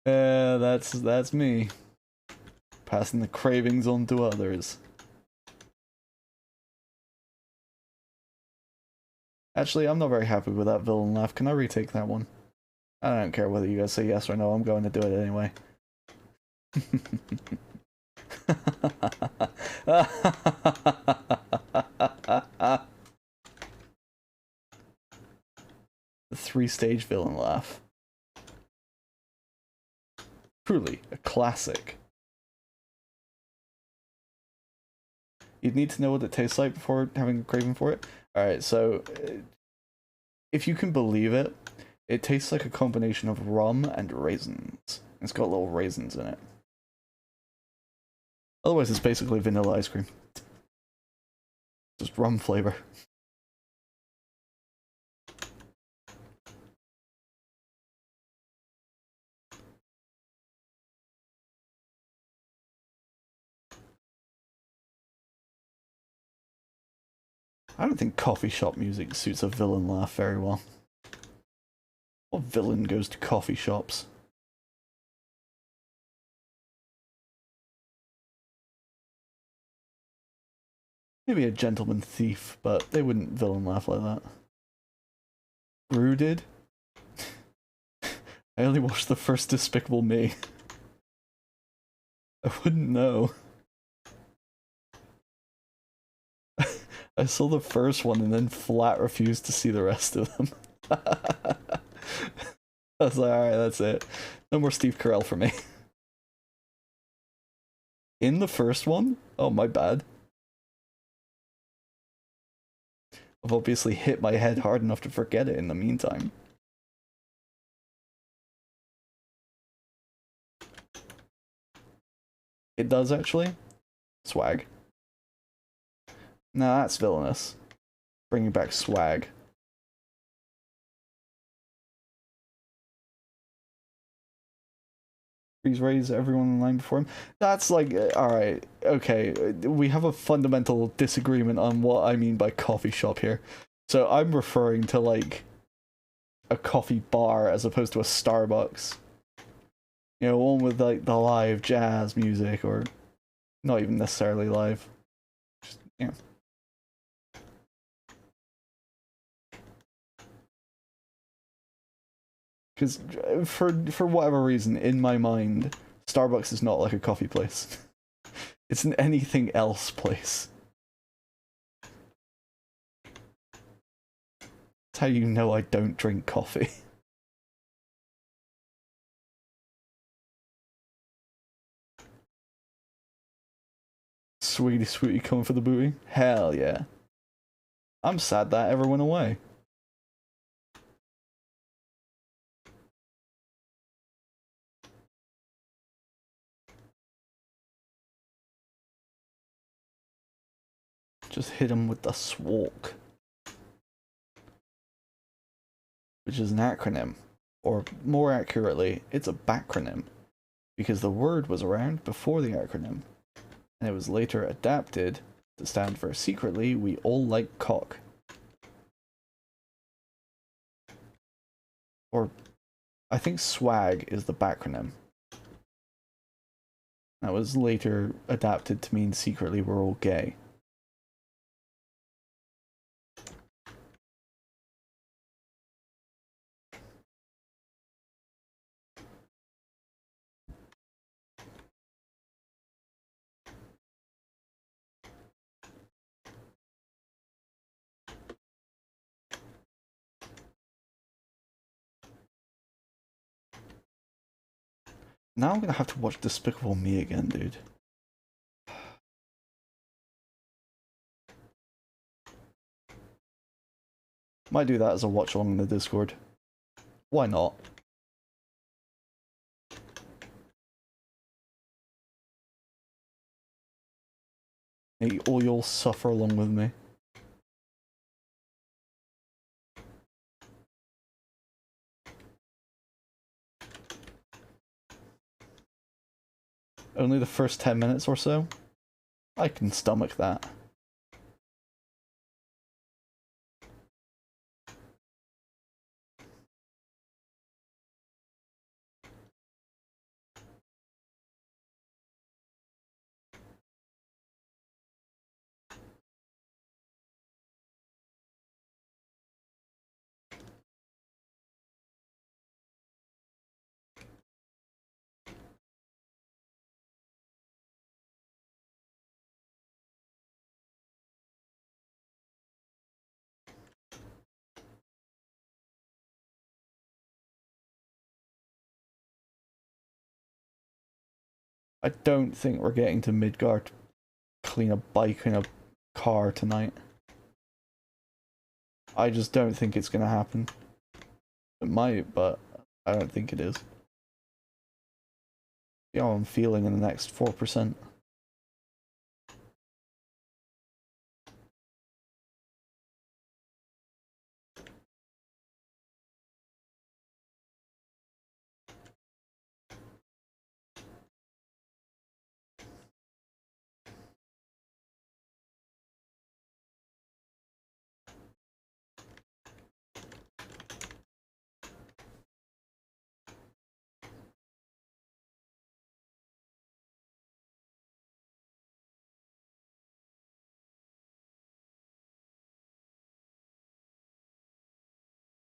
That's me. Passing the cravings on to others. Actually, I'm not very happy with that villain laugh. Can I retake that one? I don't care whether you guys say yes or no, I'm going to do it anyway. The 3-stage villain laugh. Truly, a classic. You'd need to know what it tastes like before having a craving for it. Alright, so if you can believe it, it tastes like a combination of rum and raisins. It's got little raisins in it. Otherwise, it's basically vanilla ice cream. Just rum flavor. I don't think coffee shop music suits a villain laugh very well. What villain goes to coffee shops? Maybe a gentleman thief, but they wouldn't villain laugh like that. Gru did? I only watched the first Despicable Me. I wouldn't know. I saw the first one and then flat refused to see the rest of them. I was like, alright, that's it. No more Steve Carell for me. In the first one? Oh, my bad. I've obviously hit my head hard enough to forget it in the meantime. It does, actually. Swag. Nah, that's villainous. Bringing back swag. Please raise everyone in line before him. That's like, alright, okay. We have a fundamental disagreement on what I mean by coffee shop here. So I'm referring to, like, a coffee bar as opposed to a Starbucks. You know, one with, like, the live jazz music, or not even necessarily live. Just, you know. Because for whatever reason, in my mind, Starbucks is not like a coffee place. It's an anything else place. That's how you know I don't drink coffee. Sweetie, sweetie, coming for the booty? Hell yeah. I'm sad that ever went away. Just hit him with the swalk. Which is an acronym. Or more accurately, it's a backronym. Because the word was around before the acronym. And it was later adapted to stand for secretly, we all like cock. Or, I think swag is the backronym. That was later adapted to mean secretly we're all gay. Now I'm gonna have to watch Despicable Me again, dude. Might do that as a watch along in the Discord. Why not? Maybe all you'll suffer along with me. Only the first 10 minutes or so? I can stomach that. I don't think we're getting to Midgard to clean a bike in a car tonight. I just don't think it's gonna happen. It might, but I don't think it is. See how I'm feeling in the next 4%.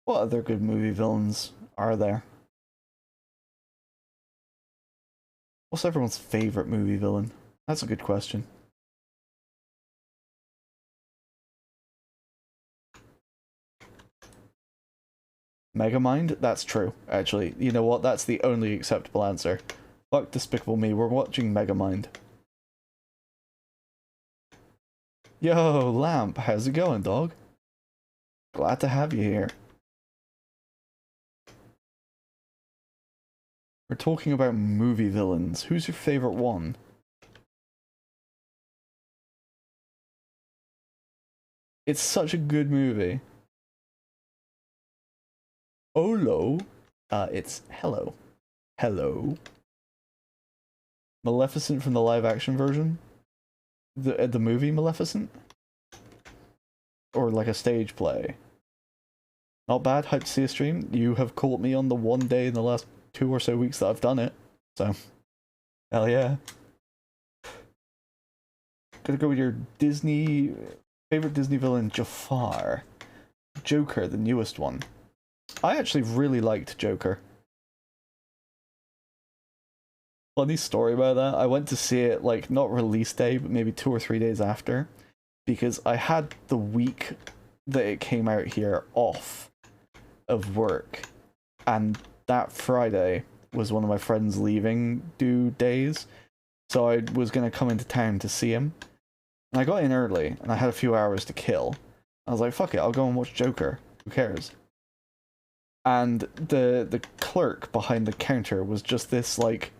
What other good movie villains are there? What's everyone's favorite movie villain? That's a good question. Megamind? That's true, actually. You know what? That's the only acceptable answer. Fuck Despicable Me, we're watching Megamind. Yo, Lamp, how's it going, dog? Glad to have you here. We're talking about movie villains. Who's your favorite one? It's such a good movie. Olo? It's hello. Hello. Maleficent from the live action version? The movie Maleficent? Or like a stage play? Not bad, hyped to see a stream. You have caught me on the one day in the last 2 or so weeks that I've done it. So, hell yeah. Gotta go with your favorite Disney villain, Jafar. Joker, the newest one. I actually really liked Joker. Funny story about that. I went to see it, like, not release day, but maybe 2 or 3 days after. Because I had the week that it came out here off of work. And that Friday was one of my friends leaving due days. So I was going to come into town to see him. And I got in early, and I had a few hours to kill. I was like, fuck it, I'll go and watch Joker. Who cares? And the clerk behind the counter was just this, like,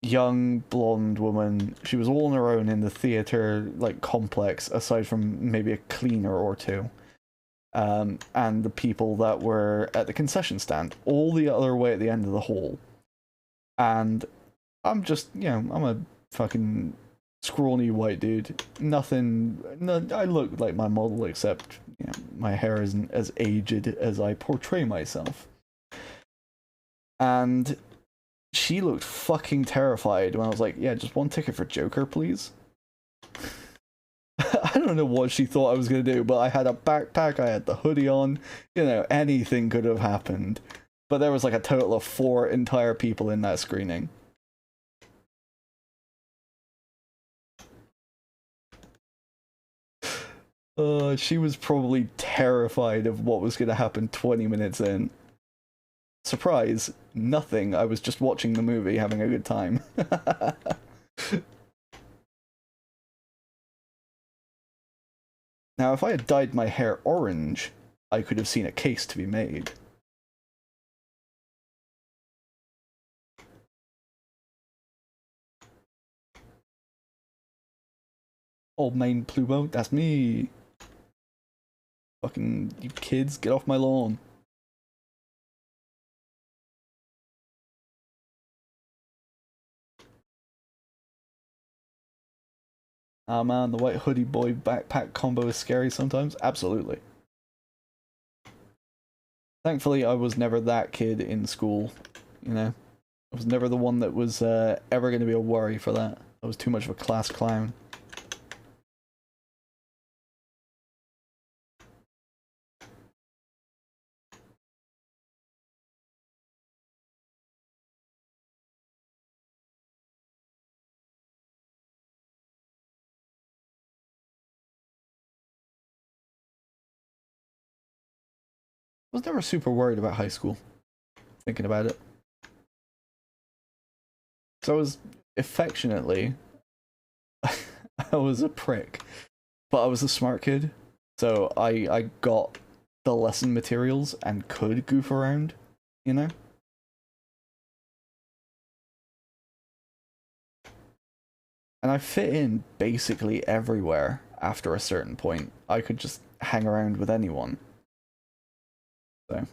young blonde woman. She was all on her own in the theater, like, complex, aside from maybe a cleaner or two. And the people that were at the concession stand, all the other way at the end of the hall. And I'm just, I'm a fucking scrawny white dude. Nothing, no, I look like my model, except, my hair isn't as aged as I portray myself. And she looked fucking terrified when I was like, yeah, just one ticket for Joker, please. I don't know what she thought I was going to do, but I had a backpack, I had the hoodie on, anything could have happened. But there was like a total of 4 entire people in that screening. She was probably terrified of what was going to happen 20 minutes in. Surprise, nothing. I was just watching the movie, having a good time. Now, if I had dyed my hair orange, I could have seen a case to be made. Old main Pluto, that's me. Fucking, you kids, get off my lawn. Ah man, the white hoodie boy backpack combo is scary sometimes. Absolutely. Thankfully, I was never that kid in school, I was never the one that was ever going to be a worry for that. I was too much of a class clown. I was never super worried about high school, thinking about it. So I was affectionately, I was a prick, but I was a smart kid, so I got the lesson materials and could goof around, you know? And I fit in basically everywhere after a certain point. I could just hang around with anyone. So,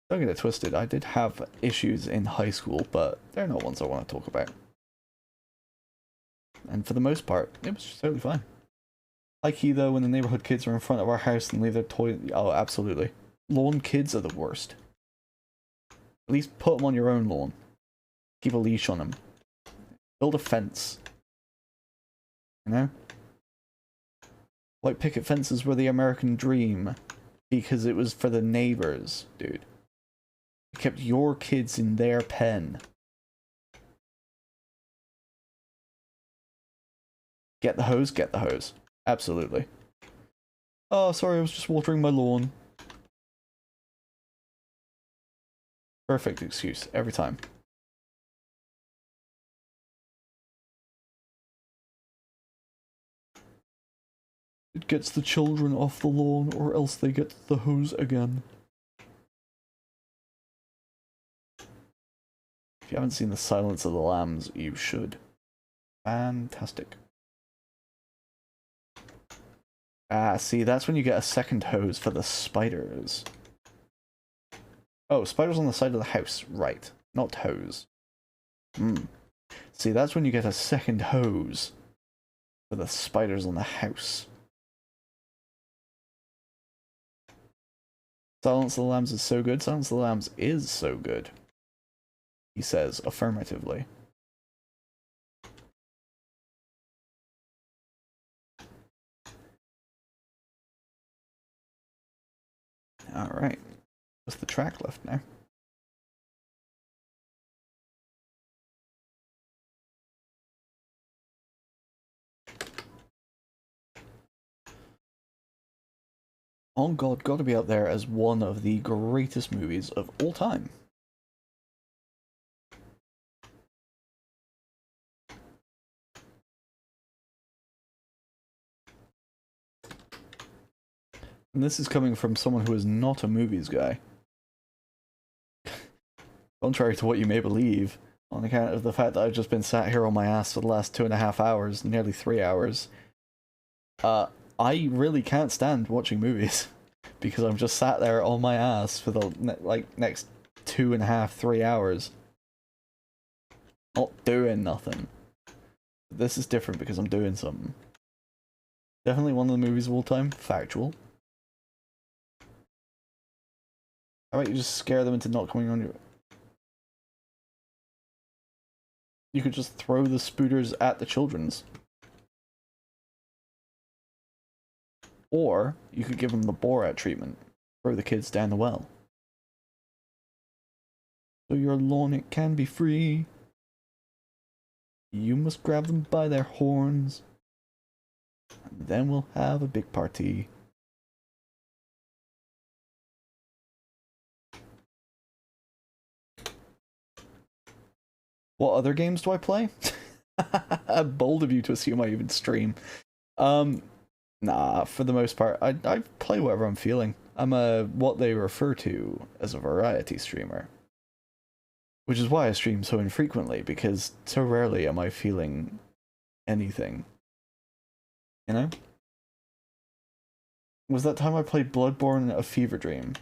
don't get it twisted, I did have issues in high school, but they're not ones I want to talk about. And for the most part, it was just totally fine. High key though, when the neighborhood kids are in front of our house and leave their toy. Oh, absolutely. Lawn kids are the worst. At least put them on your own lawn. Keep a leash on them. Build a fence. You know? White picket fences were the American dream. Because it was for the neighbors, dude. It kept your kids in their pen. Get the hose, get the hose. Absolutely. Oh, sorry, I was just watering my lawn. Perfect excuse, every time. It gets the children off the lawn, or else they get the hose again. If you haven't seen The Silence of the Lambs, you should. Fantastic. Ah, see, that's when you get a second hose for the spiders. Oh, spiders on the side of the house. Right. Not hose. See, that's when you get a second hose for the spiders on the house. Silence of the Lambs is so good. Silence of the Lambs is so good. He says affirmatively. Alright. What's the track left now? On God, gotta be up there as one of the greatest movies of all time. And this is coming from someone who is not a movies guy. Contrary to what you may believe, on account of the fact that I've just been sat here on my ass for the last 2.5 hours, nearly 3 hours. I really can't stand watching movies. Because I'm just sat there on my ass for the next 2.5, 3 hours. Not doing nothing. This is different because I'm doing something. Definitely one of the movies of all time. Factual. How about you just scare them into not coming on your... You could just throw the spooters at the children's. Or, you could give them the Borat treatment. Throw the kids down the well. So your lawn, it can be free. You must grab them by their horns. And then we'll have a big party. What other games do I play? Bold of you to assume I even stream. Nah, for the most part, I play whatever I'm feeling. I'm a what they refer to as a variety streamer. Which is why I stream so infrequently, because so rarely am I feeling anything. You know? Was that time I played Bloodborne a fever dream?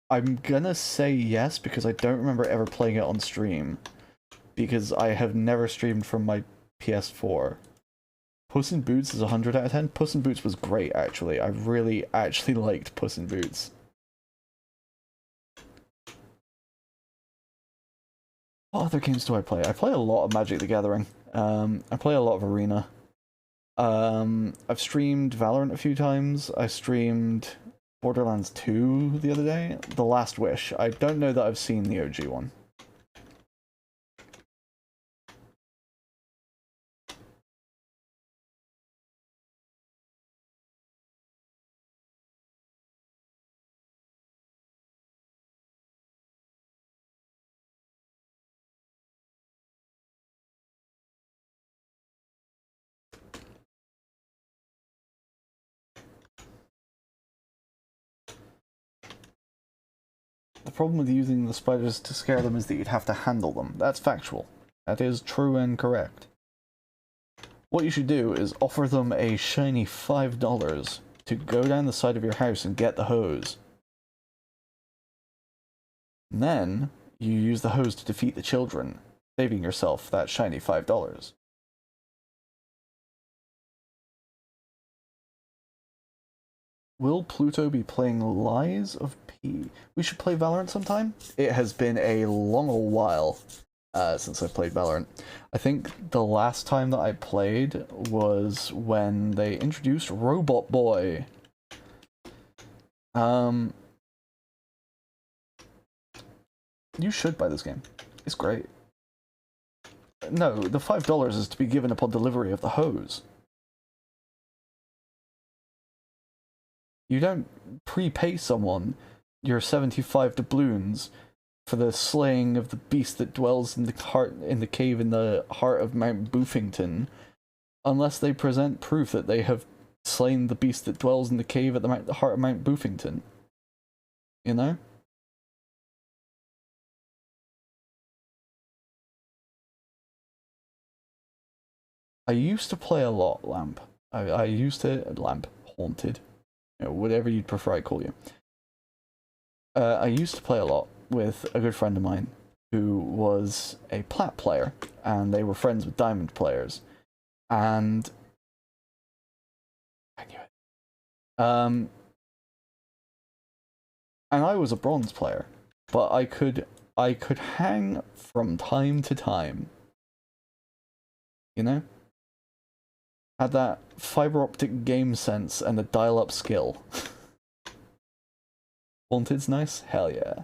I'm gonna say yes, because I don't remember ever playing it on stream. Because I have never streamed from my PS4. Puss in Boots is 100 out of 10. Puss in Boots was great, actually. I really actually liked Puss in Boots. What other games do I play? I play a lot of Magic the Gathering. I play a lot of Arena. I've streamed Valorant a few times. I streamed Borderlands 2 the other day. The Last Wish. I don't know that I've seen the OG one. The problem with using the spiders to scare them is that you'd have to handle them. That's factual. That is true and correct. What you should do is offer them a shiny $5 to go down the side of your house and get the hose. And then, you use the hose to defeat the children, saving yourself that shiny $5. Will Pluto be playing Lies of P? We should play Valorant sometime? It has been a long old while since I've played Valorant. I think the last time that I played was when they introduced Robot Boy. You should buy this game. It's great. No, the $5 is to be given upon delivery of the hose. You don't prepay someone your 75 doubloons for the slaying of the beast that dwells in the cave in the heart of Mount Boofington, unless they present proof that they have slain the beast that dwells in the cave at the heart of Mount Boofington. You know? I used to play a lot, Lamp. I used to... Lamp. Haunted. You know, whatever you'd prefer I call you. I used to play a lot with a good friend of mine who was a plat player, and they were friends with diamond players. And... I knew it. And I was a bronze player, but I could hang from time to time. You know? Had that fiber optic game sense and the dial-up skill. Haunted's nice? Hell yeah.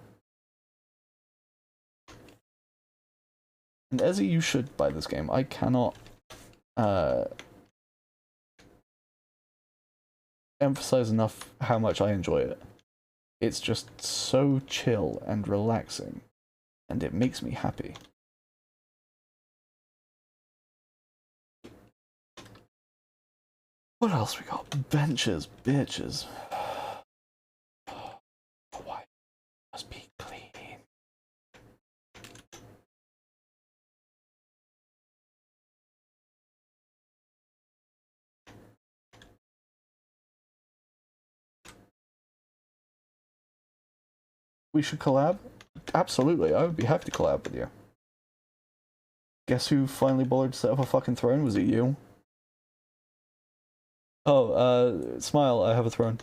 And Ezzy, you should buy this game. I cannot emphasize enough how much I enjoy it. It's just so chill and relaxing, and it makes me happy. What else we got? Benches, bitches. Why must be clean? We should collab? Absolutely, I would be happy to collab with you. Guess who finally bothered to set up a fucking throne? Was it you? Oh, Smile, I have a throne.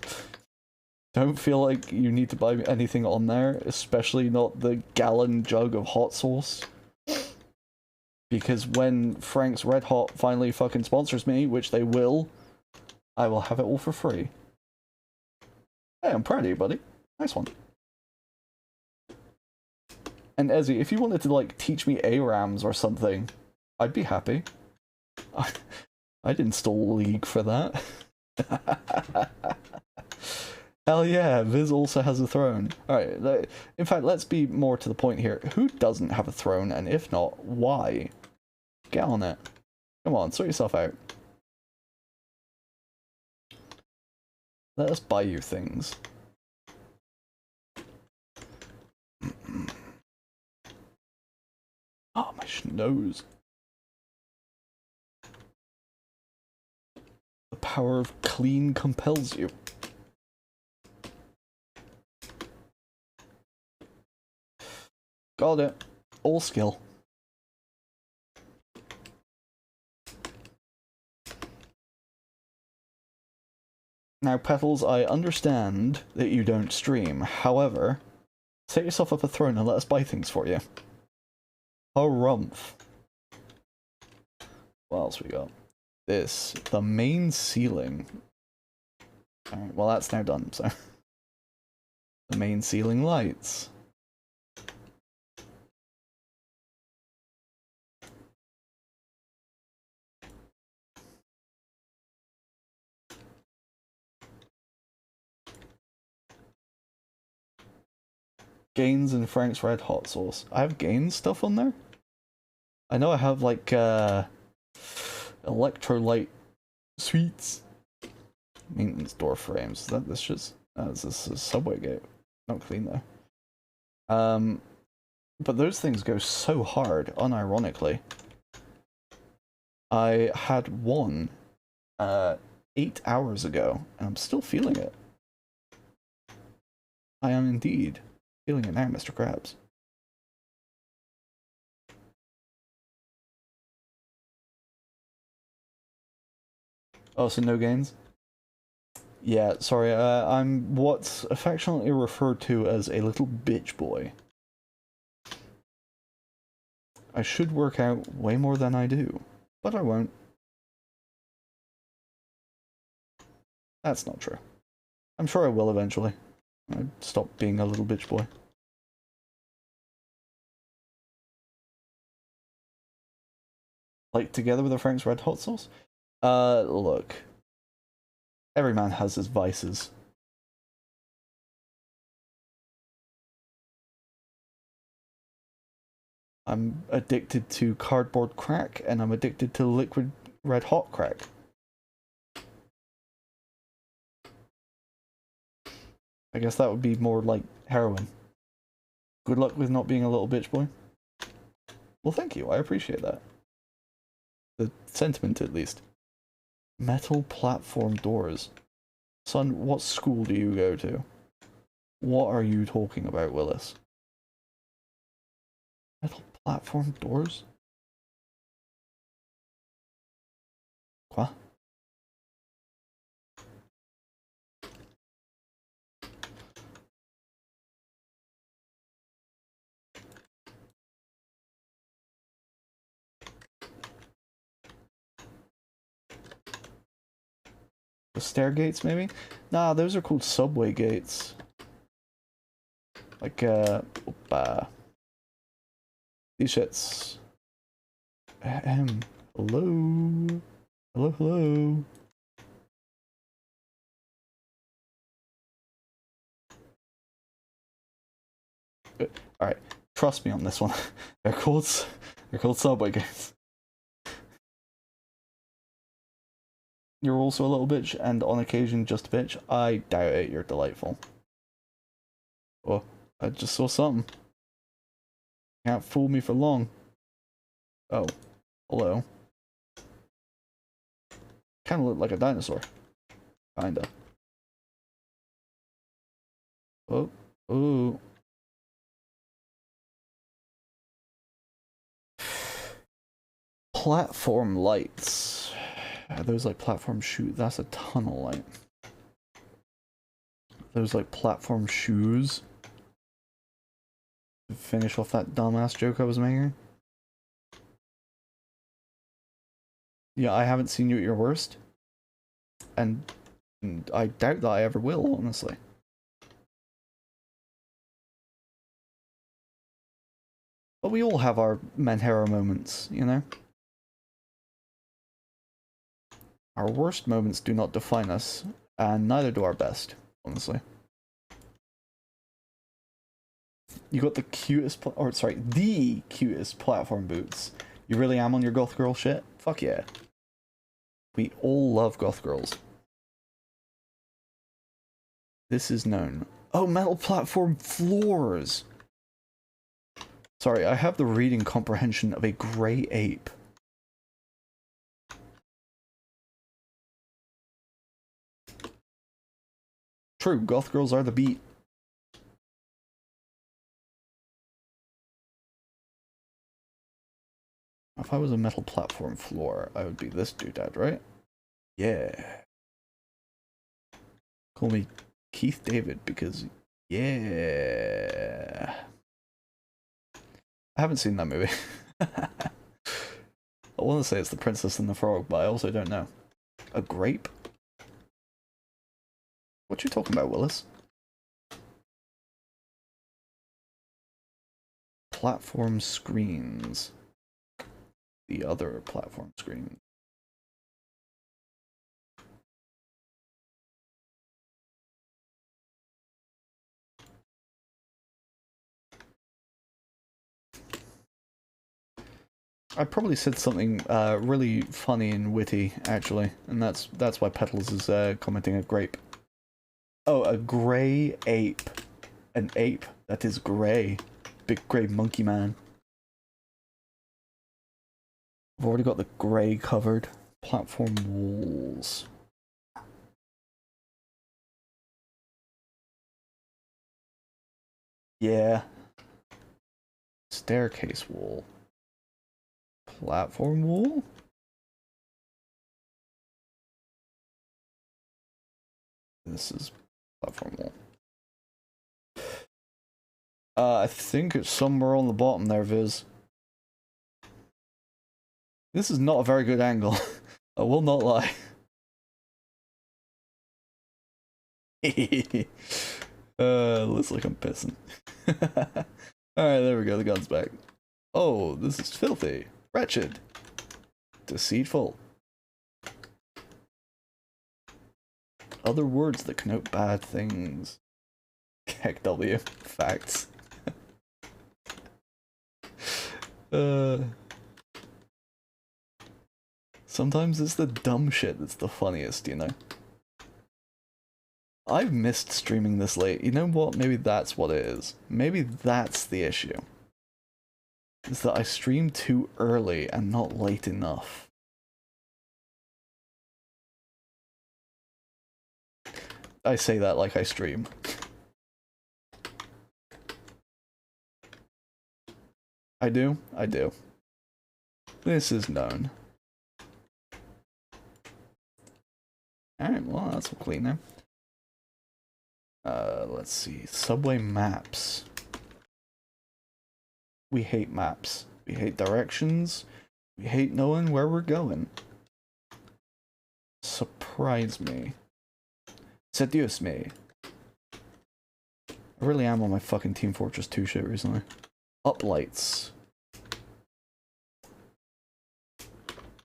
Don't feel like you need to buy anything on there, especially not the gallon jug of hot sauce. Because when Frank's Red Hot finally fucking sponsors me, which they will, I will have it all for free. Hey, I'm proud of you, buddy. Nice one. And Ezzy, if you wanted to, like, teach me ARAMs or something, I'd be happy. I'd install League for that. Hell yeah, Viz also has a throne. Alright, in fact, let's be more to the point here. Who doesn't have a throne, and if not, why? Get on it. Come on, sort yourself out. Let us buy you things. Oh, my nose. The power of clean compels you. Got it. All skill. Now, Petals, I understand that you don't stream. However, set yourself up a throne and let us buy things for you. Harumph. What else we got? This. The main ceiling. Alright, well that's now done, so. The main ceiling lights. Gains and Frank's Red Hot Sauce. I have Gains stuff on there? I know I have, like, electrolyte sweets. Maintenance door frames. Is that this just... Oh, this is a subway gate. Not clean, though. But those things go so hard, unironically. I had one 8 hours ago, and I'm still feeling it. I am indeed feeling it now, Mr. Krabs. Oh, so no gains? Yeah, sorry, I'm what's affectionately referred to as a little bitch boy. I should work out way more than I do, but I won't. That's not true. I'm sure I will eventually. I stop being a little bitch boy. Like, together with a Frank's Red Hot Sauce? Look. Every man has his vices. I'm addicted to cardboard crack, and I'm addicted to liquid red hot crack. I guess that would be more like heroin. Good luck with not being a little bitch boy. Well, thank you, I appreciate that. The sentiment, at least. Metal platform doors. Son, what school do you go to? What are you talking about, Willis? Metal platform doors? Quoi? The stair gates, maybe? Nah, those are called subway gates. Like, these shits. Hello? Hello, hello? Alright, trust me on this one. they're called subway gates. You're also a little bitch, and on occasion just a bitch. I doubt it, you're delightful. Oh, I just saw something. Can't fool me for long. Oh, hello. Kinda look like a dinosaur. Kinda. Oh, ooh. Platform lights. Are those like platform shoes? That's a tunnel light. Those like platform shoes. To finish off that dumbass joke I was making. Yeah, I haven't seen you at your worst. And I doubt that I ever will, honestly. But we all have our Manhero moments, you know? Our worst moments do not define us, and neither do our best, honestly. You got the cutest, the cutest platform boots. You really am on your goth girl shit? Fuck yeah. We all love goth girls. This is known. Oh, metal platform floors! Sorry, I have the reading comprehension of a grey ape. True, goth girls are the beat. If I was a metal platform floor, I would be this doodad, right? Yeah. Call me Keith David because, yeah. I haven't seen that movie. I want to say it's The Princess and the Frog, but I also don't know. A grape? What you talking about, Willis? Platform screens. The other platform screen. I probably said something really funny and witty, actually, and that's why Petals is commenting a grape. Oh, a grey ape. An ape That is grey. Big grey monkey man. I've already got the grey covered. Platform walls. Yeah. Staircase wall. Platform wall? This is platform wall. I think it's somewhere on the bottom there, Viz. This is not a very good angle. I will not lie. Looks like I'm pissing. Alright, there we go, the gun's back. Oh, this is filthy. Wretched. Deceitful. Other words that connote bad things. Heck W. Facts. Sometimes it's the dumb shit that's the funniest, you know? I've missed streaming this late. You know what? Maybe that's what it is. Maybe that's the issue. Is that I stream too early and not late enough. I say that like I stream. I do? I do. This is known. Alright, well, that's clean now. Let's see. Subway maps. We hate maps. We hate directions. We hate knowing where we're going. Surprise me. Seduce me. I really am on my fucking Team Fortress 2 shit recently. Uplights.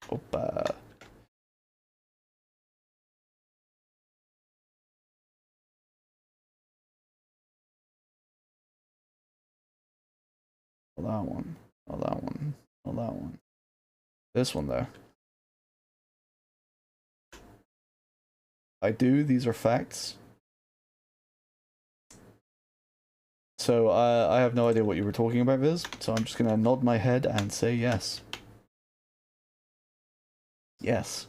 Opa. Oh, that one. Oh, that one. Oh, that one. This one, though. I do. These are facts. So, I have no idea what you were talking about, Viz. So I'm just gonna nod my head and say yes. Yes.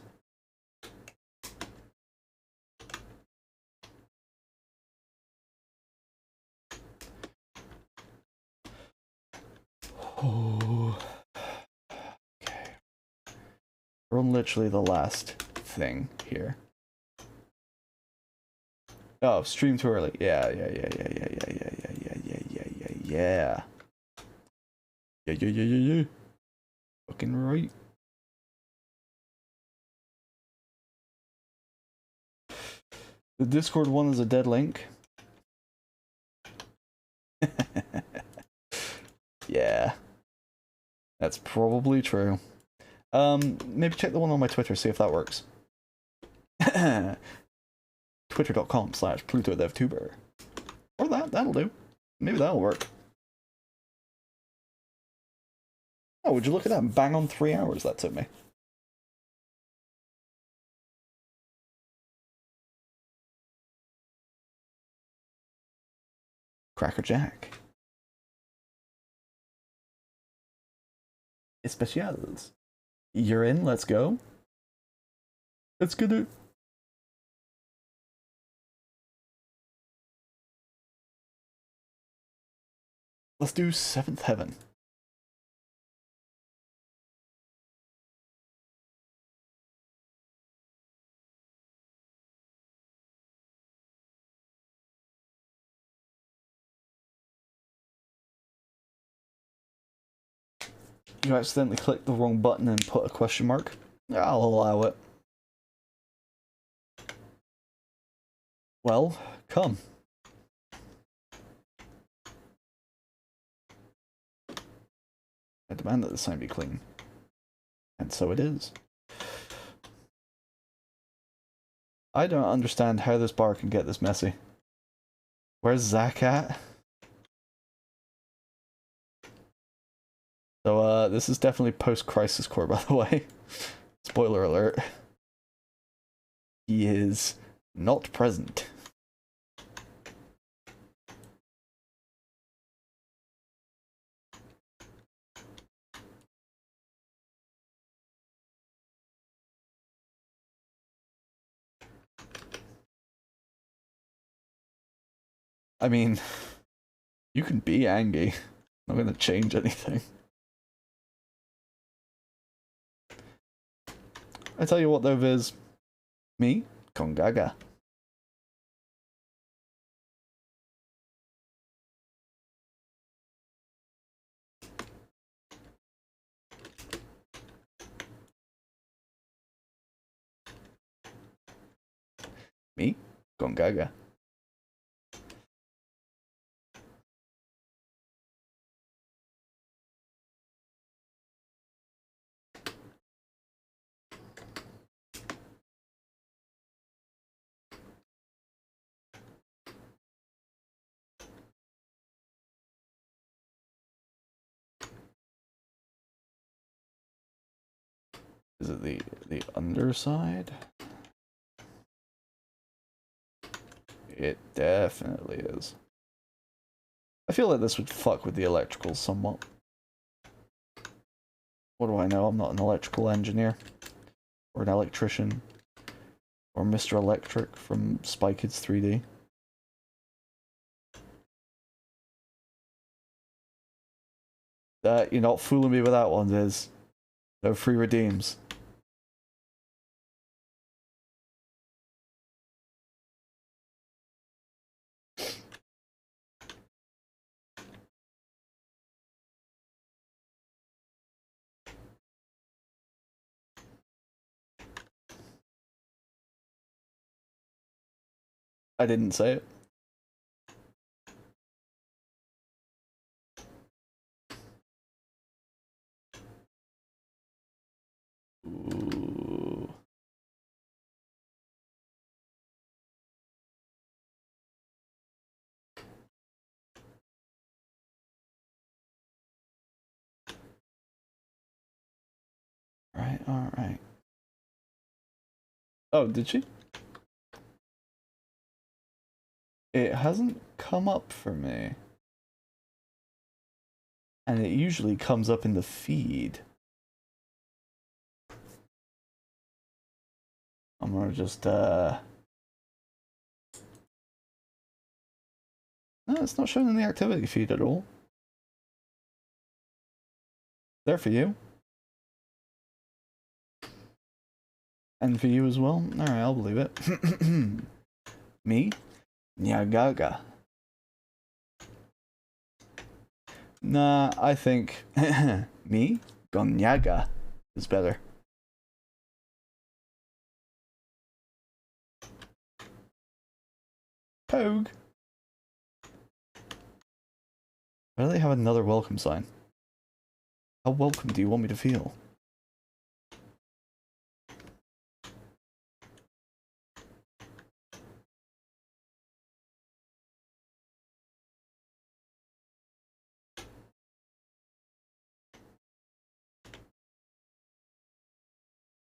Oh. Okay. We're on literally the last thing here. Oh, stream too early. Yeah. Yeah. Fucking right. The Discord one is a dead link. Yeah. That's probably true. Maybe check the one on my Twitter, see if that works. Twitter.com/PlutoDevTuber. Or that'll do. Maybe that'll work. Oh, would you look at that? Bang on 3 hours that took me. Cracker Jack. Especials. You're in, let's go. Let's get it. Let's do 7th Heaven. You accidentally clicked the wrong button and put a question mark. I'll allow it. Well, come. I demand that the sign be clean. And so it is. I don't understand how this bar can get this messy. Where's Zach at? So, this is definitely post-Crisis Core, by the way. Spoiler alert. He is not present. I mean, you can be angry. Not gonna change anything. I tell you what though, Viz. Me? Kongaga. Me? Kongaga. Is it the underside? It definitely is. I feel like this would fuck with the electricals somewhat. What do I know? I'm not an electrical engineer. Or an electrician. Or Mr. Electric from Spy Kids 3D. You're not fooling me with that one, Diz. No free redeems. I didn't say it. Ooh. Right, alright. Oh, did she? It hasn't come up for me. And it usually comes up in the feed. I'm gonna just, No, it's not showing in the activity feed at all. There for you. And for you as well? Alright, I'll believe it. Me? Nyagaga. Nah, I think me? Gonyaga is better. Pogue. Why do they have another welcome sign? How welcome do you want me to feel?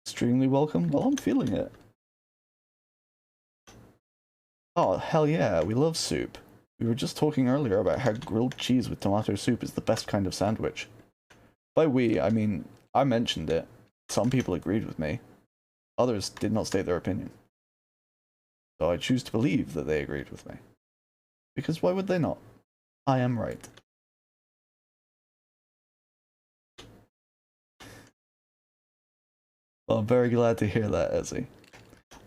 Extremely welcome? Well, I'm feeling it. Oh, hell yeah, we love soup. We were just talking earlier about how grilled cheese with tomato soup is the best kind of sandwich. By we, I mean, I mentioned it. Some people agreed with me. Others did not state their opinion. So I choose to believe that they agreed with me. Because why would they not? I am right. Well, I'm very glad to hear that, Ezzy.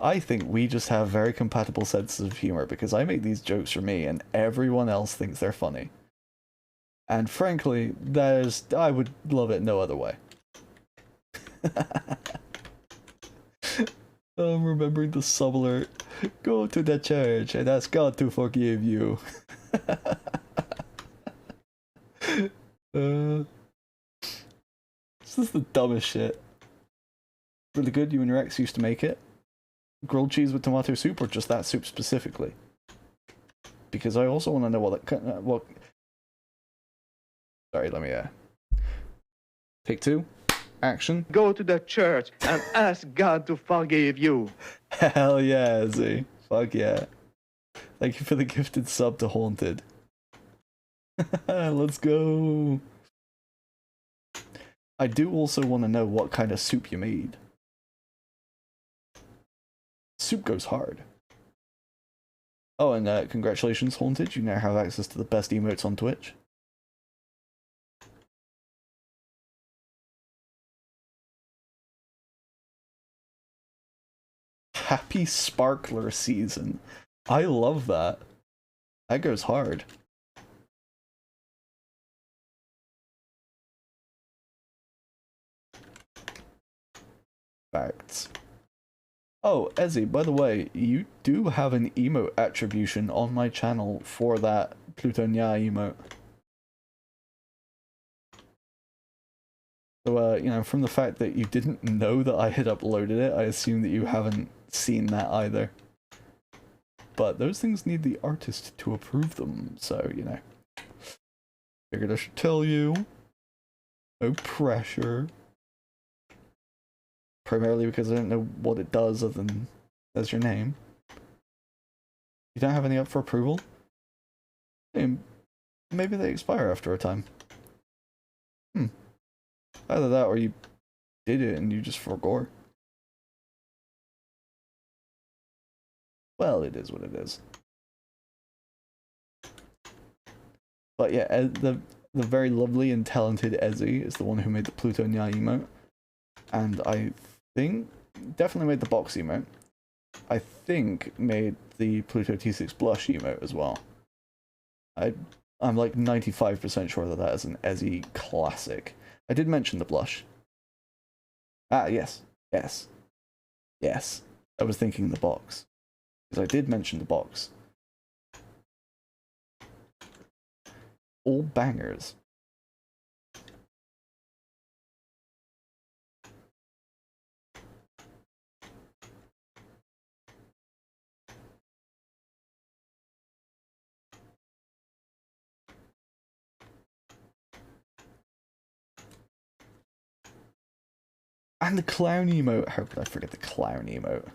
I think we just have very compatible senses of humor because I make these jokes for me and everyone else thinks they're funny. And frankly, I would love it no other way. I'm remembering the sub alert. Go to the church and ask God to forgive you. This is the dumbest shit. Really good, you and your ex used to make it? Grilled cheese with tomato soup or just that soup specifically? Because I also want to know what Sorry, let me take two. Action. Go to the church and ask God to forgive you. Hell yeah, Z. Fuck yeah. Thank you for the gifted sub to Haunted. Let's go. I do also want to know what kind of soup you made. Soup goes hard. Oh, and congratulations, Haunted. You now have access to the best emotes on Twitch. Happy Sparkler season. I love that. That goes hard. Facts. Oh, Ezzy, by the way, you do have an emote attribution on my channel for that Plutonia emote. So, you know, from the fact that you didn't know that I had uploaded it, I assume that you haven't seen that either. But those things need the artist to approve them, so, you know. Figured I should tell you. No pressure. Primarily because I don't know what it does other than as your name. You don't have any up for approval? Maybe they expire after a time. Either that or you did it and you just forgot. Well, it is what it is. But yeah, the very lovely and talented Ezzy is the one who made the Plutonia emote. And I think definitely made the box emote. I think made the Pluto T6 blush emote as well. I'm like 95% sure that that is an Ezzy classic. I did mention the blush. Ah, yes. Yes. Yes. I was thinking the box. Because I did mention the box. All bangers. And the clown emote. How could I forget the clown emote?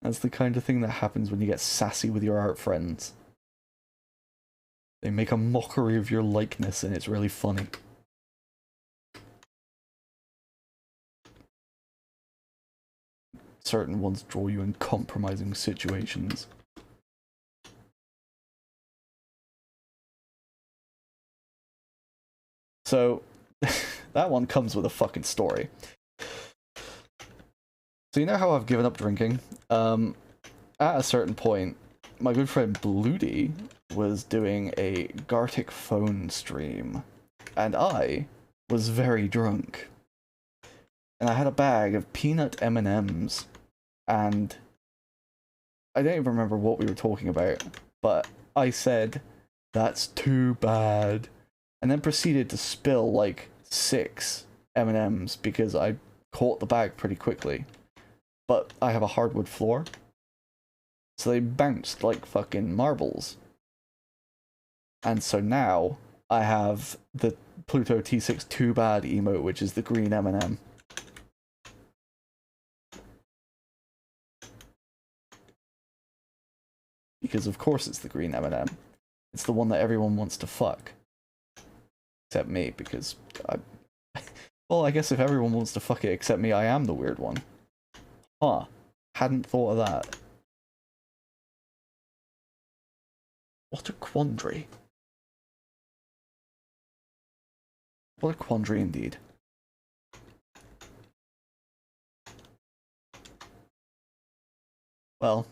That's the kind of thing that happens when you get sassy with your art friends. They make a mockery of your likeness and it's really funny. Certain ones draw you in compromising situations. So, that one comes with a fucking story. So you know how I've given up drinking? At a certain point, my good friend Bloody was doing a Gartic phone stream, and I was very drunk. And I had a bag of peanut M&Ms, and I don't even remember what we were talking about, but I said, "That's too bad," and then proceeded to spill like 6 M&Ms because I caught the bag pretty quickly. But I have a hardwood floor, so they bounced like fucking marbles. And so now I have the Pluto T6 Too Bad emote, which is the green M&M. Because of course it's the green M&M. It's the one that everyone wants to fuck. Except me, because well, I guess if everyone wants to fuck it except me, I am the weird one. Huh. Hadn't thought of that. What a quandary. What a quandary indeed. Well,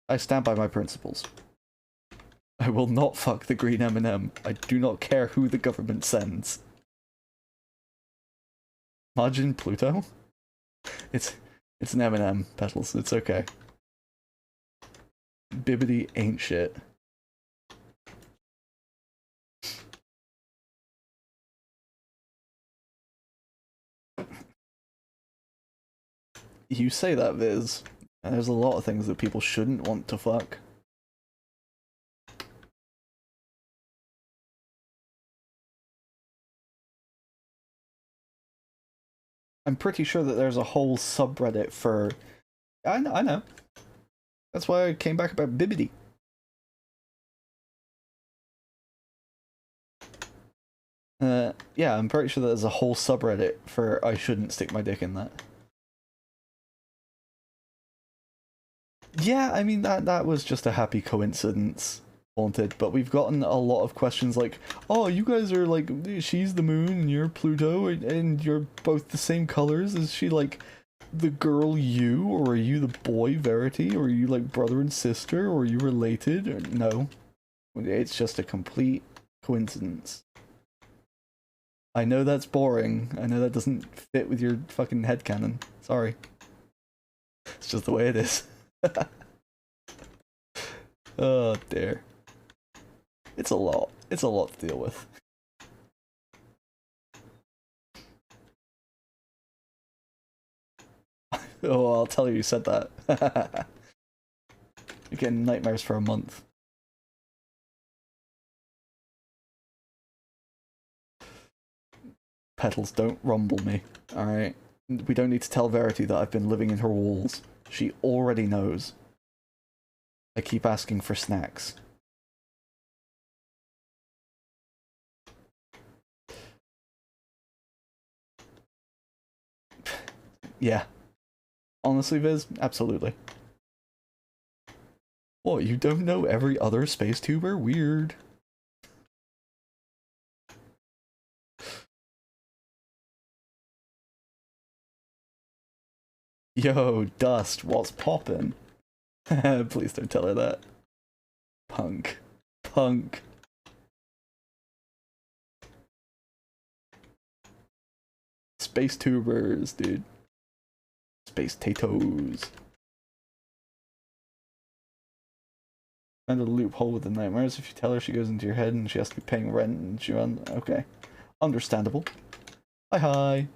I stand by my principles. I will not fuck the green M&M. I do not care who the government sends. Imagine Pluto? It's an M&M, Petals. It's okay. Bibbidi ain't shit. You say that, Viz. And there's a lot of things that people shouldn't want to fuck. I'm pretty sure that there's a whole subreddit for... I know. That's why I came back about Bibbidi. Yeah, I'm pretty sure there's a whole subreddit for I shouldn't stick my dick in that. Yeah, I mean that was just a happy coincidence, Haunted, but we've gotten a lot of questions like, oh, you guys are like, she's the moon and you're Pluto, and you're both the same colors. Is she like the girl you, or are you the boy Verity, or are you like brother and sister, or are you related? Or no. It's just a complete coincidence. I know that's boring. I know that doesn't fit with your fucking headcanon. Sorry. It's just the way it is. Oh dear. It's a lot. It's a lot to deal with. Oh, I'll tell you said that. You're getting nightmares for a month. Petals, don't rumble me. Alright? We don't need to tell Verity that I've been living in her walls. She already knows. I keep asking for snacks. Yeah. Honestly, Viz, absolutely. What, you don't know every other space tuber? Weird. Yo, Dust, what's poppin'? Please don't tell her that. Punk. Punk. Space tubers, dude. Space tatoes. Find a loophole with the nightmares. If you tell her, she goes into your head and she has to be paying rent and she runs. Okay. Understandable. Hi hi.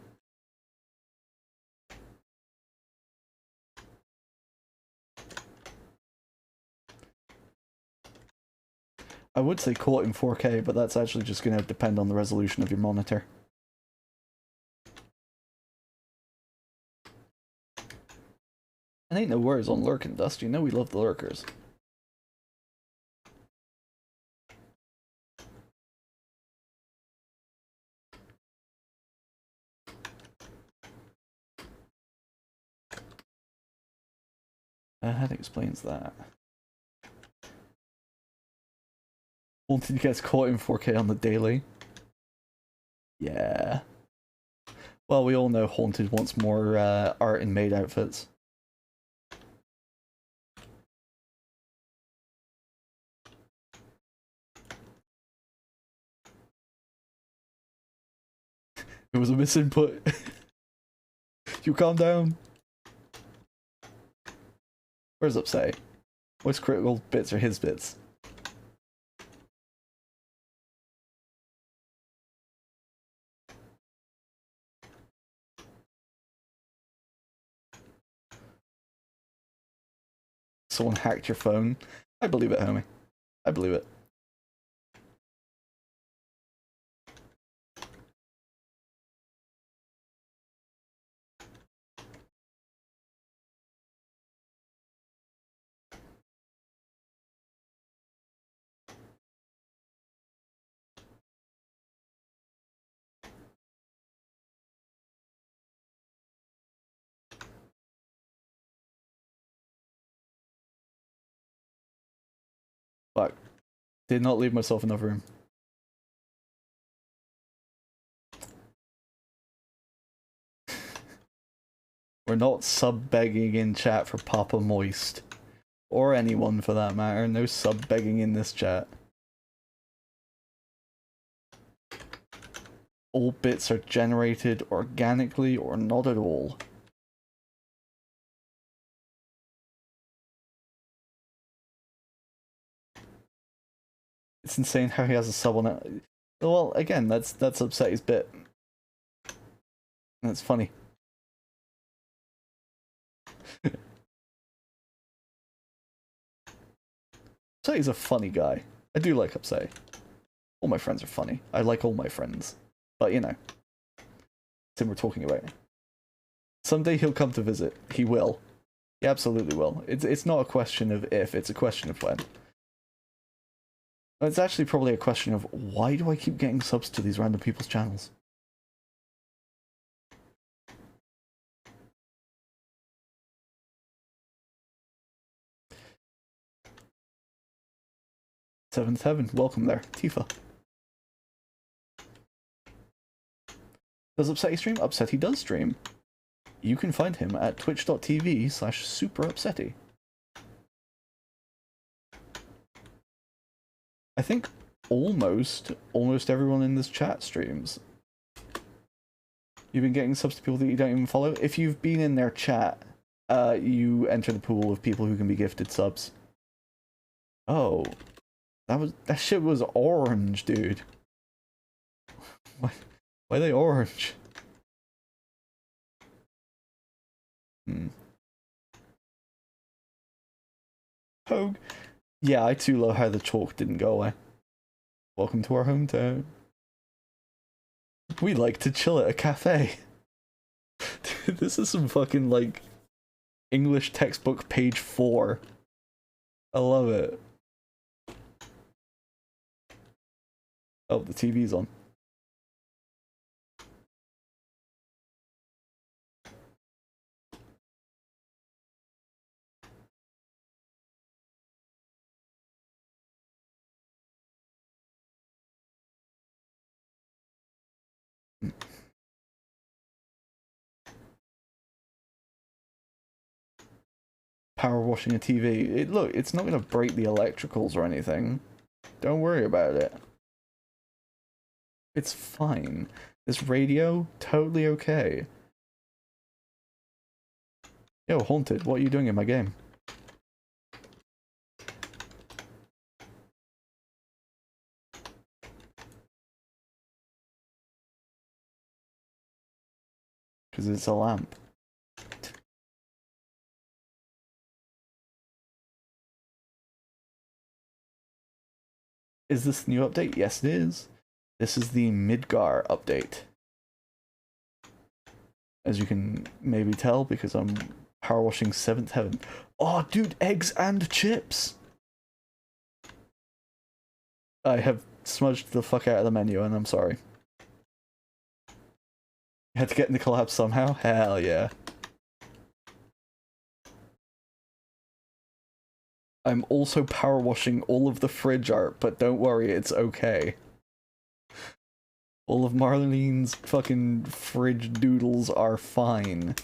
I would say caught in 4K, but that's actually just going to depend on the resolution of your monitor. And ain't no worries on lurking, Dust. You know we love the lurkers. That explains that. Haunted gets caught in 4K on the daily. Yeah. Well, we all know Haunted wants more art and maid outfits. It was a misinput. You calm down. Where's Upsay? Most critical bits are his bits. Someone hacked your phone. I believe it, homie. I believe it. Fuck. Did not leave myself enough room. We're not sub-begging in chat for Papa Moist. Or anyone for that matter. No sub-begging in this chat. All bits are generated organically or not at all. It's insane how he has a sub on it. Well, again, that's Upsetty's bit. That's funny. Upsetty's a funny guy. I do like Upsetty. All my friends are funny. I like all my friends. But, you know. It's him we're talking about. Someday he'll come to visit. He will. He absolutely will. It's not a question of if, it's a question of when. It's actually probably a question of why do I keep getting subs to these random people's channels? Seven, welcome there, Tifa. Does Upsetty stream? Upsetty does stream. You can find him at twitch.tv/superupsetty. I think almost everyone in this chat streams. You've been getting subs to people that you don't even follow. If you've been in their chat, you enter the pool of people who can be gifted subs. Oh, that shit was orange, dude. Why are they orange? Hogue. Yeah, I too love how the chalk didn't go away. Welcome to our hometown. We like to chill at a cafe. Dude, this is some fucking, like, English textbook page 4. I love it. Oh, the TV's on. Power washing a TV. Look, it's not going to break the electricals or anything. Don't worry about it. It's fine. This radio, totally okay. Yo, Haunted, what are you doing in my game? Because it's a lamp. Is this the new update? Yes, it is. This is the Midgar update. As you can maybe tell, because I'm power washing 7th Heaven. Oh, dude, eggs and chips! I have smudged the fuck out of the menu, and I'm sorry. You had to get in the collab somehow? Hell yeah. I'm also power washing all of the fridge art, but don't worry, it's okay. All of Marlene's fucking fridge doodles are fine.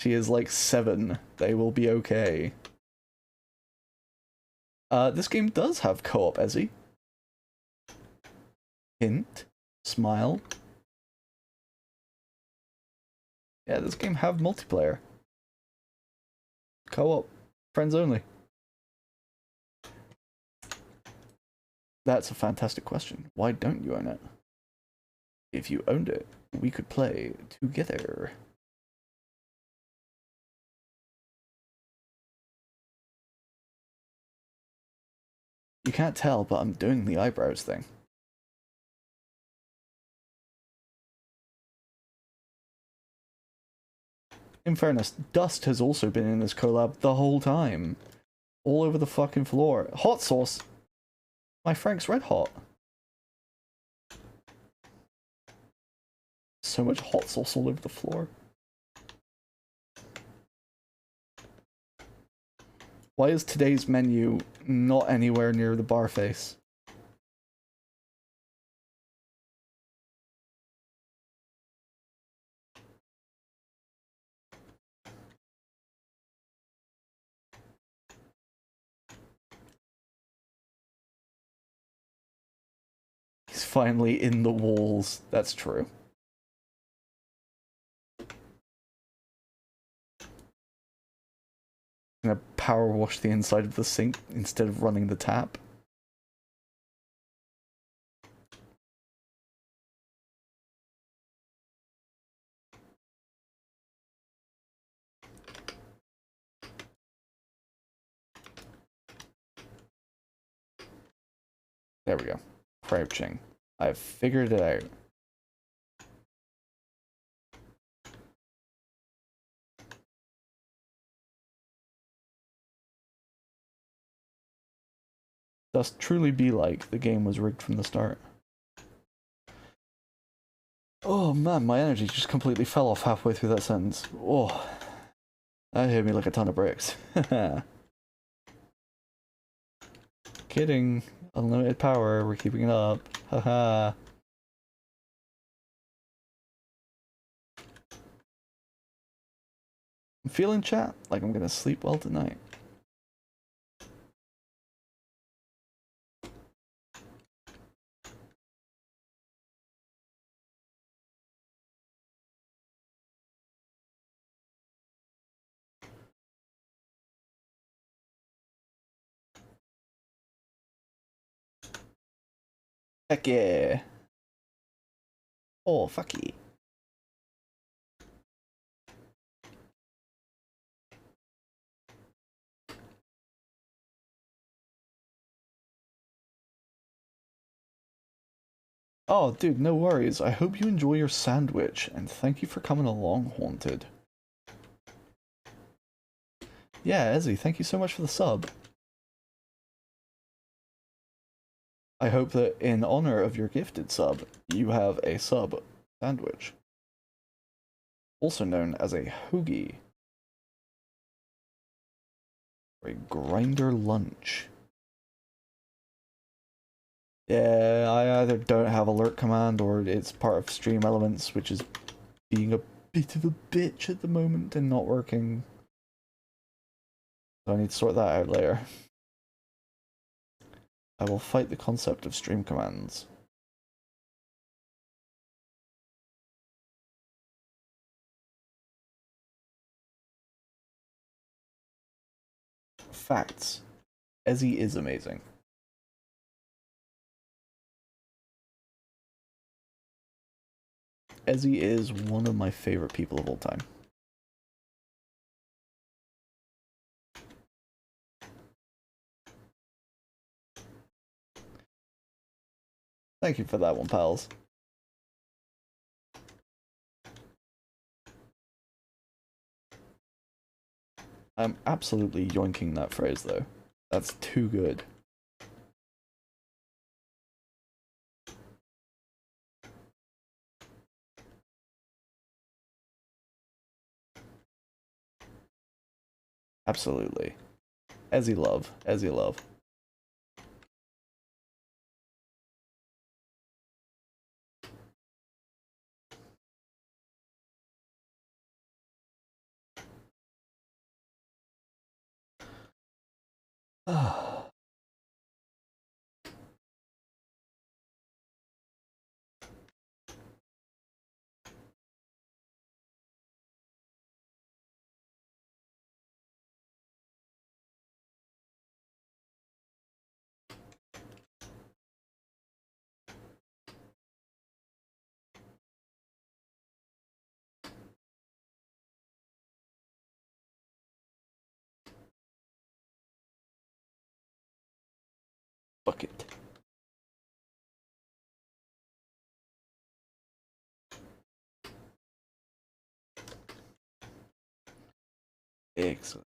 She is like 7. They will be okay. This game does have co-op, Ezzy. Hint. Smile. Yeah, this game have multiplayer. Co-op. Friends only. That's a fantastic question. Why don't you own it? If you owned it, we could play together. You can't tell, but I'm doing the eyebrows thing. In fairness, Dust has also been in this collab the whole time. All over the fucking floor. Hot sauce! My Frank's Red Hot. So much hot sauce all over the floor. Why is today's menu not anywhere near the bar face? He's finally in the walls. That's true. I'm gonna power wash the inside of the sink instead of running the tap. There we go. Crouching. I've figured it out. does truly be like the game was rigged from the start. Oh man, my energy just completely fell off halfway through that sentence. Oh, that hit me like a ton of bricks. Kidding. Unlimited power, we're keeping it up. Haha. I'm feeling chat like I'm gonna sleep well tonight. Heck yeah. Oh, fuck yeah. Oh, dude, no worries. I hope you enjoy your sandwich, and thank you for coming along, Haunted. Yeah, Ezzy, thank you so much for the sub. I hope that in honor of your gifted sub, you have a sub sandwich, also known as a hoagie, or a grinder lunch. Yeah, I either don't have alert command or it's part of stream elements, which is being a bit of a bitch at the moment and not working. So I need to sort that out later. I will fight the concept of stream commands. Facts. Ezzy is amazing. Ezzy is one of my favorite people of all time. Thank you for that one, pals. I'm absolutely yoinking that phrase, though. That's too good. Absolutely. Ezzy love. Ezzy love. Bucket. Excellent.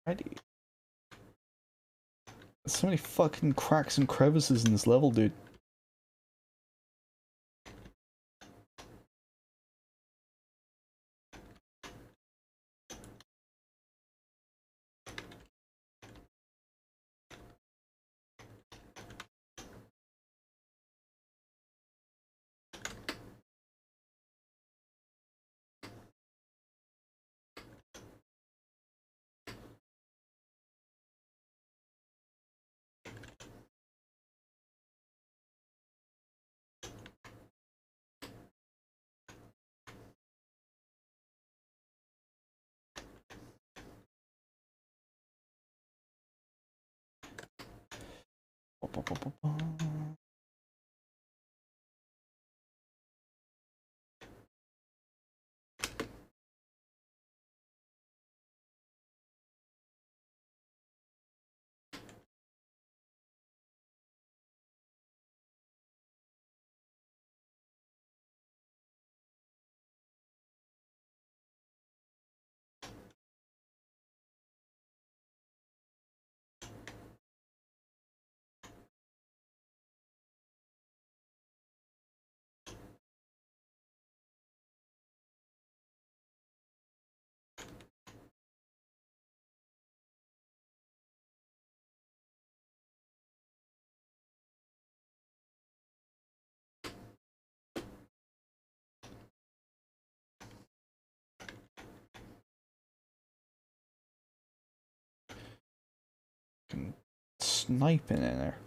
Ready. There's so many fucking cracks and crevices in this level, dude. Fucking sniping in there.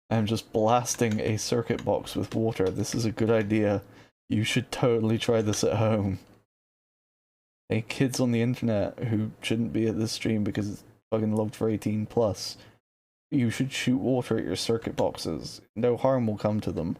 I'm just blasting a circuit box with water. This is a good idea. You should totally try this at home. Hey, kids on the internet who shouldn't be at this stream because it's fucking logged for 18 plus. You should shoot water at your circuit boxes. No harm will come to them.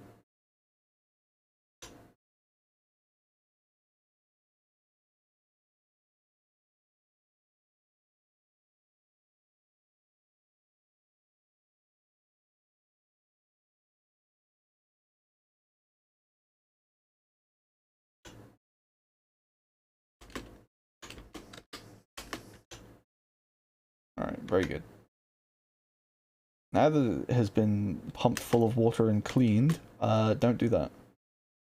Alright, very good. Now that it has been pumped full of water and cleaned, don't do that.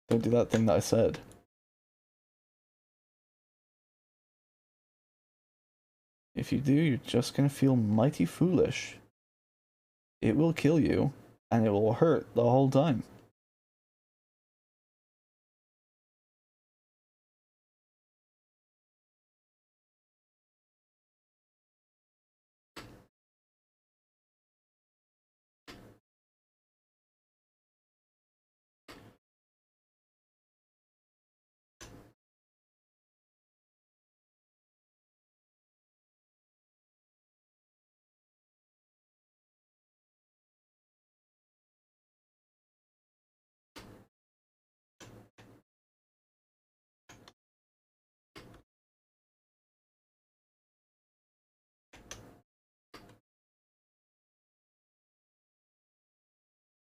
Don't do that thing that I said. If you do, you're just gonna feel mighty foolish. It will kill you, and it will hurt the whole time.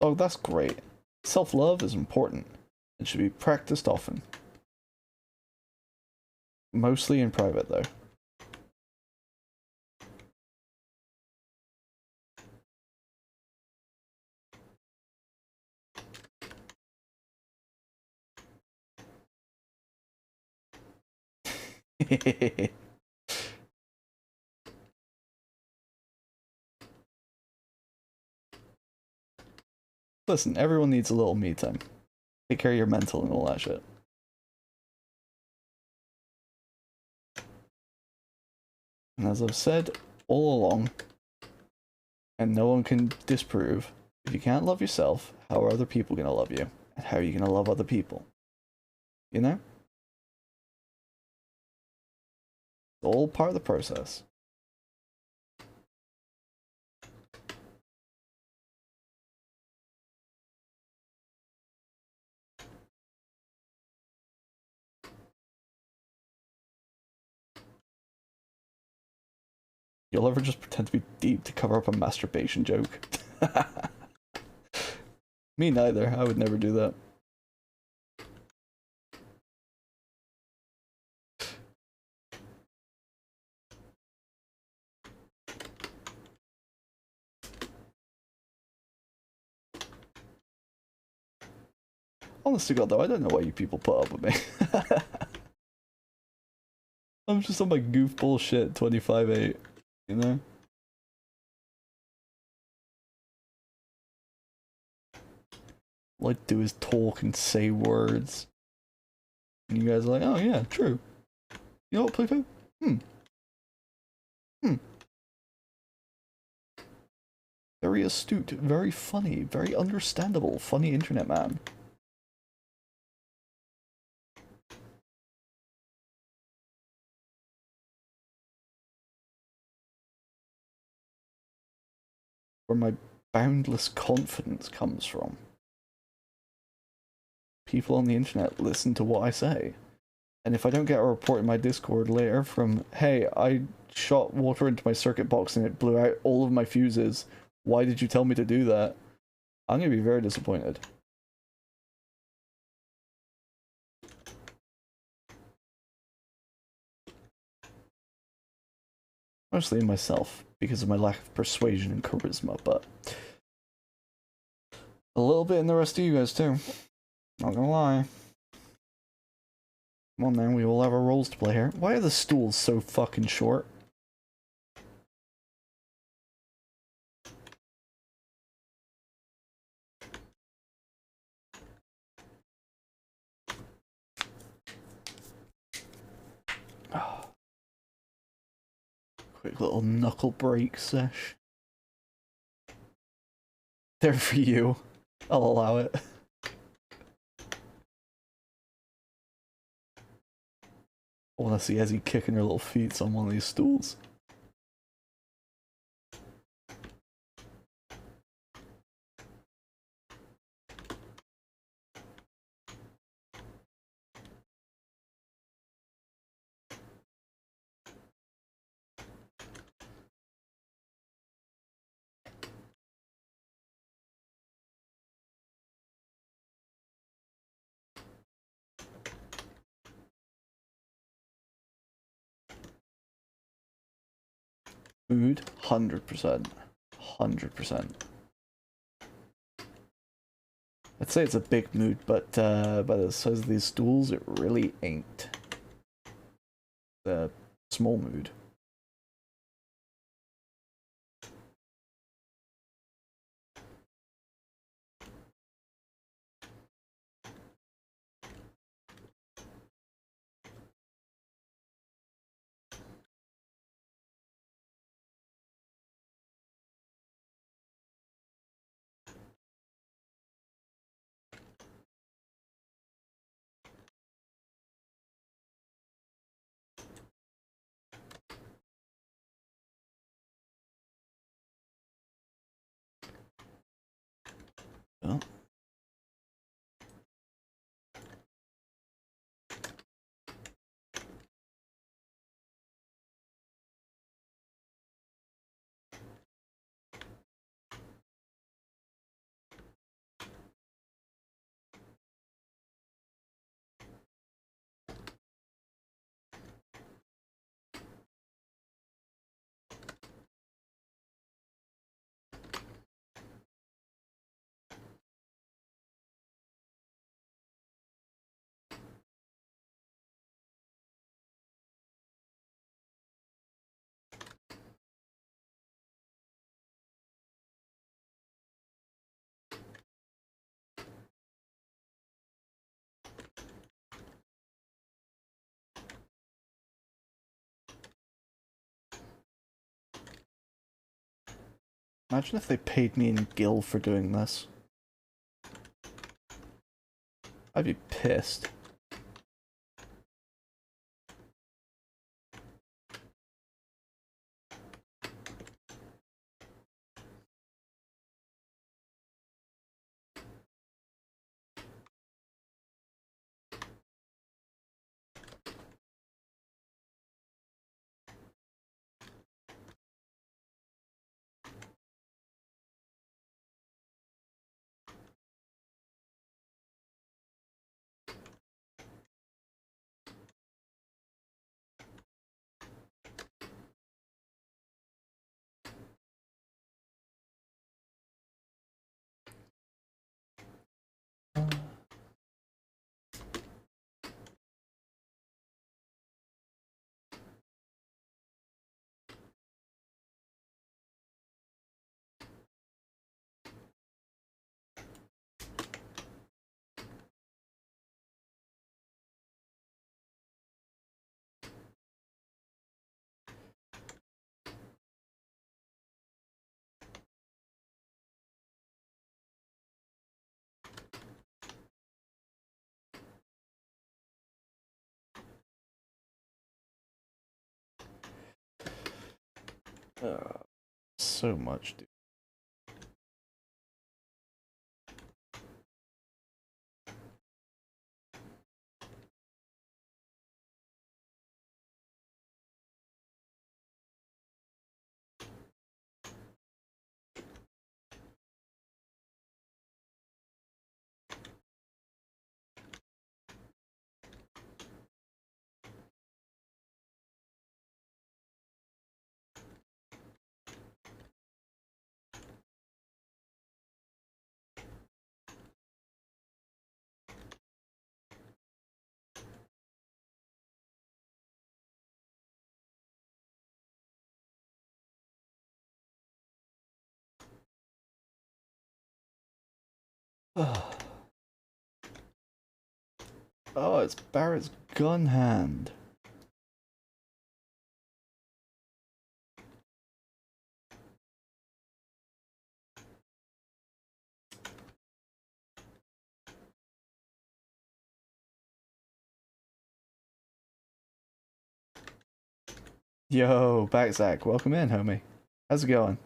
Oh, that's great. Self-love is important. It should be practiced often. Mostly in private, though. Listen, everyone needs a little me time. Take care of your mental and all that shit. And as I've said all along, and no one can disprove, if you can't love yourself, how are other people gonna love you? And how are you gonna love other people? You know? It's all part of the process. You'll ever just pretend to be deep to cover up a masturbation joke? Me neither. I would never do that. Honest to God, though, I don't know why you people put up with me. I'm just on my goofball shit 25-8, you know? All I do is talk and say words. And you guys are like, oh yeah, true. You know what, Pluto? Very astute, very funny, very understandable, funny internet man. Where my boundless confidence comes from. People on the internet listen to what I say. And if I don't get a report in my Discord later from, hey, I shot water into my circuit box and it blew out all of my fuses, why did you tell me to do that? I'm going to be very disappointed. Mostly in myself, because of my lack of persuasion and charisma, but a little bit in the rest of you guys too. Not gonna lie. Come on then, we all have our roles to play here. Why are the stools so fucking short? Quick little knuckle break sesh. There for you. I'll allow it. I want to see Ezzy kicking her little feet on one of these stools. Mood, 100%. 100%. I'd say it's a big mood, but by the size of these stools, it really ain't. The small mood. Oh. Imagine if they paid me in gil for doing this. I'd be pissed. So much, dude. Oh, it's Barrett's gun hand. Yo, back Zach, welcome in, homie. How's it going?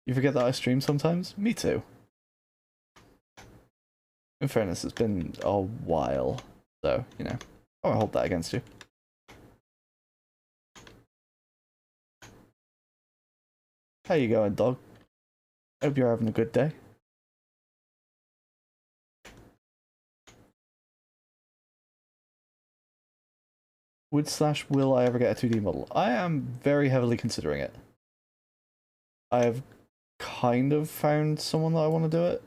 You forget that I stream sometimes? Me too. In fairness, it's been a while, so, you know, I won't hold that against you. How you going, dog? Hope you're having a good day. Will I ever get a 2D model? I am very heavily considering it. I have kind of found someone that I want to do it.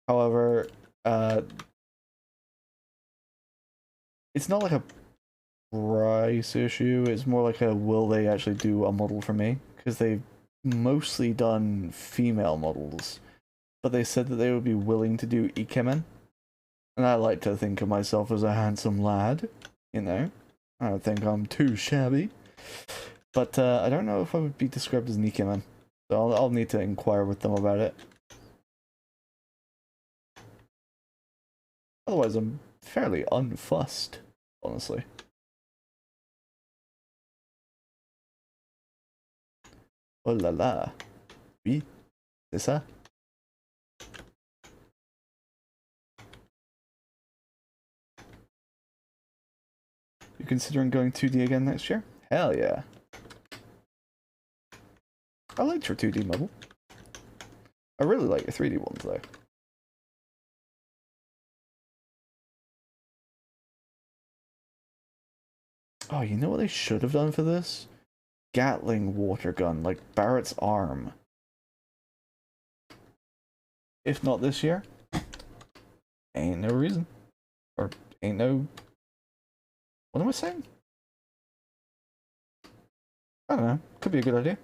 However, it's not like a price issue, it's more like a will they actually do a model for me? Because they've mostly done female models, but they said that they would be willing to do ikemen. And I like to think of myself as a handsome lad, you know? I don't think I'm too shabby. But I don't know if I would be described as an ikemen, so I'll need to inquire with them about it. Otherwise, I'm fairly unfussed, honestly. Oh la la. Oui, c'est ça. You considering going 2D again next year? Hell yeah. I liked your 2D model. I really like your 3D ones though. Oh, you know what they should have done for this? Gatling water gun, like Barrett's arm. If not this year, ain't no reason. Or ain't no... What am I saying? I don't know. Could be a good idea.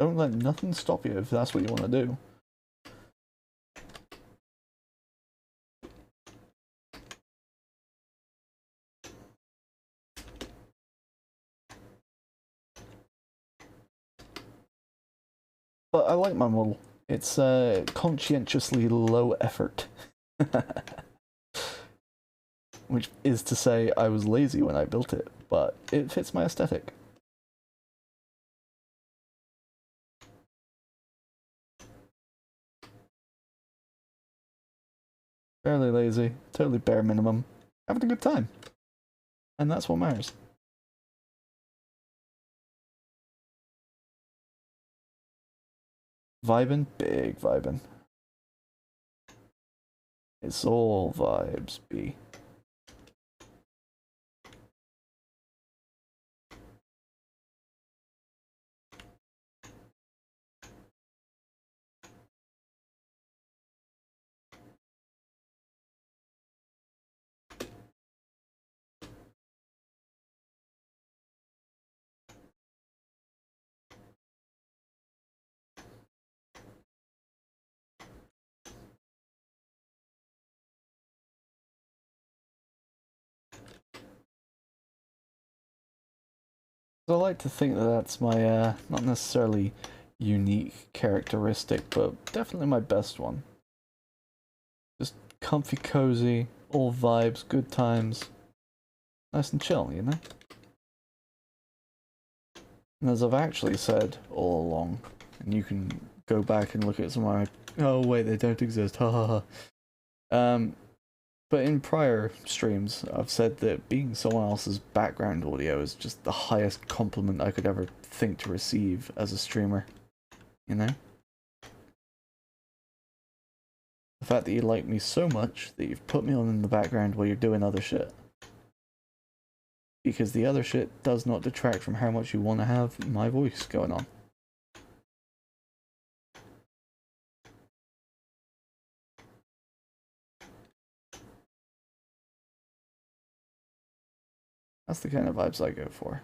Don't let nothing stop you if that's what you want to do. But I like my model. It's conscientiously low effort. Which is to say, I was lazy when I built it, but it fits my aesthetic. Fairly lazy, totally bare minimum, having a good time. And that's what matters. Vibin', big vibin'. It's all vibes, B. I like to think that that's my, not necessarily unique characteristic, but definitely my best one. Just comfy, cozy, all vibes, good times. Nice and chill, you know? And as I've actually said all along, and you can go back and look at some of my... Oh wait, they don't exist, ha ha ha. But in prior streams, I've said that being someone else's background audio is just the highest compliment I could ever think to receive as a streamer. You know? The fact that you like me so much that you've put me on in the background while you're doing other shit. Because the other shit does not detract from how much you want to have my voice going on. That's the kind of vibes I go for.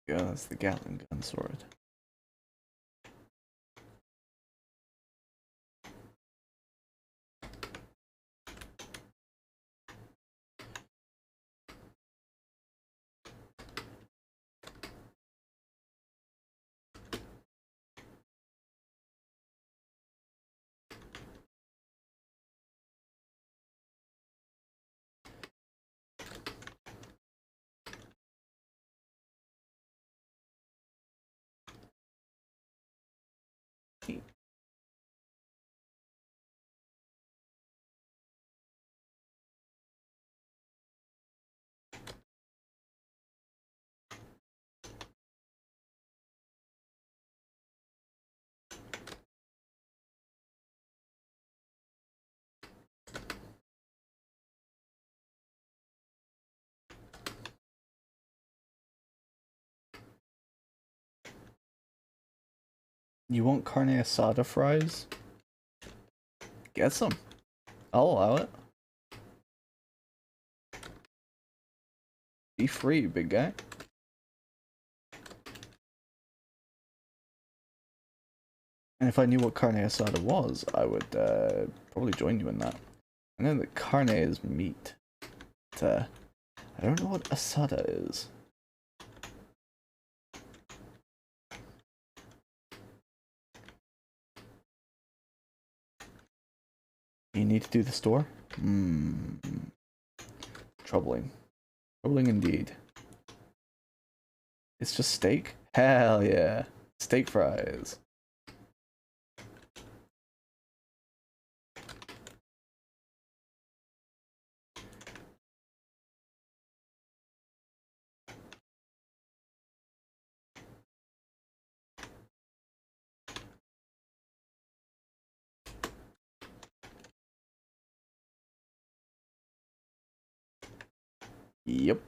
Yeah, that's the Gatling gun sword. You want carne asada fries? Get some. I'll allow it. Be free, big guy. And if I knew what carne asada was, I would probably join you in that. I know that carne is meat. But, I don't know what asada is. You need to do the store? Troubling. Troubling indeed. It's just steak? Hell yeah. Steak fries. Yep.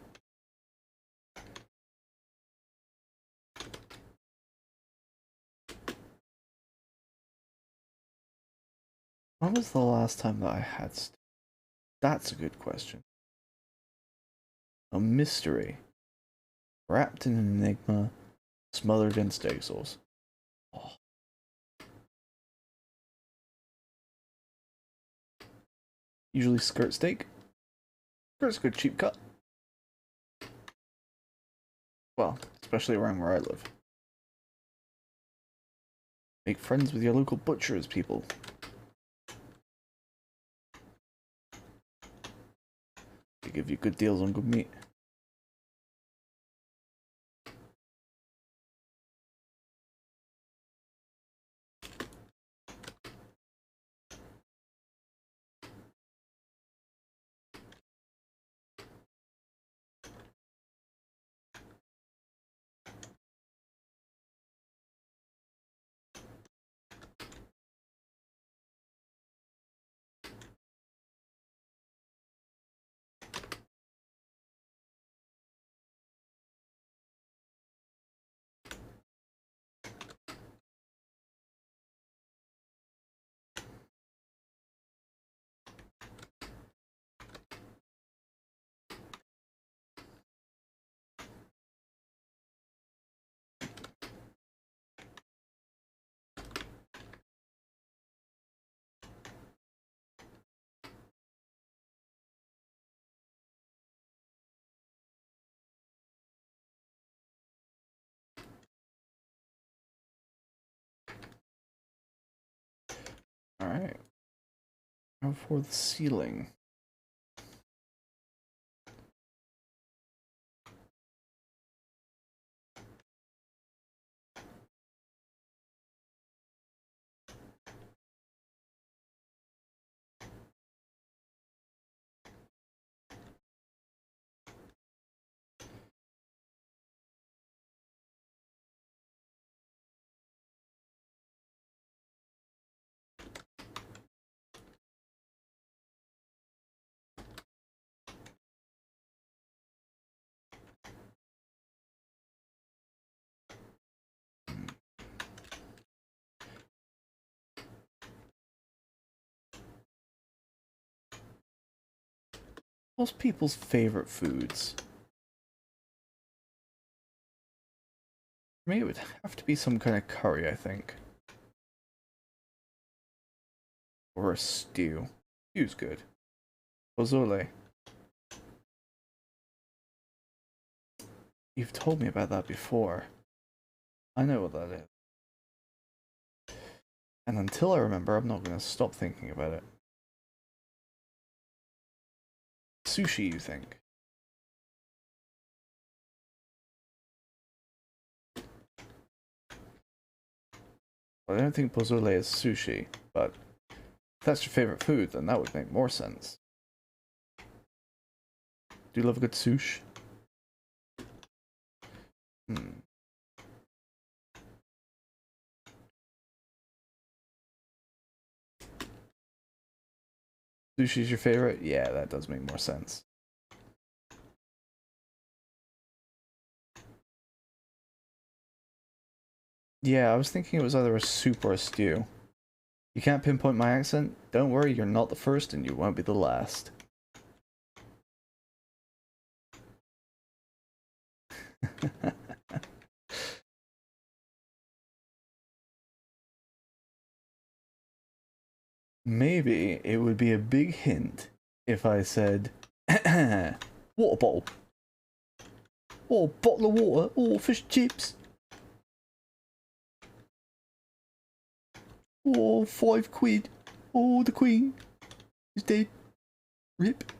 When was the last time that I had steak? That's a good question. A mystery. Wrapped in an enigma, smothered in steak sauce. Oh. Usually skirt steak. Skirt's a good cheap cut. Well, especially around where I live. Make friends with your local butchers, people. They give you good deals on good meat. Alright. Now for the ceiling. Most people's favorite foods. For me, it would have to be some kind of curry, I think. Or a stew. Stew's good. Pozole. You've told me about that before. I know what that is. And until I remember, I'm not going to stop thinking about it. Sushi, you think? Well, I don't think pozole is sushi, but if that's your favorite food, then that would make more sense. Do you love a good sushi? Sushi's your favorite? Yeah, that does make more sense. Yeah, I was thinking it was either a soup or a stew. You can't pinpoint my accent? Don't worry, you're not the first and you won't be the last. Maybe it would be a big hint if I said, water bottle. Or bottle of water, or fish and chips. Or £5. Or the Queen is dead. Rip.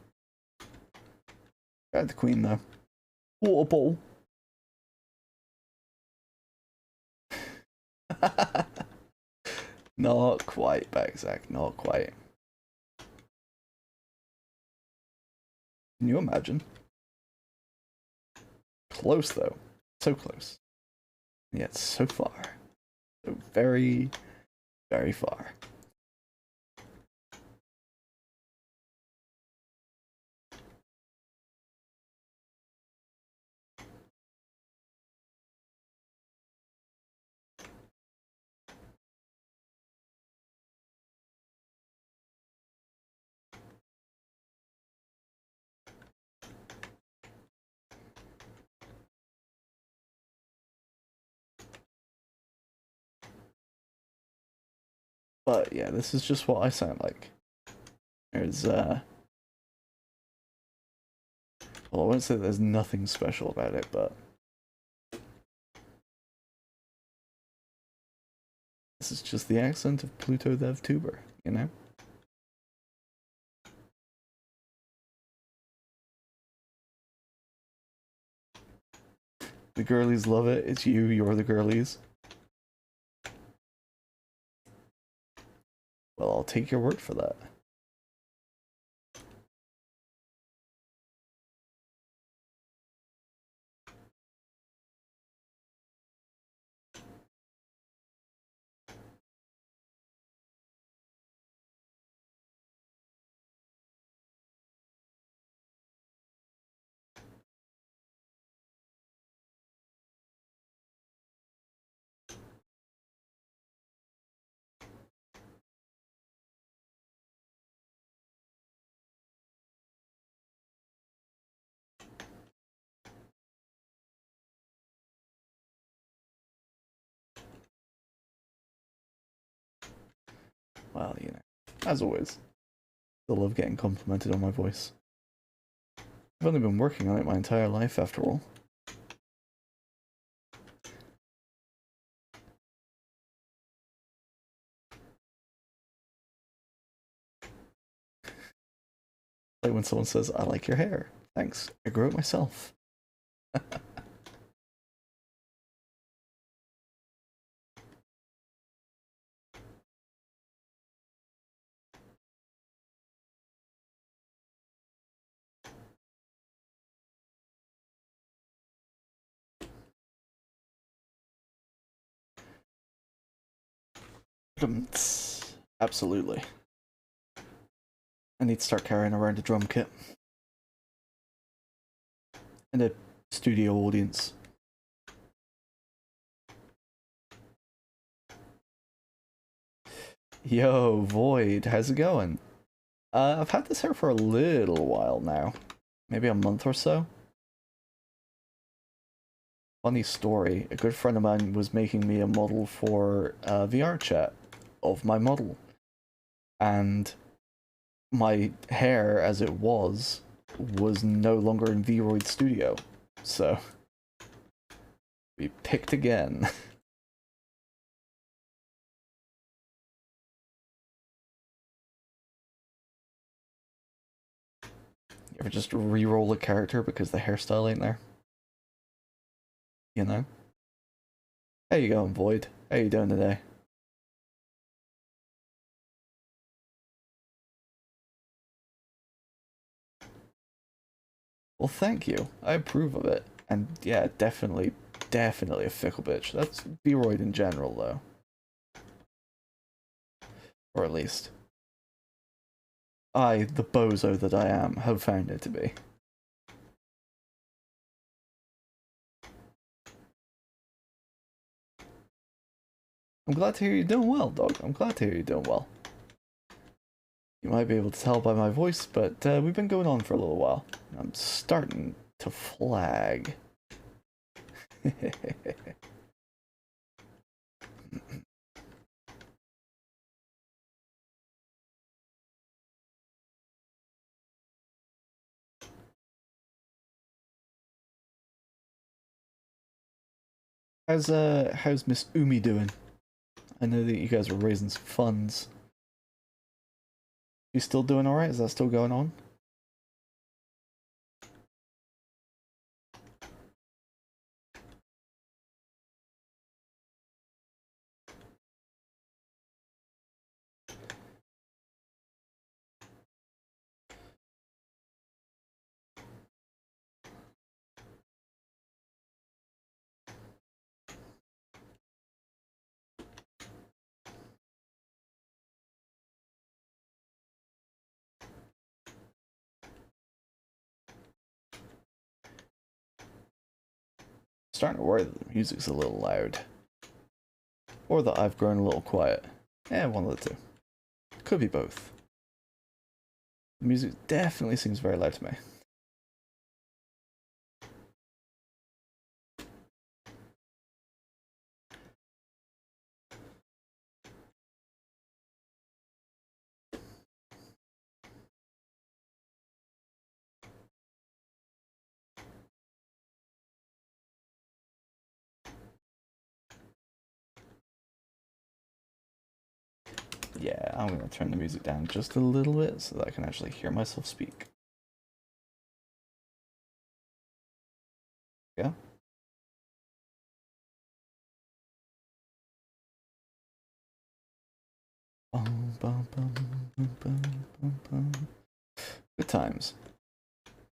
Got the Queen though. Water bottle. Not quite, Backsack, not quite. Can you imagine? Close though. So close. And yet so far. So very, very far. But yeah, this is just what I sound like. There's, well, I won't say there's nothing special about it, but this is just the accent of Pluto the VTuber, you know? The girlies love it. It's you, you're the girlies. Well, I'll take your word for that. Well, you know, as always, I love getting complimented on my voice. I've only been working on it my entire life, after all. Like when someone says, I like your hair. Thanks, I grew it myself. Absolutely. I need to start carrying around a drum kit. And a studio audience. Yo, Void, how's it going? I've had this hair for a little while now. Maybe a month or so. Funny story, a good friend of mine was making me a model for VR chat of my model. And my hair, as it was no longer in Vroid Studio. So, we picked again. You ever just re-roll a character because the hairstyle ain't there? You know? How you going, Void? How you doing today? Well, thank you. I approve of it. And yeah, definitely a fickle bitch. That's Vroid in general, though. Or at least, I, the bozo that I am, have found it to be. I'm glad to hear you're doing well, dog. I'm glad to hear you're doing well. You might be able to tell by my voice, but we've been going on for a little while. I'm starting to flag. How's Miss Umi doing? I know that you guys are raising some funds. You still doing alright? Is that still going on? Starting to worry that the music's a little loud. Or that I've grown a little quiet. One of the two. Could be both. The music definitely seems very loud to me. Yeah, I'm gonna turn the music down just a little bit so that I can actually hear myself speak. Yeah. Good times.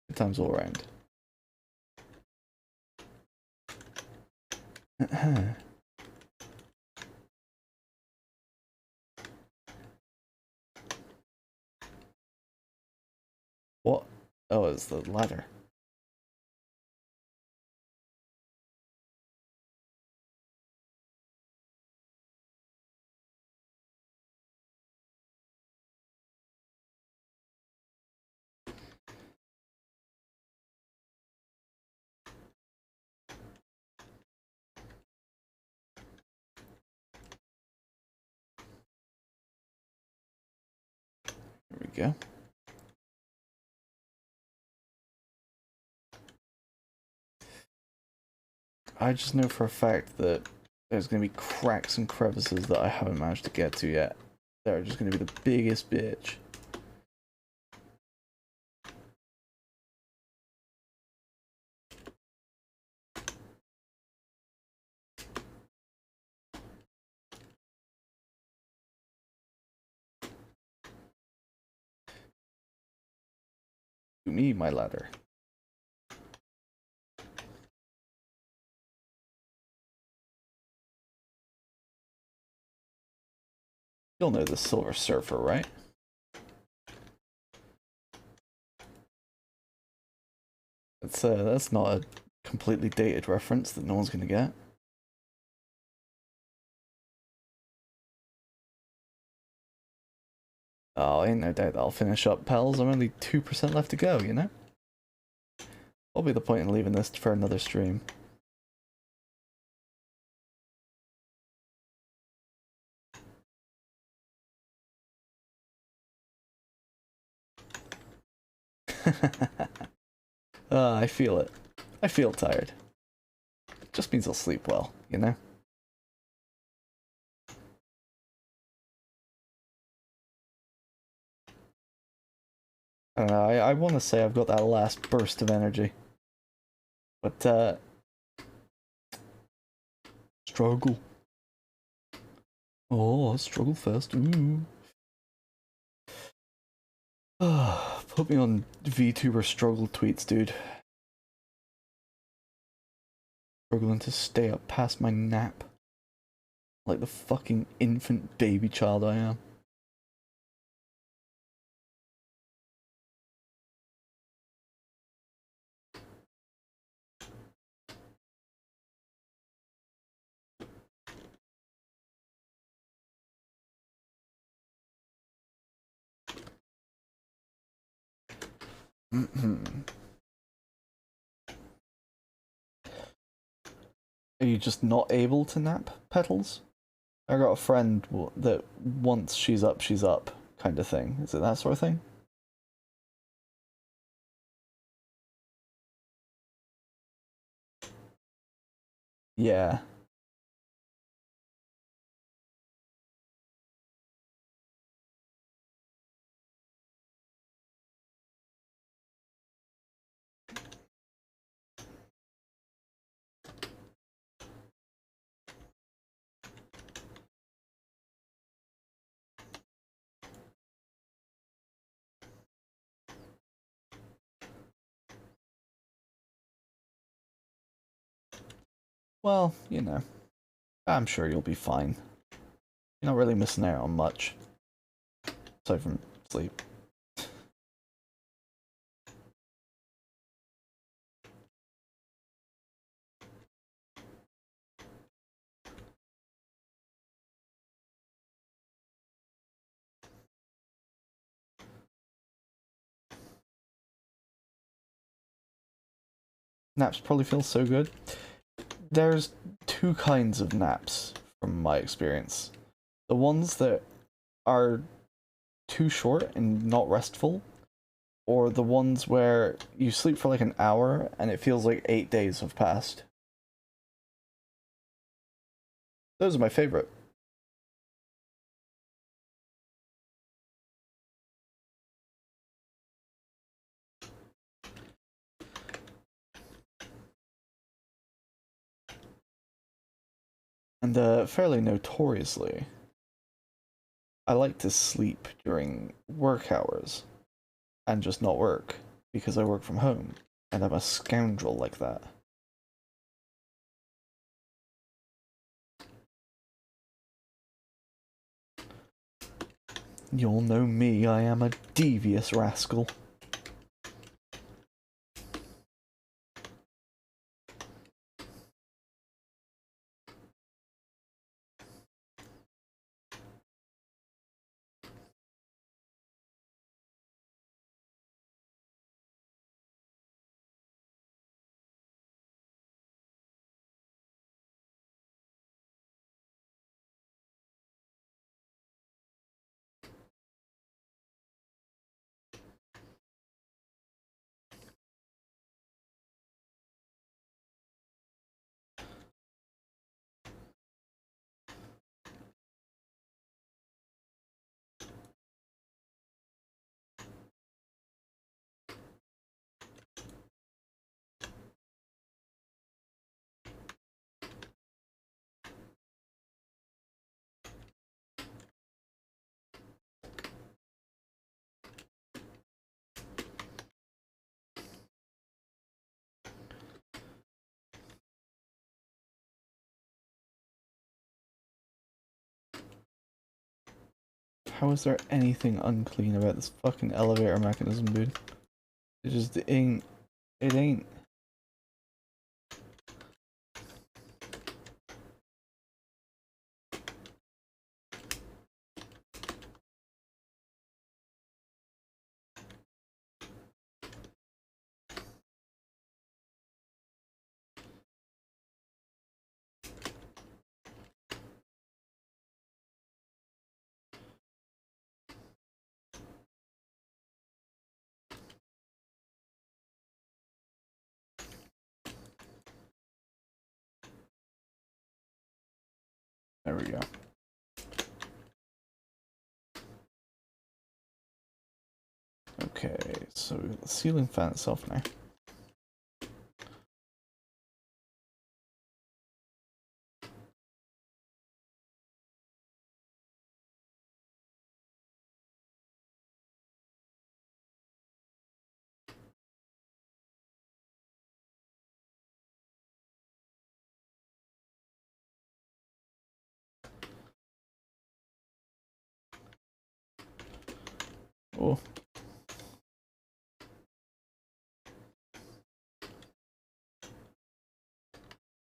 Good times all around. What? Oh, it's the ladder. Here we go. I just know for a fact that there's going to be cracks and crevices that I haven't managed to get to yet. They're just going to be the biggest bitch. To me, my ladder. You'll know the Silver Surfer, right? That's not a completely dated reference that no one's gonna get. Oh, ain't no doubt that I'll finish up, pals. I'm only 2% left to go, you know? What'll be the point in leaving this for another stream? I feel it. I feel tired. Just means I'll sleep well, you know? I don't know, I want to say I've got that last burst of energy. But, struggle. Oh, struggle fest. Ooh. Put me on VTuber struggle tweets, dude. Struggling to stay up past my nap. Like the fucking infant baby child I am. Are you just not able to nap, Petals? I got a friend that once she's up, kind of thing. Is it that sort of thing? Yeah. Well, you know, I'm sure you'll be fine. You're not really missing out on much. Aside from sleep. Naps probably feel so good. There's two kinds of naps, from my experience. The ones that are too short and not restful, or the ones where you sleep for like an hour and it feels like 8 days have passed. Those are my favorite. And fairly notoriously, I like to sleep during work hours and just not work because I work from home and I'm a scoundrel like that. You'll know me, I am a devious rascal. How is there anything unclean about this fucking elevator mechanism, dude? It just ain't. It ain't. There we go. Okay, so we've got the ceiling fan itself now. Oh.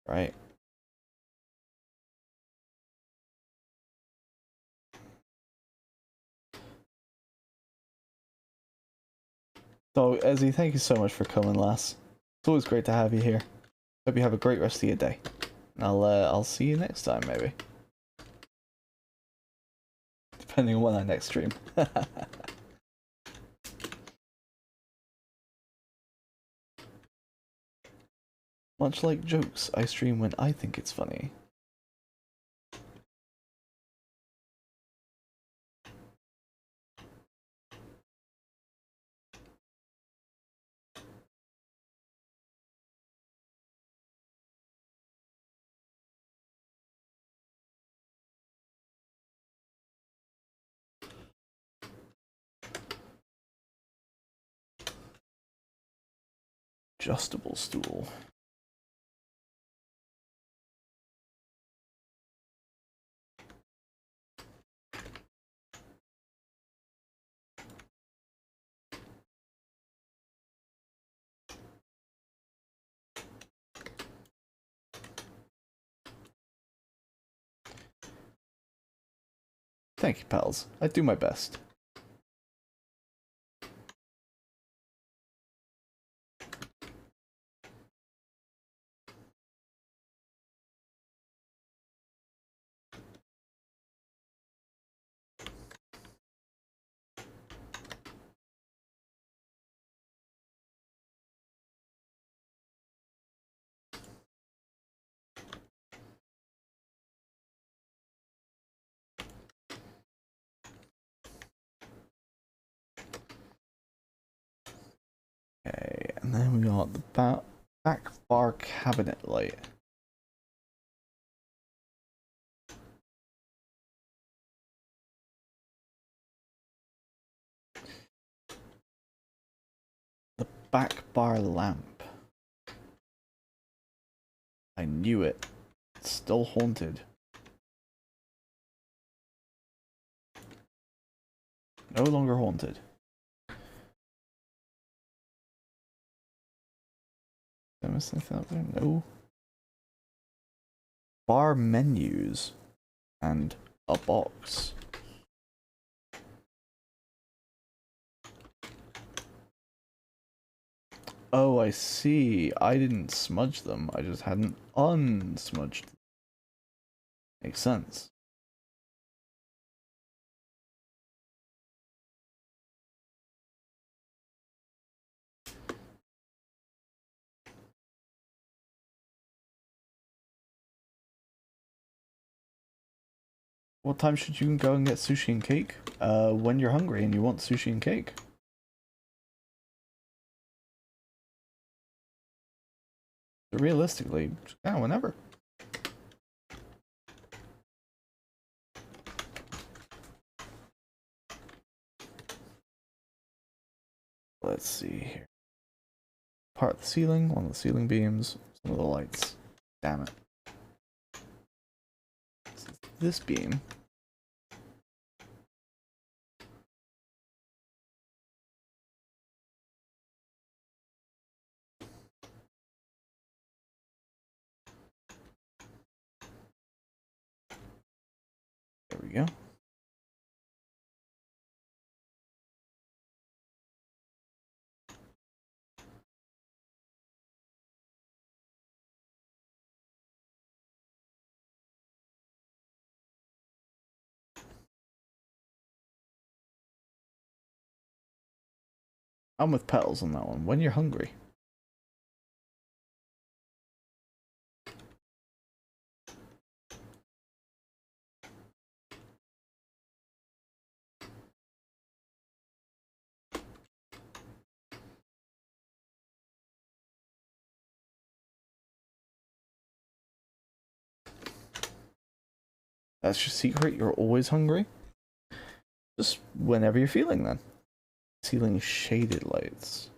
Right. So, Ezzy, thank you so much for coming, lass. It's always great to have you here. Hope you have a great rest of your day. I'll see you next time, maybe. Depending on when I next stream. Much like jokes, I stream when I think it's funny. Adjustable stool. Thank you, pals. I do my best. Okay, and then we got the back bar cabinet light. The back bar lamp. I knew it. It's still haunted. No longer haunted. Did I miss anything up there? No. Bar menus. And a box. Oh, I see. I didn't smudge them. I just hadn't unsmudged them. Makes sense. What time should you go and get sushi and cake? When you're hungry and you want sushi and cake. So realistically, yeah, whenever. Let's see here. Part of the ceiling, one of the ceiling beams, some of the lights. Damn it. This beam. There we go. I'm with petals on that one. When you're hungry. That's your secret. You're always hungry. Just whenever you're feeling then. Ceiling shaded lights.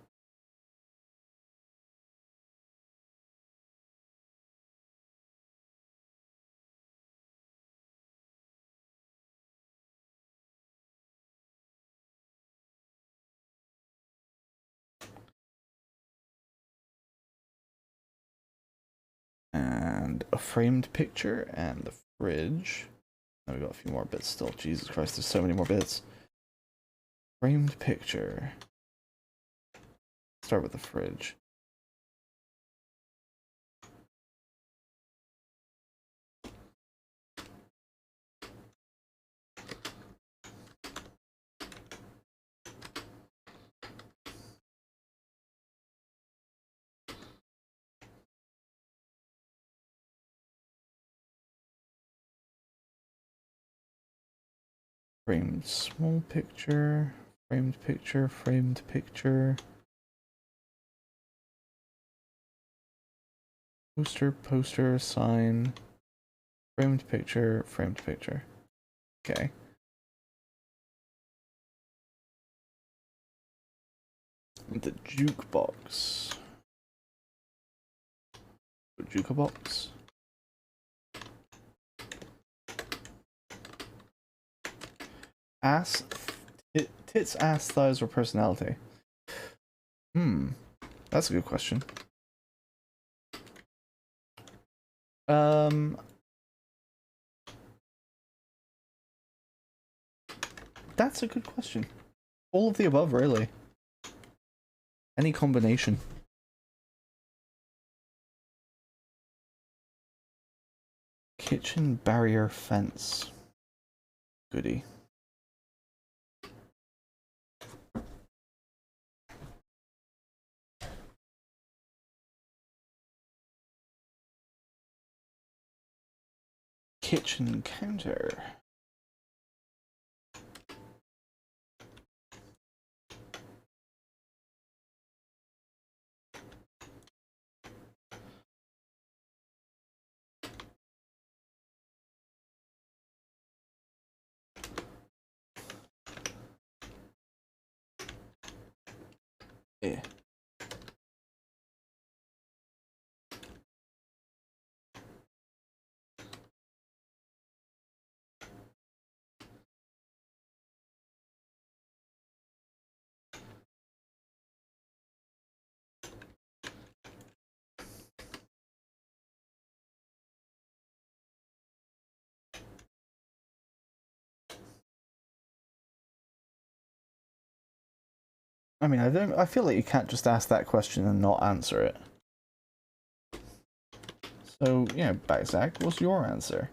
And a framed picture and the fridge. Now we got a few more bits still. Jesus Christ, there's so many more bits. Framed picture. Start with the fridge. Framed small picture. Framed picture. Framed picture. Poster, sign. Framed picture. Framed picture. Okay. The jukebox. The jukebox. Ass, tits, ass, thighs, or personality? That's a good question. That's a good question. All of the above, really. Any combination. Kitchen barrier fence. Goody. Kitchen counter. Yeah. I mean, I feel like you can't just ask that question and not answer it. So, yeah, Zach, what's your answer?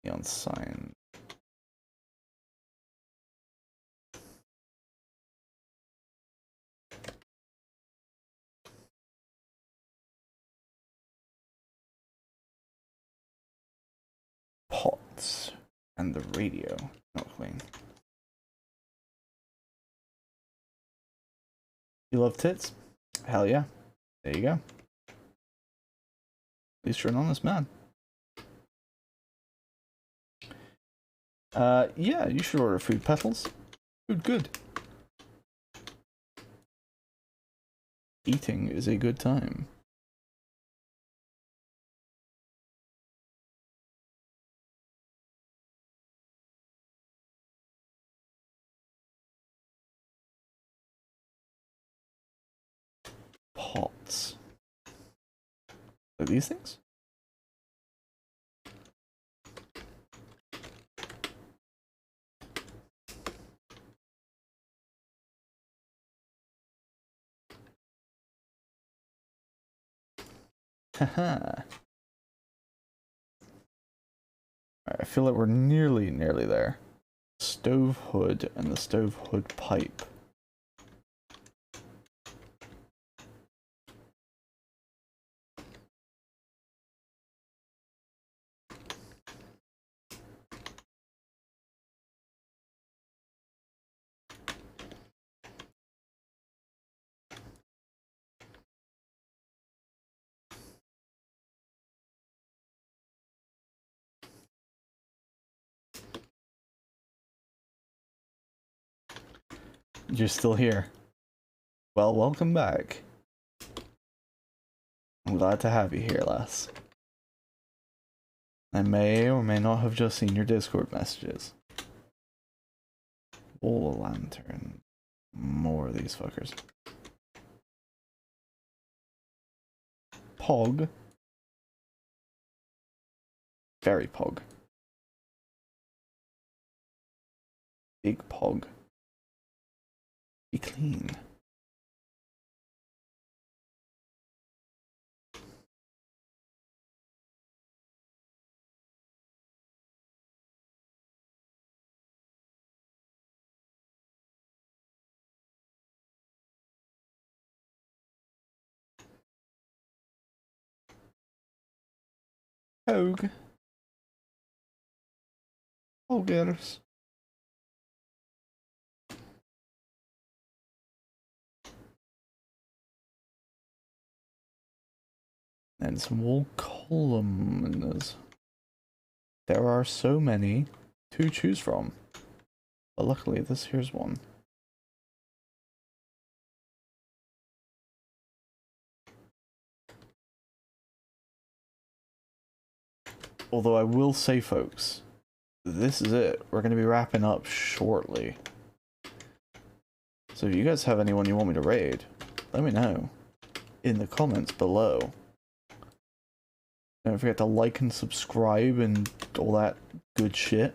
Neon sign. Pots. And the radio. Not clean. You love tits? Hell yeah. There you go. At least you're an honest man. Yeah, you should order food petals. Food good. Eating is a good time. Pots. Are these things? Haha. Alright, I feel like we're nearly there. Stove hood and the stove hood pipe. You're still here. Well, welcome back. I'm glad to have you here, lass. I may or may not have just seen your Discord messages. Wall lantern. More of these fuckers. Pog. Very pog. Big pog. Be clean. Pog. Poggers. And some wall columns. There are so many to choose from. But luckily, this here's one. Although I will say, folks, this is it. We're going to be wrapping up shortly. So if you guys have anyone you want me to raid, let me know in the comments below. Don't forget to like and subscribe and all that good shit.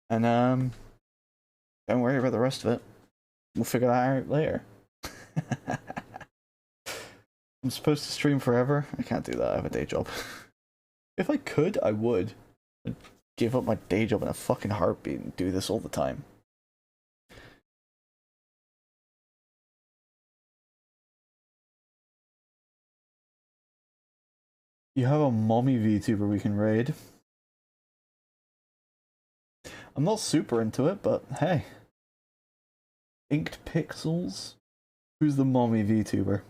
And don't worry about the rest of it. We'll figure that out later. I'm supposed to stream forever? I can't do that, I have a day job. If I could, I would. I'd give up my day job in a fucking heartbeat and do this all the time. You have a mommy VTuber we can raid. I'm not super into it, but hey. Inked Pixels? Who's the mommy VTuber?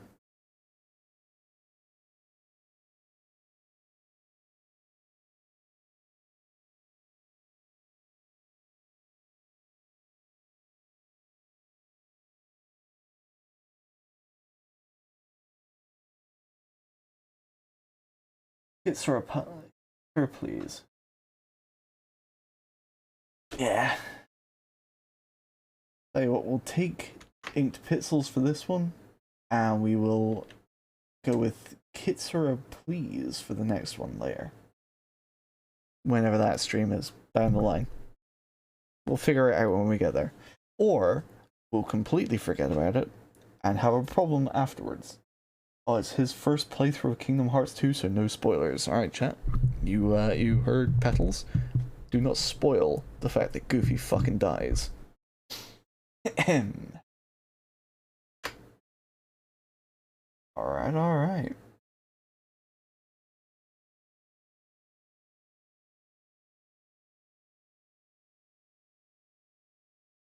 It's for a her, please. Yeah. Tell you what, we'll take Inked Pixels for this one, and we will go with Kitsura Please for the next one later. Whenever that stream is, down the line. We'll figure it out when we get there. Or, we'll completely forget about it, and have a problem afterwards. Oh, it's his first playthrough of Kingdom Hearts 2, so no spoilers. Alright, chat. You heard Petals? Do not spoil the fact that Goofy fucking dies. Alright.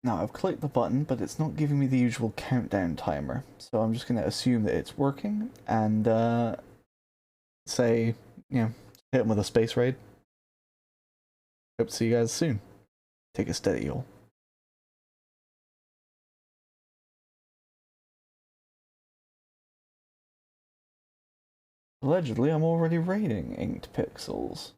Now, I've clicked the button, but it's not giving me the usual countdown timer. So I'm just going to assume that it's working, and say, you know, hit him with a space raid. Hope to see you guys soon. Take it steady, y'all. Allegedly, I'm already raiding Inked Pixels.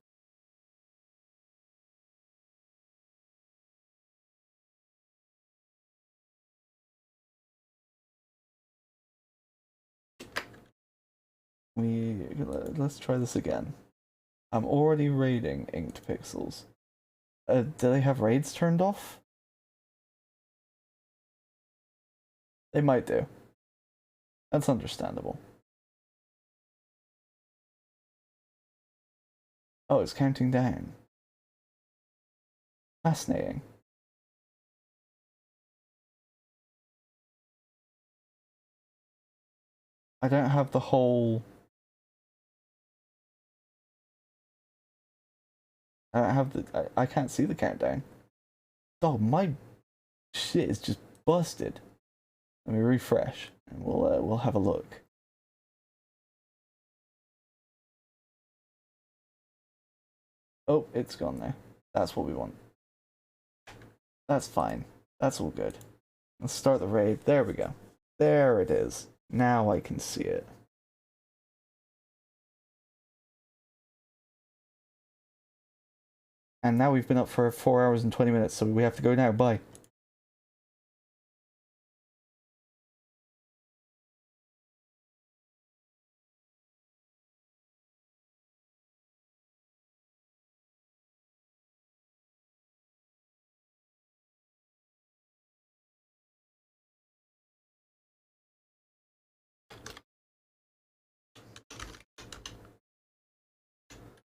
Let's try this again. I'm already raiding Inked Pixels. Do they have raids turned off? They might do. That's understandable. Oh, it's counting down. Fascinating. I don't have the whole... I don't have the... I can't see the countdown. Oh, my shit is just busted. Let me refresh, and we'll have a look. Oh, it's gone now. That's what we want. That's fine. That's all good. Let's start the raid. There we go. There it is. Now I can see it. And now we've been up for 4 hours and 20 minutes, so we have to go now. Bye.